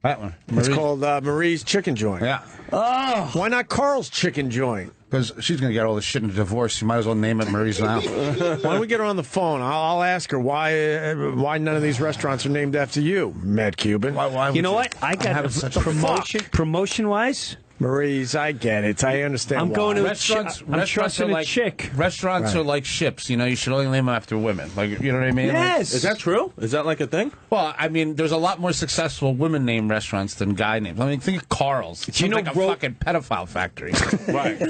That one. It's Marie. called Marie's Chicken Joint. Yeah. Why not Carl's Chicken Joint? Because she's going to get all this shit in a divorce. You might as well name it Marie's now. Why don't we get her on the phone? I'll ask her why none of these restaurants are named after you, Mad Cuban. Why You know what? I got a promotion-wise. Marie's, I get it. I understand. I'm going to Restaurants I'm trusting are a like chick. Restaurants are like ships. You know, you should only name them after women. Like, you know what I mean? Yes. Is that true? Is that like a thing? Well, I mean, there's a lot more successful women named restaurants than guy names. I mean, think of Carl's. It sounds like a fucking pedophile factory. Right.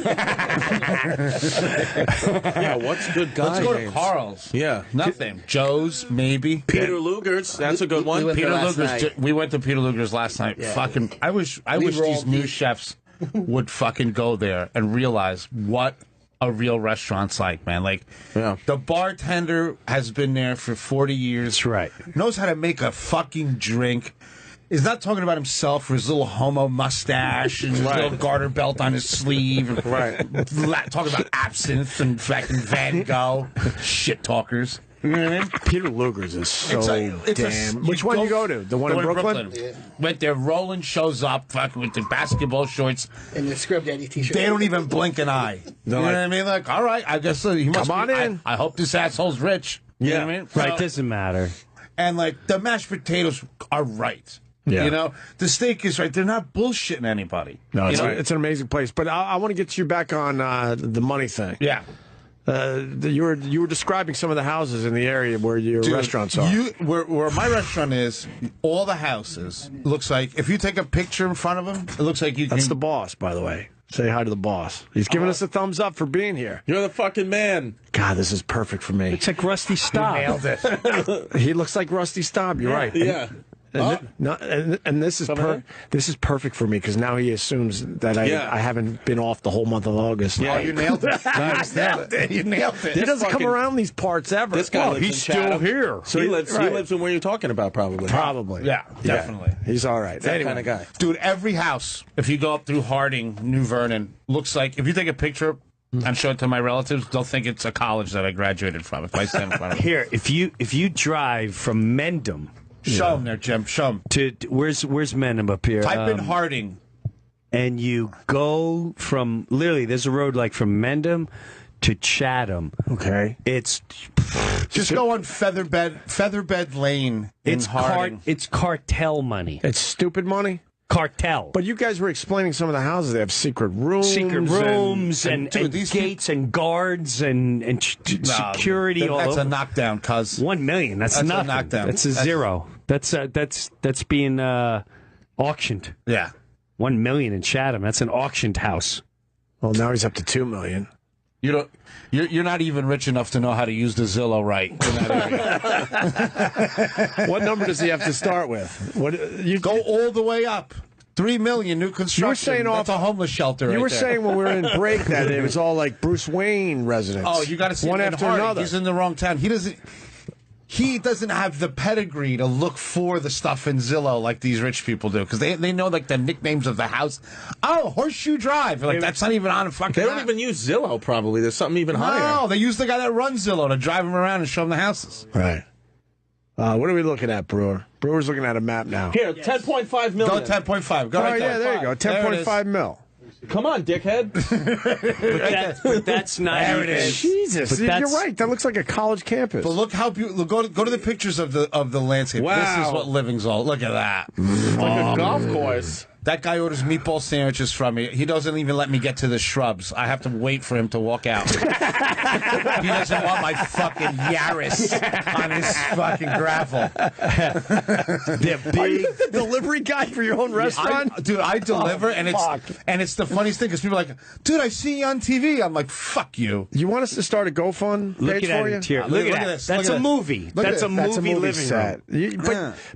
Yeah, what's good guy Let's go to names? Carl's. Yeah. Nothing. Joe's, maybe. Peter Luger's. That's a good one. Peter Luger's. We went to Peter Luger's last night. Fucking. I wish these new chefs would fucking go there and realize what a real restaurant's like, man. Like, the bartender has been there for 40 years. That's right. Knows how to make a fucking drink. Is not talking about himself or his little homo mustache and his little garter belt on his sleeve. And, talking about absinthe and fucking Van Gogh. Shit talkers. You know what I mean? Peter Luger's is so damn. Which one you go to? The one in Brooklyn? Yeah. Went there. Roland shows up, fucking with the basketball shorts and the Scrub Daddy T-shirt. They don't even blink an eye. You know what I mean? Like, all right, I guess he must. Come on in. I hope this asshole's rich. You know what I mean? Right. Doesn't matter. And like the mashed potatoes are right. Yeah. You know, the steak is right. They're not bullshitting anybody. No, it's an amazing place. But I want to get you back on the money thing. Yeah. You were describing some of the houses in the area where your restaurants are. Where my restaurant is, all the houses looks like if you take a picture in front of them, it looks like you can. That's the boss, by the way. Say hi to the boss. He's giving us a thumbs up for being here. You're the fucking man. God, this is perfect for me. It's like Rusty Staub. Nailed it. He looks like Rusty Staub. You're right. Yeah. And this is perfect for me because now he assumes that I haven't been off the whole month of August. Yeah, you nailed it. You nailed it. He doesn't come around these parts ever. This guy lives he's in still Chatham. here. So he lives in where you're talking about, probably. Probably. Yeah, definitely. He's all right. That kind of guy. Dude, every house, if you go up through Harding, New Vernon, looks like, if you take a picture and show it to my relatives, they'll think it's a college that I graduated from if I stand in front of them. Here, if you drive from Mendham. Show them there, Jim. Show them. To where's Mendham up here? Type in Harding. And you go from, literally, there's a road like from Mendham to Chatham. Okay. It's just go on Featherbed Lane in Harding. It's cartel money. It's stupid money? Cartel. But you guys were explaining some of the houses. They have secret rooms. and gates and guards and security. That's a knockdown, cuz. 1 million. That's nothing. A knockdown. That's a zero. That's being auctioned. Yeah. 1 million in Chatham. That's an auctioned house. Well, now he's up to 2 million. You're not even rich enough to know how to use the Zillow right in that area. What number does he have to start with? Go all the way up. 3 million new construction. You were saying that's a homeless shelter. You were saying when we were in break that it was all like Bruce Wayne residents. Oh, you got to see one him after Harding. another. He's in the wrong town. He doesn't have the pedigree to look for the stuff in Zillow like these rich people do because they know like the nicknames of the house. Oh, Horseshoe Drive. Like that's not even on a fucking. They don't even use Zillow. Probably there's something even higher. No, they use the guy that runs Zillow to drive him around and show him the houses. Right. What are we looking at, Brewer? Brewer's looking at a map now. Here, 10.5 million. Go 10.5. Go right yeah, there you go. 10.5 mil. Come on, dickhead. but that's not. There it is. Jesus, you're right. That looks like a college campus. But look how beautiful. Go to the pictures of the landscape. Wow. This is what living's all. Look at that. Like a golf course. That guy orders meatball sandwiches from me. He doesn't even let me get to the shrubs. I have to wait for him to walk out. He doesn't want my fucking Yaris on his fucking gravel. Are you the delivery guy for your own restaurant? I deliver, and it's the funniest thing because people are like, dude, I see you on TV. I'm like, fuck you. You want us to start a GoFund page for you? Look at this. That's a movie. That's a movie living set.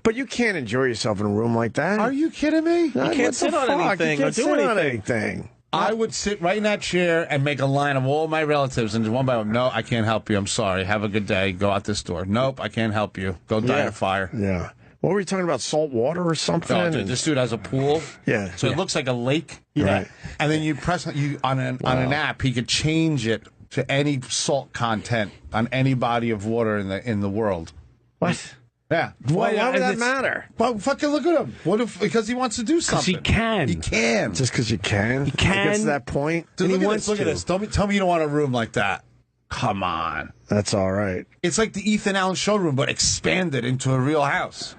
But you can't enjoy yourself in a room like that. Are you kidding me? You can't sit on anything or do anything. I would sit right in that chair and make a line of all my relatives, and one by one, no, I can't help you. I'm sorry. Have a good day. Go out this door. Nope, I can't help you. Go die in a fire. Yeah. What were you talking about? Salt water or something? No, dude, this dude has a pool. Yeah. So it looks like a lake. Yeah. Right. And then you press on an app. He could change it to any salt content on any body of water in the world. What? Yeah. Why would that it's- matter? Well, fucking look at him. What if because he wants to do something? He can. He can. Just because you can? It gets to that point? Dude, and look he at wants this. Look at to. this. Tell me you don't want a room like that. Come on. That's all right. It's like the Ethan Allen showroom, but expanded into a real house.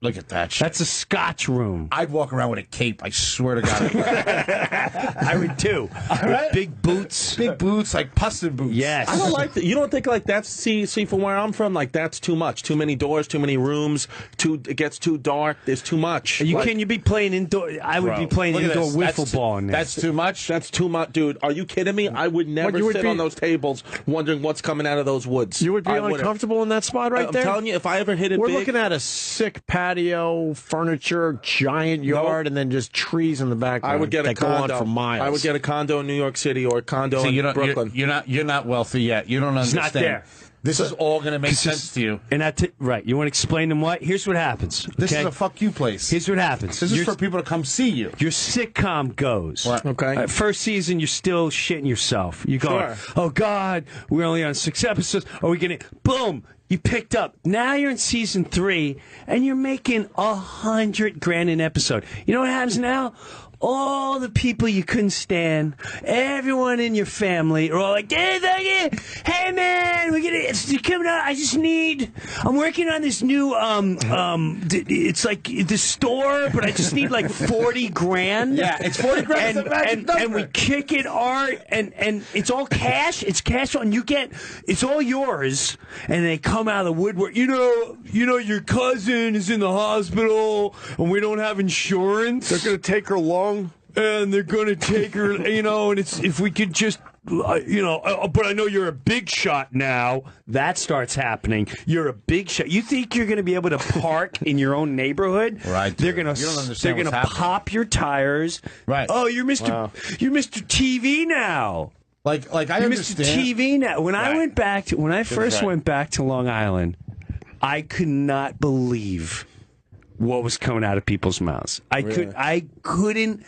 Look at that shit. That's a Scotch room. I'd walk around with a cape. I swear to God. I would too. With big boots. Big boots, like pussin boots. Yes. I don't like that. You don't think like that's see from where I'm from, like that's too much. Too many doors, too many rooms. It gets too dark. There's too much. Can you be playing indoor? I would be playing Look at indoor this. wiffle ball in there. That's too much. That's too much, dude. Are you kidding me? I would never you would sit be- on those tables wondering what's coming out of those woods. You would be I wouldn't. uncomfortable in that spot right I'm there? telling you, if I ever hit it We're big, looking at a sick patio, furniture, giant yard, and then just trees in the background. I would get a that go condo. on for miles. I would get a condo in New York City or a condo See, in Brooklyn. You're not wealthy yet. You don't understand. not there. This is all going to make sense to you. And right. You want to explain them what? Here's what happens. This okay? is a fuck you place. Here's what happens. This is for people to come see you. Your sitcom goes. Right. Okay. First season, you're still shitting yourself. You go, Sure. oh, God, we're only on 6 episodes. Are we going to... Boom! You picked up. Now you're in season 3, and you're making $100,000 an episode. You know what happens now? All the people you couldn't stand, everyone in your family are all like, hey, man, it's coming out. I'm working on this new, it's like the store, but I just need like $40,000. Yeah, it's $40,000. And we kick it art, and it's all cash. It's cash on. It's all yours. And they come out of the woodwork. You know, your cousin is in the hospital, and we don't have insurance. They're going to take her long. And they're going to take her, and it's if we could just, but I know you're a big shot now. That starts happening. You're a big shot. You think you're going to be able to park in your own neighborhood? Right. They're going to pop your tires. Right. Oh, you're Mr. TV now. Like I You're understand. Mr. TV now. When I first right. went back to Long Island, I could not believe what was coming out of people's mouths. I couldn't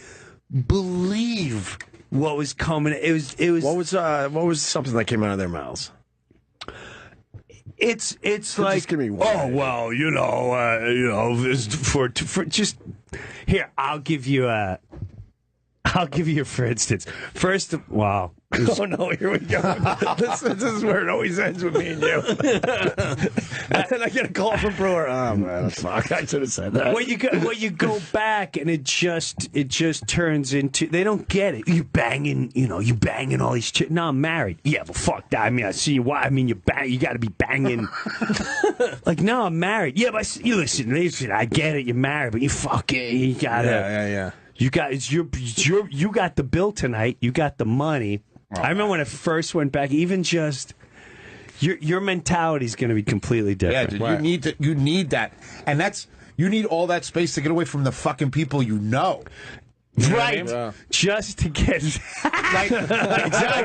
believe what was coming. It was. What was something that came out of their mouths? It's like, just give me one. oh well, for just here. I'll give you for instance. Wow. Oh no! Here we go. this is where it always ends with me and you. And then I get a call from Breuer. Oh man, fuck! I should have said that. Well, you go back and it just turns into they don't get it. You banging all these chicks. No, I'm married. Yeah, well, fuck that. I mean, I see why. I mean, you got to be banging. Like, no, I'm married. Yeah, but you listen. I get it. You're married, but you fucking you gotta. Yeah. You got you got the bill tonight. You got the money. I remember when I first went back. Even just your mentality is going to be completely different. Yeah, dude, you need that, and you need all that space to get away from the fucking people you know. Right, just to get exactly.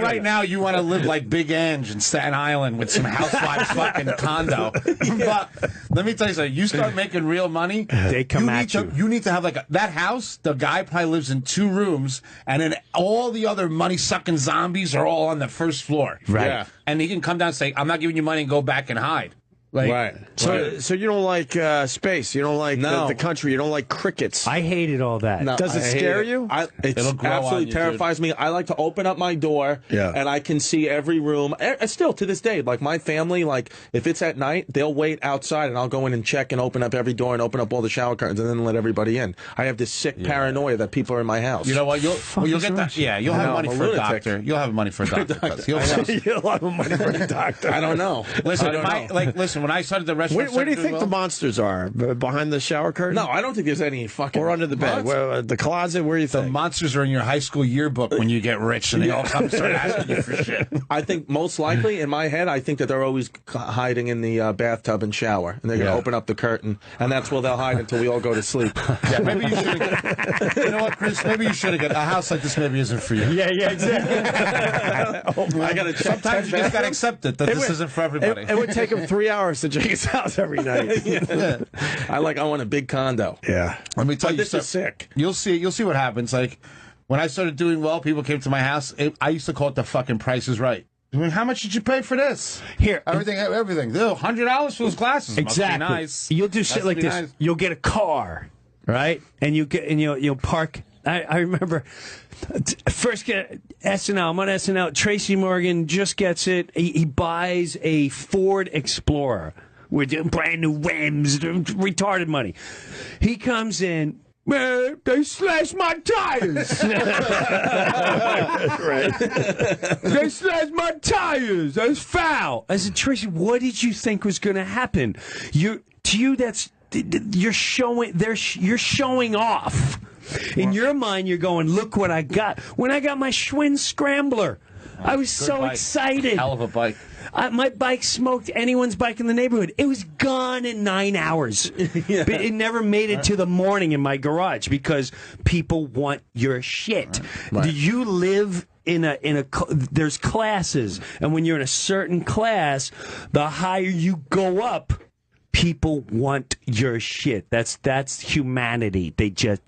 Right now, you want to live like Big Ange in Staten Island with some housewives fucking condo. But let me tell you something. You start making real money, they come at you. You need to have that house. The guy probably lives in 2 rooms, and then all the other money sucking zombies are all on the first floor. Right. Yeah. And he can come down and say, "I'm not giving you money," and go back and hide. Right. So you don't like space. You don't like the country. You don't like crickets. I hated all that. No, Does it scare you? It It'll grow on absolutely you, terrifies me. I like to open up my door, and I can see every room. Still to this day, like my family, like if it's at night, they'll wait outside, and I'll go in and check and open up every door and open up all the shower curtains, and then let everybody in. I have this sick paranoia that people are in my house. You know what? You'll get that. Yeah, you'll have money for a doctor. You'll have money for a doctor. You'll have money for a doctor. I don't know. Listen, when I started the restaurant, where do you think the monsters are? Behind the shower curtain? No, I don't think there's any fucking. Or under the bed? Where, the closet? Where do you think? The monsters are in your high school yearbook when you get rich, and they all come start asking you for shit. I think most likely, in my head, I think that they're always hiding in the bathtub and shower, and they're going to open up the curtain, and that's where they'll hide until we all go to sleep. Yeah, maybe you should have. You know what, Chris? Maybe you should have got a house like this. Maybe isn't for you. Yeah, exactly. I got to check. Sometimes you just got to accept it that this isn't for everybody. It would take him 3 hours to check his house every night. I want a big condo. Yeah. Let me tell you, this is sick. You'll see what happens. Like when I started doing well, people came to my house. I used to call it the fucking Price is Right. I mean, how much did you pay for this? Here, everything. $100 for those glasses. Exactly. Must be nice. You'll do shit like this. Nice. You'll get a car, right? And you'll park. I remember first get SNL. I'm on SNL. Tracy Morgan just gets it. He buys a Ford Explorer with brand new rims, retarded money. He comes in. Man, they slashed my tires. Right. They slashed my tires. That's foul. I said, Tracy, what did you think was going to happen? You're showing off. In your mind, you're going, look what I got. When I got my Schwinn Scrambler, I was so excited. Hell of a bike. My bike smoked anyone's bike in the neighborhood. It was gone in 9 hours. Yeah. But it never made it to the morning in my garage because people want your shit. Right. Do you live in a there's classes, and when you're in a certain class, the higher you go up, people want your shit. That's humanity.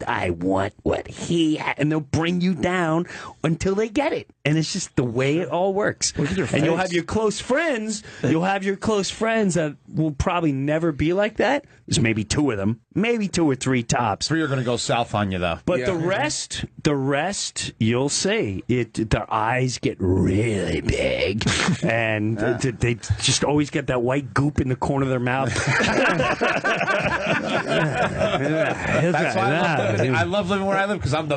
I want what he had, and they'll bring you down until they get it. And it's just the way it all works. And you'll have your close friends. You'll have your close friends that will probably never be like that. There's maybe 2 of them, maybe 2 or 3 tops. 3 are going to go south on you, though. But the rest, you'll see. Their eyes get really big, and they just always get that white goop in the corner of their mouth. That's why I love living where I live because I'm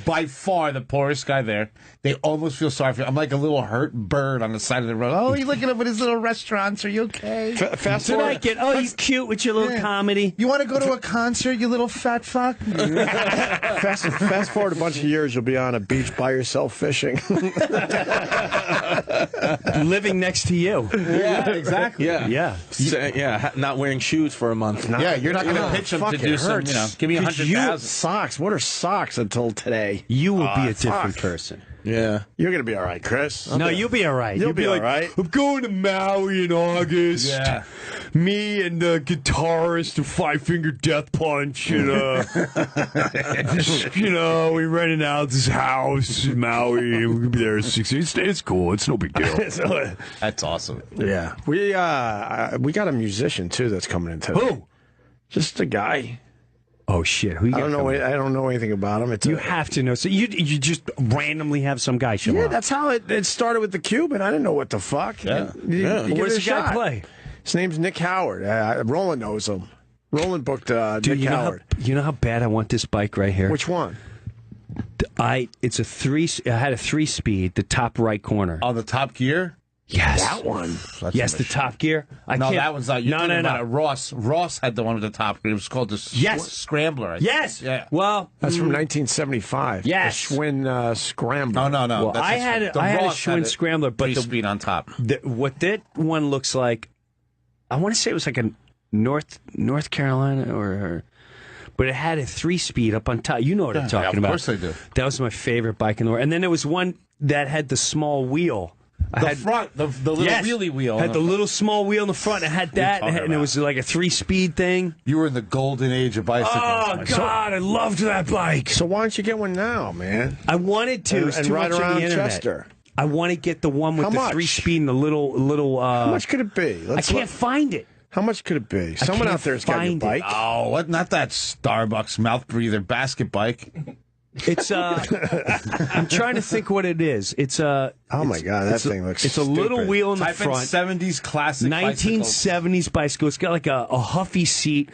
by far the poorest guy there. They almost feel sorry for me. I'm like a little hurt bird on the side of the road. Oh, you looking up at his little restaurants? Are you okay? Fast forward. He's cute with your little comedy. You want to go to a concert, you little fat fuck? Fast forward a bunch of years, you'll be on a beach by yourself fishing. Living next to you. Yeah, exactly. Yeah. Not wearing shoes for a month. Yeah, you're not going to pitch them to do some, give me 100,000. Socks. What are socks until today? You will be a different person. Yeah. You're going to be all right, Chris. You'll be all right. You'll be all right. I'm going to Maui in August. Yeah. Me and the guitarist of Five Finger Death Punch. And, we rented out this house in Maui. And we're going to be there at 6. It's cool. It's no big deal. That's awesome. Yeah. We got a musician, too, that's coming in today. Who? Just a guy. Oh shit! Who you I don't know anything about him. You have to know. So you just randomly have some guy show up. Yeah, that's how it started with the Cuban. I didn't know what the fuck. Yeah. What does the guy play? His name's Nick Howard. Roland knows him. Roland booked Nick Howard. You know how bad I want this bike right here? Which one? It's a 3. I had a 3-speed, the top right corner. On the top gear. Yes. That one. Yes, the top gear. That one's not. No. Ross had the one with the top gear. It was called the Scrambler. Yes. Yeah. Well, that's from 1975. Yes. The Schwinn Scrambler. No. Well, I had a Schwinn Scrambler, but 3-speed on top. What that one looks like, I want to say it was like a North Carolina but it had a 3-speed up on top. You know what I'm talking about. Of course I do. That was my favorite bike in the world. And then there was one that had the small wheel. The little wheelie wheel. Had the little small wheel in the front. It had that, and it was like a 3-speed thing. You were in the golden age of bicycles. Oh, God, I loved that bike. So why don't you get one now, man? I wanted to. And ride around Chester. I want to get the one with the 3-speed and the little. How much could it be? I can't find it. How much could it be? Someone out there's got your bike. Oh, what? Not that Starbucks mouth breather basket bike. It's I'm trying to think what it is. It's oh my God, that thing looks. It's a little wheel in the Type front. 70s classic. 1970s bicycle. It's got like a huffy seat,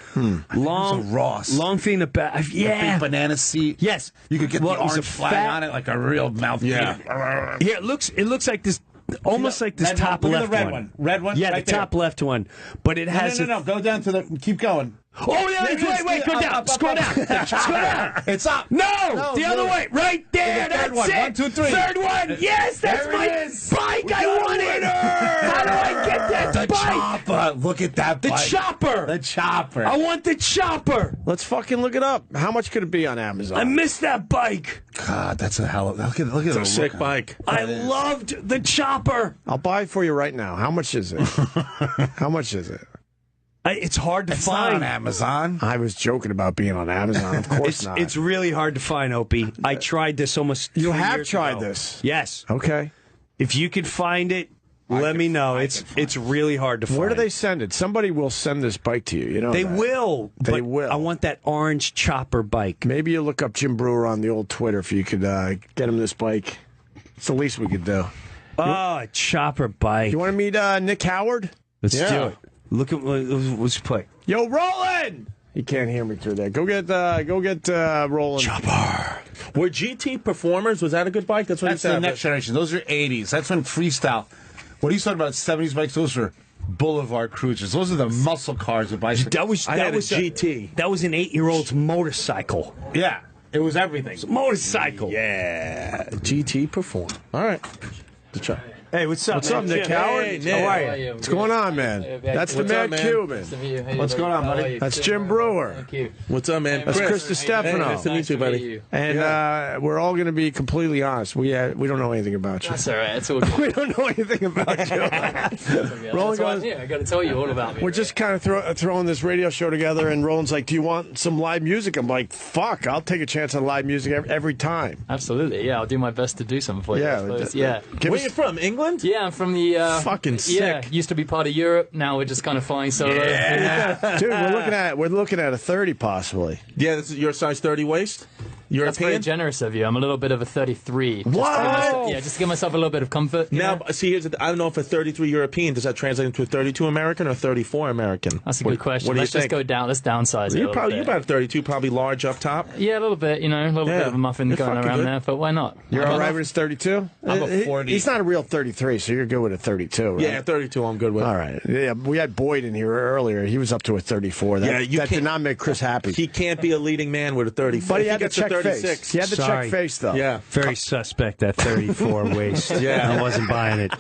long Ross, long thing in the back. Yeah, the big banana seat. Yes, you could get the orange flag on it like a real mouth. Yeah, it looks like this. Almost like this top left one. Red one? Yeah, right the top left one. But it has... No. Go down to the... Keep going. Oh, yeah, wait. Go down. Scroll down. Scroll down. It's up. No, the other way. Right there. That's one. it. 1, 2, 3. Third one. Yes, that's my bike. I want it. How do I get that bike? The chopper. Look at that bike. The chopper. I want the chopper. Let's fucking look it up. How much could it be on Amazon? I missed that bike. God, that's a hell of... Look at it's a sick bike. I loved the chopper. I'll buy it for you right now. How much is it? How much is it? It's hard to find. Not on Amazon. I was joking about being on Amazon. Of course not. It's really hard to find, Opie. I tried this almost. You have tried this? Yes. Okay. If you could find it, let me know. It's really hard to find. Where do they send it? Somebody will send this bike to you. You know They that. will. They but will. I want that orange chopper bike. Maybe you look up Jim Breuer on the old Twitter if you could get him this bike. It's the least we could do. Oh, a chopper bike. You want to meet Nick Howard? Let's do it. Look at let's play. Yo, Roland! He can't hear me through there. Go get Roland. Chopper. Were GT Performers? Was that a good bike? That's what That's he said. the next generation. Those are 80s. That's when freestyle. What he's talking about, 70s bikes, those are boulevard cruisers. Those are the muscle cars of bikes. That was I had a was GT. That was an 8-year-old's motorcycle. Yeah, it was everything. Motorcycle. Yeah, GT Perform. All right. Good try. Hey, what's up? What's up, Nick Jim? Howard? Hey, Nick. How are you? What's going on, man? That's the What's Mad up, man? Cuban. What's going on, buddy? That's Jim Brewer. Thank you. What's up, man? That's Chris Hey, Stefano. nice to meet you, buddy. And we're all going to be completely honest. We don't know anything about you. That's all right. It's all good. We don't know anything about you. That's why I'm here. I got to tell you all about me. We're just kind of throwing this radio show together, and Roland's like, "Do you want some live music?" I'm like, "Fuck, I'll take a chance on live music every time." Absolutely. Yeah, I'll do my best to do something for you. I suppose. Yeah. Give Where us- you from? England? Yeah, I'm from the. Fucking Yeah, sick. used to be part of Europe. Now we're just kind of flying solo. Dude, we're looking at a 30 possibly. Yeah, this is your size 30 waist? That's very European? generous of you. I'm a little bit of a 33. What? Just to give myself a little bit of comfort. you Now, know? see, I don't know if a 33 European, does that translate into a 32 American or 34 American? That's a good question. What do you Let's just think? go down. Let's downsize it. You're about 32, probably large up top. Yeah, a little bit. A little bit of a muffin You're going fucking around good. there. But why not? You're all right with his 32? I'm a 40. He's not a real 33, so you're good with a 32, right? Yeah, 32 I'm good with. All right. Yeah, we had Boyd in here earlier. He was up to a 34. That, Yeah, that did not make Chris happy. He can't be a leading man with a 34. But he If had the gets a check 36. face. He had the Sorry. check face, though. Yeah. Very suspect, that 34 waist. Yeah. I wasn't buying it.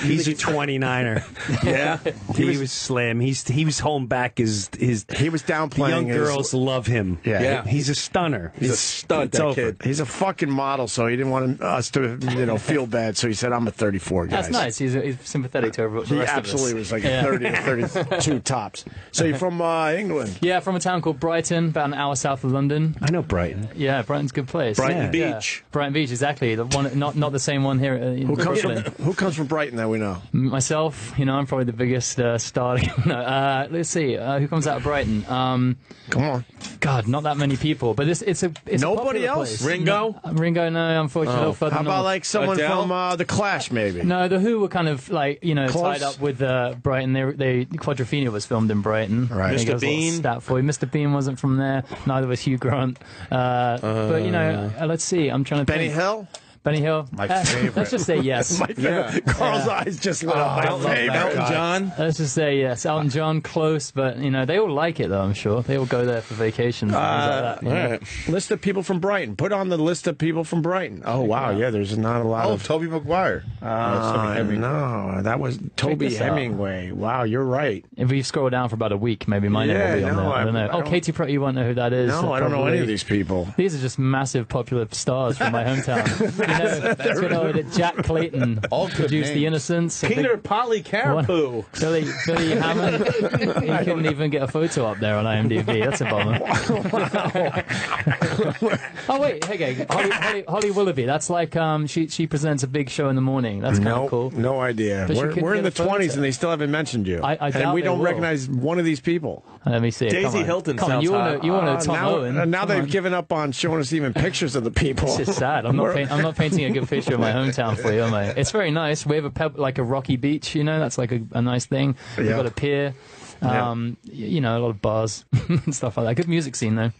He's a 29er. Yeah. He was slim. He was holding back his He was downplaying young his- girls love him. Yeah. He's a stunner. He's a stud, It's that over. kid. He's a fucking model, so he didn't want us to, feel bad. So he said, "I'm a 34 guy." That's nice. He's sympathetic to the He rest absolutely of us. was like a 30 to 32 tops. So you're from England? Yeah, from a town called Brighton, about an hour south of London. I know Brighton. Yeah, Brighton's a good place. Brighton Yeah. Beach. Brighton Beach, exactly. The one, not the same one here in Who Brooklyn. comes from Brighton that we know? Myself, I'm probably the biggest star. No, let's see, who comes out of Brighton? Come on. God, not that many people, but it's a Nobody a popular else? place. Ringo? Ringo, no, unfortunately, a little further How about north. like someone Adele? from The Clash, maybe? No, the Who were kind of like Close? tied up with Brighton. Quadrophenia was filmed in Brighton. Right. I think Mr. it was a little Bean? stat for you. Mr. Bean wasn't from there. Neither was Hugh Grant. But let's see. I'm trying to Benny think. Hill? Benny Hill. My favorite. Let's just say yes. Carl's eyes just lit up. I My love that favorite. guy. Elton John? Let's just say yes. Elton John, close, but they all like it though. I'm sure they all go there for vacations and things like that. you know. All right. List of people from Brighton. Put on the list of people from Brighton. Oh, wow. Yeah, there's not a lot Oh, of... Toby Maguire. No, that was Toby this out. Hemingway. Wow, you're right. If we scroll down for about a week, maybe my name will be on no, there. I don't know. I don't- Katy Perry, you won't know who that is. No, I don't know any of these people. These are just massive popular stars from my hometown. Jack Clayton All good produced The names. Innocents. I think Peter Polycarpou. Billy Hammond. He couldn't even get a photo up there on IMDb. That's a bummer. Oh wait, hey, Holly Willoughby. That's like she presents a big show in the morning. That's kind of cool. No idea. But you We're, couldn't we're in the get a photo. 20s and they still haven't mentioned you. I and doubt we they don't will. recognize one of these people. Let me see. Daisy Come on. Hilton Come on, sounds you hot. want to Tom Owen? now Come they've on. given up on showing us even pictures of the people. It's just sad. I'm not painting a good picture of my hometown for you, am I? It's very nice. We have like a rocky beach, that's like a nice thing. We've got a pier, a lot of bars and stuff like that. Good music scene though.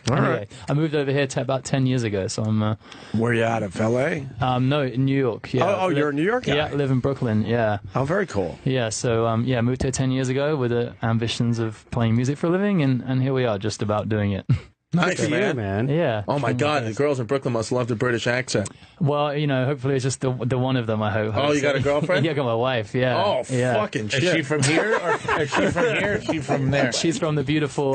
Anyway, right. I moved over here about 10 years ago, so I'm Where you out of, L.A.? no, in New York. Yeah. Oh, you're a New York guy? Yeah, I live in Brooklyn. Yeah. Oh, very cool. Yeah, so I moved here 10 years ago with the ambitions of playing music for a living, and here we are, just about doing it. Nice, Good for you, man. Yeah. Oh my God, the girls in Brooklyn must love the British accent. Well, hopefully it's just the one of them. I hope. Oh, you got a girlfriend? Yeah, I got my wife. Yeah. Oh, yeah. fucking Is shit. she from here? Or is she from here? Or is she from there? She's from the beautiful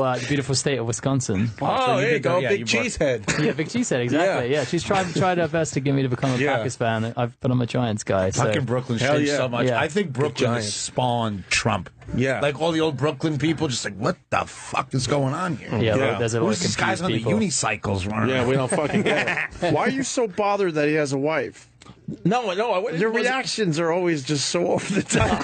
state of Wisconsin. Oh, there you go, yeah, big you brought- cheesehead. Yeah, Big Cheesehead, exactly. Yeah, she's tried her best to get me to become a Yeah. Packers fan. But I'm a Giants guy. So. Fucking Brooklyn's Hell changed yeah. so much. Yeah. I think Brooklyn has Giants. spawned Trump. Yeah. Like all the old Brooklyn people just like, what the fuck is going on here? Yeah, Yeah. there's a lot Who's of these guys confused on the people. unicycles running? Yeah, we don't fucking get it. Why are you so bothered that he has a wife? No, I wouldn't. Your reactions are always just so over the top.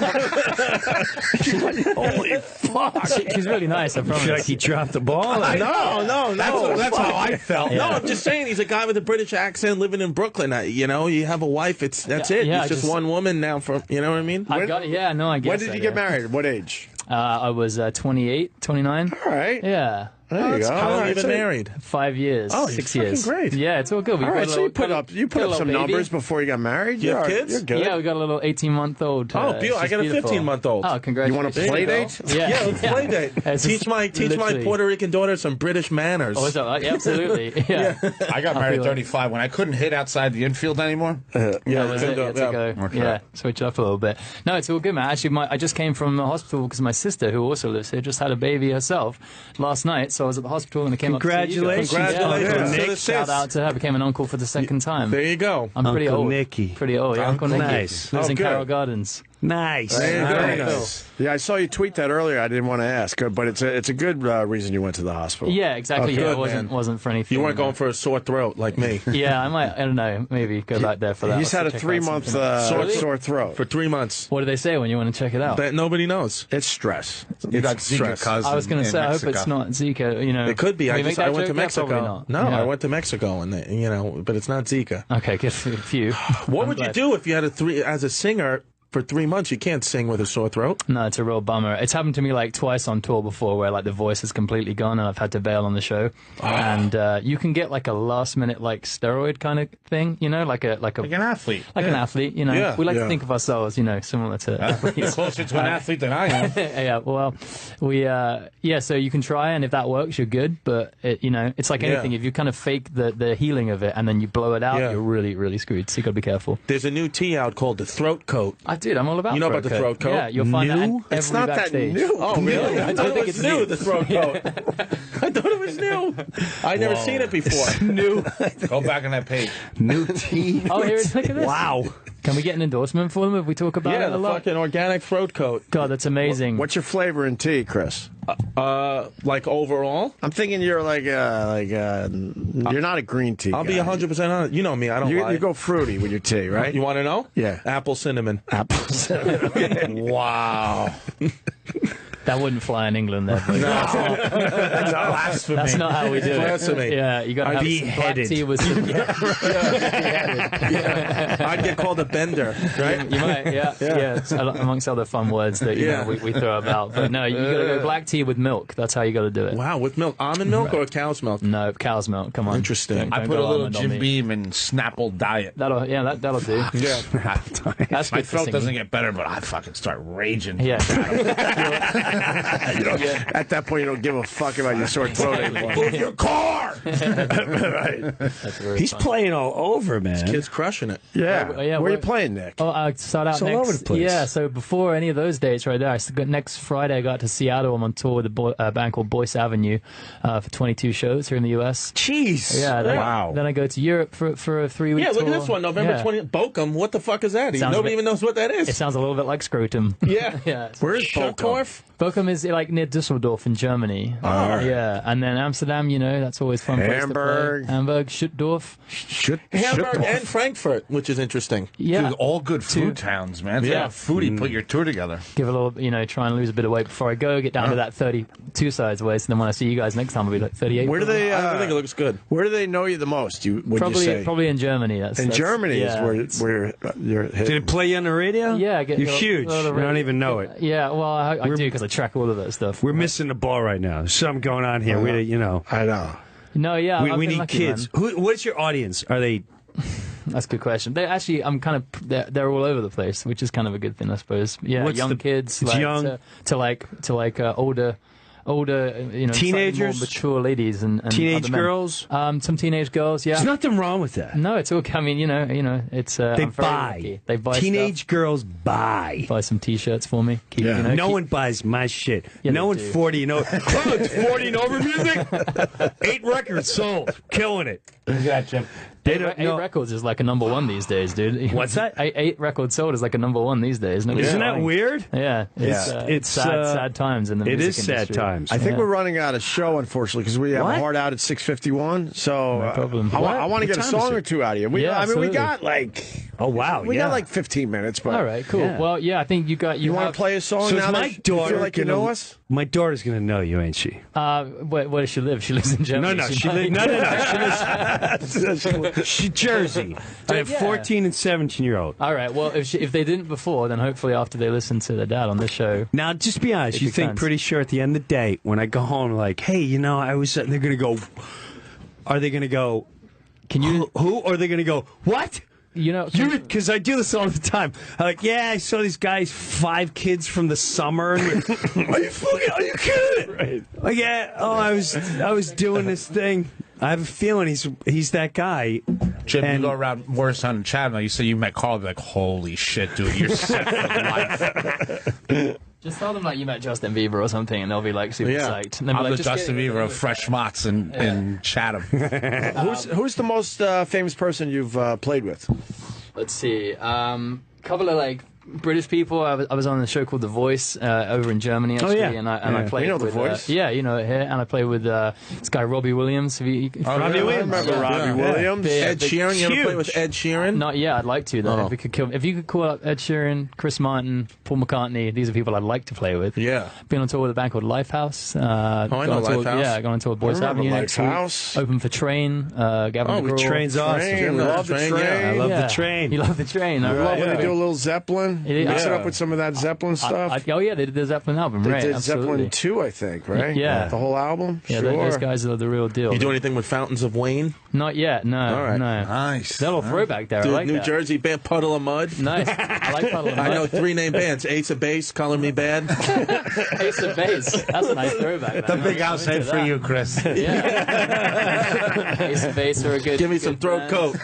Holy fuck. She's really nice, I promise. Feel like he dropped the ball. No. That's how I felt. Yeah. No, I'm just saying he's a guy with a British accent living in Brooklyn. You know, you have a wife. That's it. Yeah, it's just one woman now. You know what I mean? I guess. When did you get married? What age? I was 28, 29. All right. Yeah. There you go. How long have you been So- married? 5 years. Oh, 6 you're years. fucking great. Yeah, it's all good. We All right, got a so little- you put up some baby. numbers before you got married. You have You're- kids? You're good. Yeah, we got a little 18-month-old. Oh, beautiful. I got a 15-month-old. Oh, congratulations. You want a play date? Yeah, let's play date. It's Teach my literally- Puerto Rican daughter some British manners. Oh, is that right? Yeah, absolutely. Yeah. I got married at 35 when I couldn't hit outside the infield anymore. Yeah, that's it. You had to go, switch it up a little bit. No, it's all good, man. Actually, I just came from the hospital because my sister, who also lives here, just had a baby herself last night. So I was at the hospital and I came up to see you guys. Congratulations. Congratulations Yeah. to the Shout sis. out to her. Became an uncle for the second time. There you go. I'm pretty Uncle old. Nicky. Pretty old. Yeah, Uncle Nicky. Nice. Lives in good. Carroll Gardens. Nice. Very cool. nice. Yeah, I saw you tweet that earlier. I didn't want to ask, but it's a good reason you went to the hospital. Yeah, exactly. Oh, Yeah, good, it wasn't for anything. You weren't going for a sore throat like me. Yeah, I might. I don't know. Maybe go back there for that. He's had a 3-month sore throat. For 3 months. What do they say when you want to check it out? That nobody knows. It's stress. You got It's Zika stress. cousin I was going to in say, I hope Mexico. it's not Zika. You know, It could be. Can we make that I went to joke? Yeah, probably Mexico. not. No, Yeah. I went to Mexico, and but it's not Zika. Okay, good for you. What would you do if you had as a singer for 3 months? You can't sing with a sore throat. No, it's a real bummer. It's happened to me like twice on tour before, where like the voice is completely gone and I've had to bail on the show. And you can get like a last minute like steroid kind of thing, you know, like an athlete. Like an athlete, you know. Yeah. We like to think of ourselves, you know, similar to You're athletes. closer to an athlete than I am. Yeah, well, so you can try, and if that works, you're good. But it's like anything. If you kind of fake the healing of it and then you blow it out, Yeah. you're really, really screwed. So you gotta be careful. There's a new tea out called the Throat Coat. Dude, I'm all about. You know about the throat coat? Yeah, you'll find that at every It's not that backstage. new. Oh, really? I thought it was new, new. the throat coat. I thought it was new. I'd never seen it before. New. Go back on that page. New tea. Oh, here, look at this. Wow. Can we get an endorsement for them if we talk about Yeah, it a the lot? fucking organic throat coat. God, that's amazing. What's your flavor in tea, Chris? Like overall, I'm thinking you're you're not a green tea. I'll be guy. 100% honest. You know me, I don't lie. You go fruity with your tea, right? You want to know? Yeah. Apple cinnamon. Apples. Wow. That wouldn't fly in England, though. That's blasphemy. That's not how we do it. Blasphemy. Yeah, you got to have some black Beheaded. tea with some. I'd get called a bender, right? You might, yeah. It's amongst other fun words that you know, we throw about. But no, you got to go black tea with milk. That's how you got to do it. Wow, with milk. Almond milk or cow's milk? No, cow's milk. Come on. Interesting. I Don't put go a little almond on Jim me. Beam in Snapple diet. That'll do. Yeah. That's My good for throat singing. doesn't get better, but I fucking start raging. Yeah. At that point, you don't give a fuck about your sore throat anymore. Move your car. Right. That's very He's fun. playing all over, man. Kid's crushing it. Yeah. Oh, yeah, Where are you well- playing, Nick? Oh, I start out It's all next. over the place. Yeah, so before any of those dates right there, next Friday I got to Seattle. I'm on tour with a band called Boyce Avenue for 22 shows here in the U.S. Jeez. Yeah, Wow. Then I go to Europe for a 3-week Yeah, tour. look at this one, November Yeah. 20th. Bochum, what the fuck is that? Sounds a Nobody bit- even knows what that It is. sounds a little bit like scrotum. Yeah. Yeah. Where is Bochum? Schuldorf? Bochum is like near Düsseldorf in Germany. Yeah, and then Amsterdam, that's always fun. place to play. Hamburg. Hamburg, Stuttgaf. Hamburg and Frankfurt, which is interesting. Yeah, Dude, all good food towns, man. If you Yeah. have foodie, put your tour together. give a little, try and lose a bit of weight before I go. Get down to that 32 size waist, and then when I see you guys next time, I'll be like 38. Where do they? I think it looks good. Where do they know you the most? Would you say? Probably in Germany. In Germany yeah. is where you're Did hitting. it play you on the radio? Yeah, I get You're a huge. lot of You don't even know it. Yeah, well, I do because I track all of that stuff. We're missing the ball right now. There's something going on here. I know. No, yeah, I've We been need lucky, kids. man. What's your audience? Are they? That's a good question. They actually, they're all over the place, which is kind of a good thing, I suppose. Yeah, What's young the- kids, it's like, young? to older, slightly Teenagers? more mature ladies and Teenage other men. girls? Some teenage girls, yeah. There's nothing wrong with that. No, it's okay. I mean, it's They I'm very buy. lucky. They buy Teenage stuff. girls buy. Buy some T-shirts for me. Keep, Yeah. No one buys my shit. Yeah, no they one do. 40 and over. Oh, it's 40 and over music. 8 records sold, killing it. Look at that, Jim. They Eight don't know. records is like a #1 these days, dude. What's that? Eight records sold is like a #1 these days. Nobody's Isn't that buying. weird? Yeah, It's sad times in the It music is sad industry. times. I think Yeah. we're running out of show, unfortunately, because we have What? a hard out at 6:51. So No problem. I want to What get a time song is it? or two out of you. Yeah, I mean, we absolutely. got like Oh, wow. We yeah. got like 15 minutes. But All right, cool. Yeah. Well, yeah, I think you want to play a song So now? is my that you daughter feel like you gonna- know us? My daughter's going to know you, ain't she? Where does she live? She lives in Germany. No. She lives. She's Jersey. I have Yeah. 14 and 17-year-old. All right. Well, if they didn't before, then hopefully after they listen to their dad on this show. Now, just be honest. It You think becomes- pretty sure at the end of the day, when I go home, like, hey, you know, I was. They're going to go. Are they going to go? Can you? Who? Or are they going to go? What? You know, Because I do this all the time. I'm like, yeah, I saw these guys, 5 kids from the summer. And are you kidding? Right. Like, yeah. Oh, I was doing this thing. I have a feeling he's that guy. Jim, And- you go around Morristown and Chatham, you say you met Carl, be like, holy shit, dude, you're set for life. just tell them like you met Justin Bieber or something, and they'll be like super psyched. And they'll be I'm like, the "Just Justin get- Bieber of Fresh Mott's in Chatham. Who's the most famous person you've played with? Let's see. Couple of like British people. I was on a show called The Voice over in Germany actually, yeah. and I played. You know The with, Voice? yeah, you know it here, and I played with this guy Robbie Williams. Robbie Williams. I remember Robbie Williams. Yeah. Ed Sheeran, you ever play with Ed Sheeran? Not yet. I'd like to though. If you could call up Ed Sheeran, Chris Martin, Paul McCartney, these are people I'd like to play with. Yeah. Been on tour with a band called Lifehouse. I know Lifehouse. Yeah, going on tour with Boys remember Avenue next week. Lifehouse. Open for Train. Gavin DeGraw. Train's awesome. Train, Yeah, love the Train, train. yeah. I love Yeah. the train. You love the train. I I love love when it. they do a little Zeppelin. Yeah. Mix it up with some of that Zeppelin stuff. Oh yeah, they did the Zeppelin album, They right? did Absolutely. Zeppelin 2, I think, right? Yeah. The whole album? Yeah, sure. those guys are the real deal. You do anything with Fountains of Wayne? Not yet, no. All right. No. Nice. That little throwback there. I Dude, like New that. Jersey band Puddle of Mud. Nice. I like Puddle of I Mud. know 3 name bands: Ace of Base, Color Me Bad. Ace of Base. That's a nice throwback. The man. big I'm house into head for that. you, Chris. Yeah. Ace of Base are a good. Give me some good throat band. coat.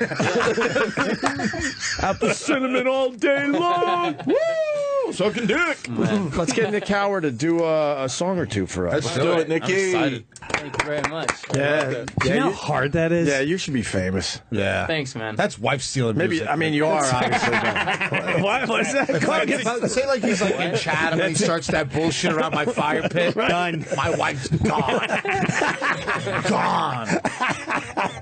Apple cinnamon all day long. Woo! Sucking dick. Let's get Nick Howard to do a song or two for us. Let's do it, Nicky. I'm excited. Thank you very much. Yeah. Do you know how hard that is? Yeah, you should be famous. Yeah. Thanks, man. That's wife stealing Maybe, music. I mean, you are, obviously. But what's that? Say like he's like in Chatham and he starts that bullshit around my fire pit. Done. My wife's gone. Gone.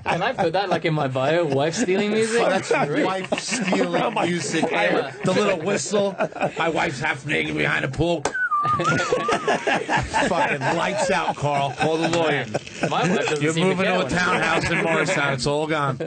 Can I put that like in my bio? Wife stealing music? Oh, that's wife stealing music. Yeah. The little whistle. My wife's half naked behind a pool. Fucking lights out, Carl. Call the lawyer. My wife doesn't You're seem moving to to care a when I- townhouse in Morristown. It's all gone.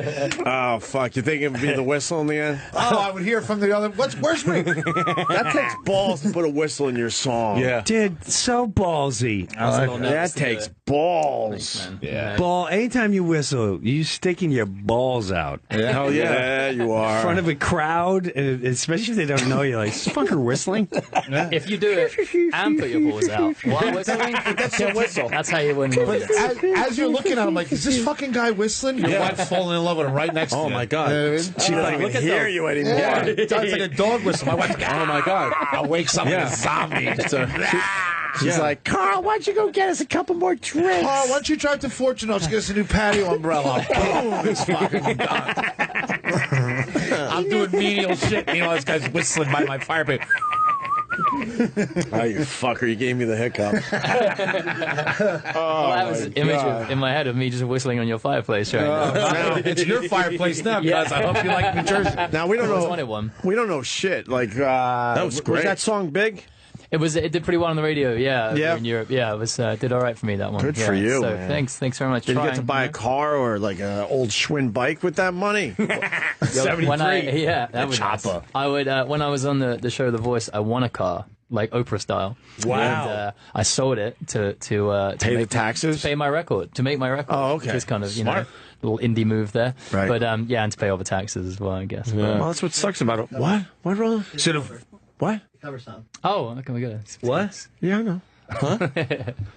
Oh, fuck. You think it would be the whistle in the end? Oh, I would hear from the other. Where's me? That takes balls to put a whistle in your song. Yeah. Dude, so ballsy. I was a little nervous That to do takes it. balls. Yeah. Ball. Anytime you whistle, you sticking your balls out Hell yeah. Yeah, you in are. front of a crowd, and especially if they don't know you. Like, is this fucker whistling? If you do it and put your balls out while whistling, That's the whistle. that's how you win. But as you're looking at him, like, is this fucking guy whistling? Your wife's falling in love with him right next to you. Oh my God. She doesn't even hear you anymore. Yeah, it's like a dog whistle. My wife's like, Oh my God. I wakes up Yeah. like a zombie. She's like, Carl, why don't you go get us a couple more drinks? Carl, why don't you drive to Fortune? Let's get us a new patio umbrella. Boom, it's fucking done. I'm doing menial shit. Meanwhile, this guy's whistling by my fire pit. Oh, you fucker. You gave me the hiccup. Well, I was an image in my head of me just whistling on your fireplace right now. It's your fireplace now because I hope you like New Jersey. Now, we don't I always know. wanted one. We don't know shit. Like, that was great. Was that song big? It did pretty well on the radio, yeah. Yeah. In Europe, yeah, it was did all right for me that one. Good yeah. for you, So man. thanks very much. Did you get to Trying, buy a know? car or like an old Schwinn bike with that money? When that was chopper. nice. I would when I was on the show The Voice, I won a car. Like Oprah style. Wow. And, I sold it to Pay the taxes? to pay my record, to make my record. Oh, okay. Just kind of little indie move there. Right. But yeah, and to pay all the taxes as well, I guess. Well, that's what sucks about it. What? What wrong? Sort of. What? Oh, okay, we got it. What? Yeah, I know.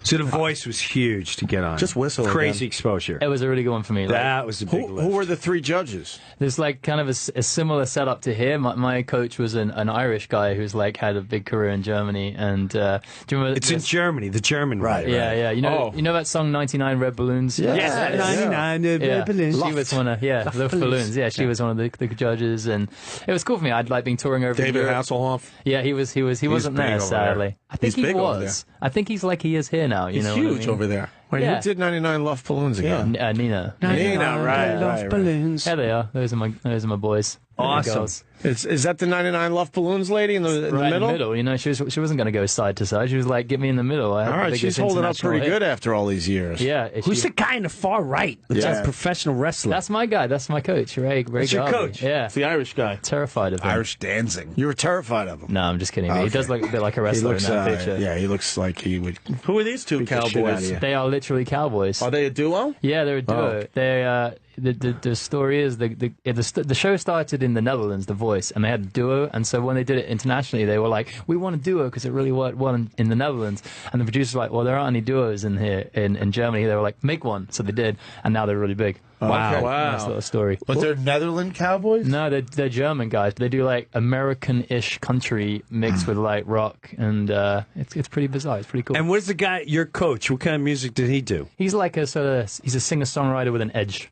So the voice was huge to get on. Just whistle Crazy exposure. It was a really good one for me. Like, That was a big Who lift. were the 3 judges? there's like kind of a similar setup to here. My coach was an Irish guy who's like had a big career in Germany, and do you remember? It's in Germany, the German Right, one. Yeah. You know that song 99 Red Balloons? Yeah. Yes, 99 Yeah. balloons. She was one of the balloons. Yeah, she was one of the judges, and it was cool for me. I'd like been touring over David Europe. Hasselhoff. Yeah, he wasn't big there over there. sadly. I think He's he big over was. I think he's like he is here now. You He's know, huge what I mean? over there. Wait, Yeah. who did 99 Love Balloons again? Nina. Nina, right, Love right. balloons. Yeah, they are. Those are my boys. Awesome. Girls. Is that the 99 Love Balloons lady in the Right middle? in the middle. You know, she wasn't going to go side to side. She was like, "Get me in the middle." I had All the right, biggest she's holding up international pretty hit. good after all these years. Yeah. Who's the guy in the far right? That's Yeah. a professional wrestler. That's my guy. That's my coach, Ray. That's your Garvey. coach? Yeah. It's the Irish guy. Terrified of him. Irish dancing. You were terrified of him. No, I'm just kidding. Okay. He does look a bit like a He wrestler looks, in that picture. yeah, he looks like he would. Who are these two Beat the shit out of cowboys? you. They are literally cowboys. Are they a duo? Yeah, they're a duo. Oh. They the story is the show started in the Netherlands, The Voice, and they had a duo. And so when they did it internationally, they were like, "We want a duo because it really worked well in the Netherlands." And the producers were like, "Well, there aren't any duos in here in Germany." They were like, "Make one." So they did, and now they're really big. Wow. Nice little story. But they're Netherlands Cowboys? No, they're German guys, but they do like American-ish country mixed with like rock, and it's pretty bizarre. It's pretty cool. And where's the guy, your coach? What kind of music did he do? He's like he's a singer-songwriter with an edge.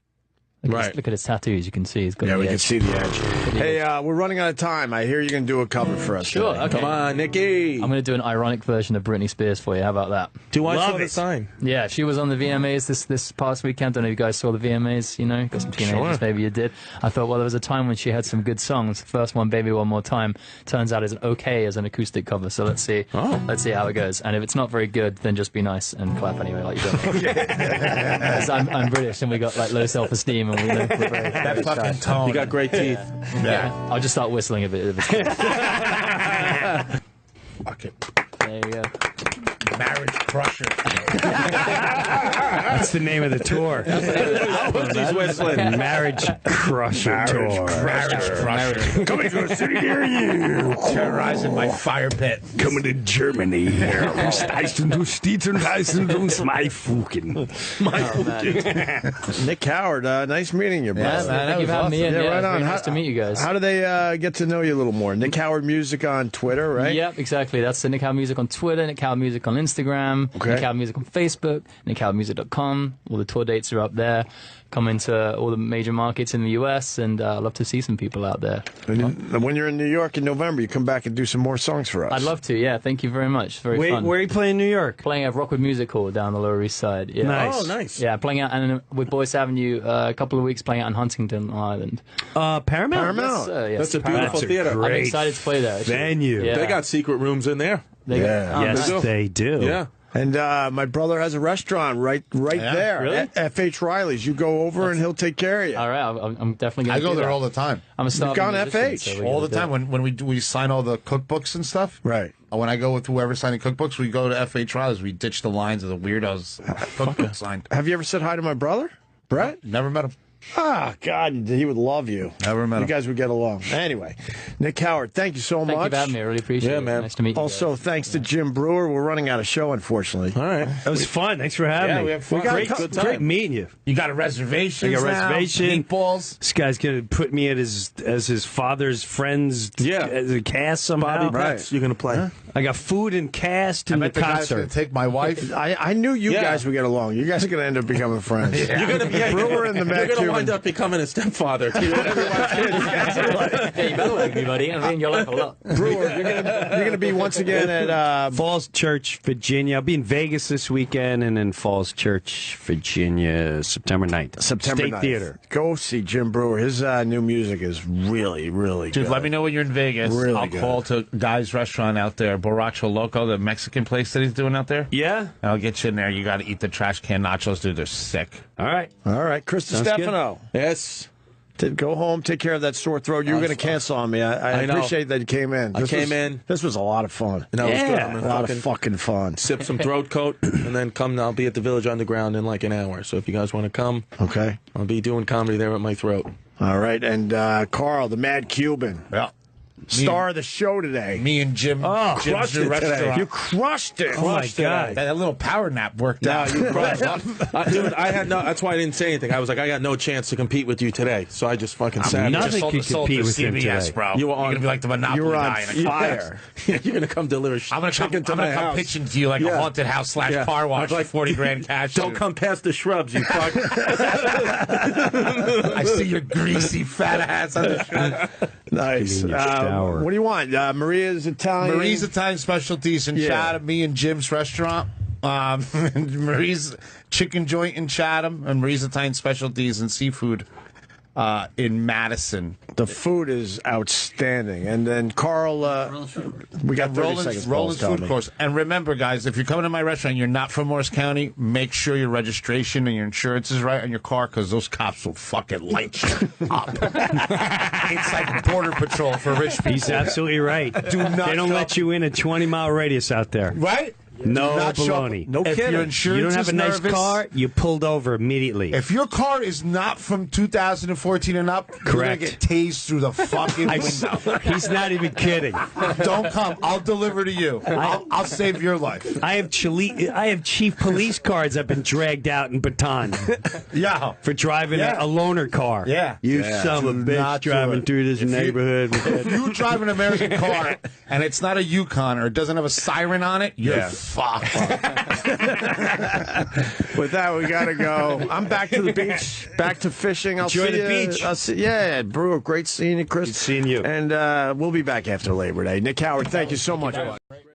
Look at his tattoos. You can see he's got. Yeah, the we can edge. see the edge. Hey, we're running out of time. I hear you're going to do a cover for us. Sure. today. Okay. Come on, Nikki. I'm going to do an ironic version of Britney Spears for you. How about that? Do I Love saw the it. sign? Yeah, she was on the VMAs this past weekend. I don't know if you guys saw the VMAs. You know, got some teenagers. Sure. Maybe you did. I thought, well, there was a time when she had some good songs. The first one, "Baby One More Time," turns out is okay as an acoustic cover. So let's see. Let's see how it goes. And if it's not very good, then just be nice and clap anyway, like you do. Because I'm British and we got like low self-esteem and we know we're very. That fucking tone. You got great teeth. Yeah. I'll just start whistling a bit. If it's good. Fuck it. There you go. Marriage Crusher. That's the name of the tour. He's whistling. Marriage Crusher Tour. Marriage Crusher. Coming to a city near you. Terrorizing my fire pit. Coming to Germany. Du Stiet und heißen uns Maifuken. Nick Howard, nice meeting you, bro. Yeah, man, thank you for having me in. Yeah, Yeah, right it's on. very nice to meet you guys. How do they get to know you a little more? Nick Howard Music on Twitter, right? Yep, exactly. That's the Nick Howard Music on Twitter, Nick Howard Music on Instagram, Okay. Nick Howard Music on Facebook, nickhowardmusic.com. All the tour dates are up there. Come into all the major markets in the US, and I'd love to see some people out there. And when you're in New York in November, you come back and do some more songs for us. I'd love to, yeah. Thank you very much. Very fun. Where are you playing in New York? Playing at Rockwood Music Hall down the Lower East Side. Yeah. Nice. Oh, nice. Yeah, playing out and with Boyce Avenue a couple of weeks playing out in Huntington Island. Paramount? Paramount. Yes, That's a Paramount. beautiful theater. I'm great excited to play there. actually. venue. Yeah. They got secret rooms in there. They Yeah. got, Yes, nice. they do. Yeah. And my brother has a restaurant right there. Really? At F.H. Riley's. You go over and he'll take care of you. All right, I'm definitely going I to go there that. all the time. I'm a starving gone musician, FH so we All gotta the do time it. when we sign all the cookbooks and stuff. Right. When I go with whoever's signing cookbooks, we go to F.H. Riley's. We ditch the lines of the weirdos cookbook signed. Have you ever said hi to my brother, Brett? Never met him. Ah, God, he would love you. Never met You him. guys would get along. Anyway, Nick Howard, thank you so Thank you much. for having me. I really appreciate Yeah, it. man. Nice to meet you. Also, thanks to Jim Brewer. We're running out of show, unfortunately. All right. That was fun. Thanks for having me. we have fun. Great meeting you. You got a reservation? I got a reservation. Meatballs. This guy's gonna put me at as his father's friends. Yeah. As a cast somehow. Bobby Betts, you're going to play. I got food and cast I and the bet the guy's going concert. to take my wife. I knew you Yeah. guys would get along. You guys are going to end up becoming friends. You're going to be Brewer and the You're Mac going to Cuban. wind up becoming a stepfather to everyone's kids. Yeah, you better like me, buddy. I mean, you're like a lot. Brewer, you're going to be once again at Falls Church, Virginia. I'll be in Vegas this weekend and in Falls Church, Virginia, September 9th. September State 9th. Theater. Go see Jim Brewer. His new music is really, really Dude, good. let me know when you're in Vegas. Really I'll good. call to Guy's restaurant out there, Borracho Loco, the Mexican place that he's doing out there. Yeah? I'll get you in there. You got to eat the trash can nachos, dude. They're sick. All right. All right, Chris Sounds Stefano. Yes. Go home, take care of that sore throat. You were going to cancel on me. I know. appreciate that you came in. I came in. This was a lot of fun. And that was good. I'm A gonna lot of fucking fun. sip some throat coat, and then come. I'll be at the Village Underground in like an hour. So if you guys want to come, Okay. I'll be doing comedy there with my throat. All right. And Carl, the Mad Cuban, Yeah. star of the show today. Me and Jim. Jim's crushed new it today. restaurant. You crushed it. Oh, my God. That little power nap worked out. Dude, I had no. That's why I didn't say anything. I was like, I got no chance to compete with you today. So I just fucking sat. nothing Sold could the soul compete to with him CBS, today. bro. You were You're on- gonna be like the Monopoly You were on guy in a fire. You're gonna come deliver I'm gonna chicken to I'm my gonna come house. pitching to you like a haunted house / car wash, like 40 grand cash. Don't come past the shrubs, you fuck. I see your greasy fat ass on the street. Nice. Give me your shower. What do you want? Maria's Italian. Marie's Italian specialties, and Yeah. shout out at me and Jim's restaurant. Marie's Chicken Joint in Chatham, and Marie's Italian Specialties and Seafood in Madison. The food is outstanding. And then Carl, we got 30 seconds. Roland's Food Course. And remember, guys, if you're coming to my restaurant and you're not from Morris County, make sure your registration and your insurance is right on your car, because those cops will fucking light you up. It's like Border Patrol for rich people. He's absolutely right. They don't let you in a 20-mile radius out there. Right? No baloney. No if kidding. Your insurance You don't have a nice nervous, car, you pulled over immediately. If your car is not from 2014 and up, you're going to get tased through the fucking window. He's not even kidding. Don't come. I'll deliver to you. I'll save your life. I have chief police cards I've been dragged out in Baton. Yeah. For driving a loaner car. Yeah. You son of a bitch driving through this neighborhood. If you drive an American car and it's not a Yukon or it doesn't have a siren on it, you're fucked. With that, we got to go. I'm back to the beach, back to fishing. Enjoy the beach. I'll see, Brewer, great seeing you, Chris. Good seeing you. And we'll be back after Labor Day. Nick Howard, thank you so much.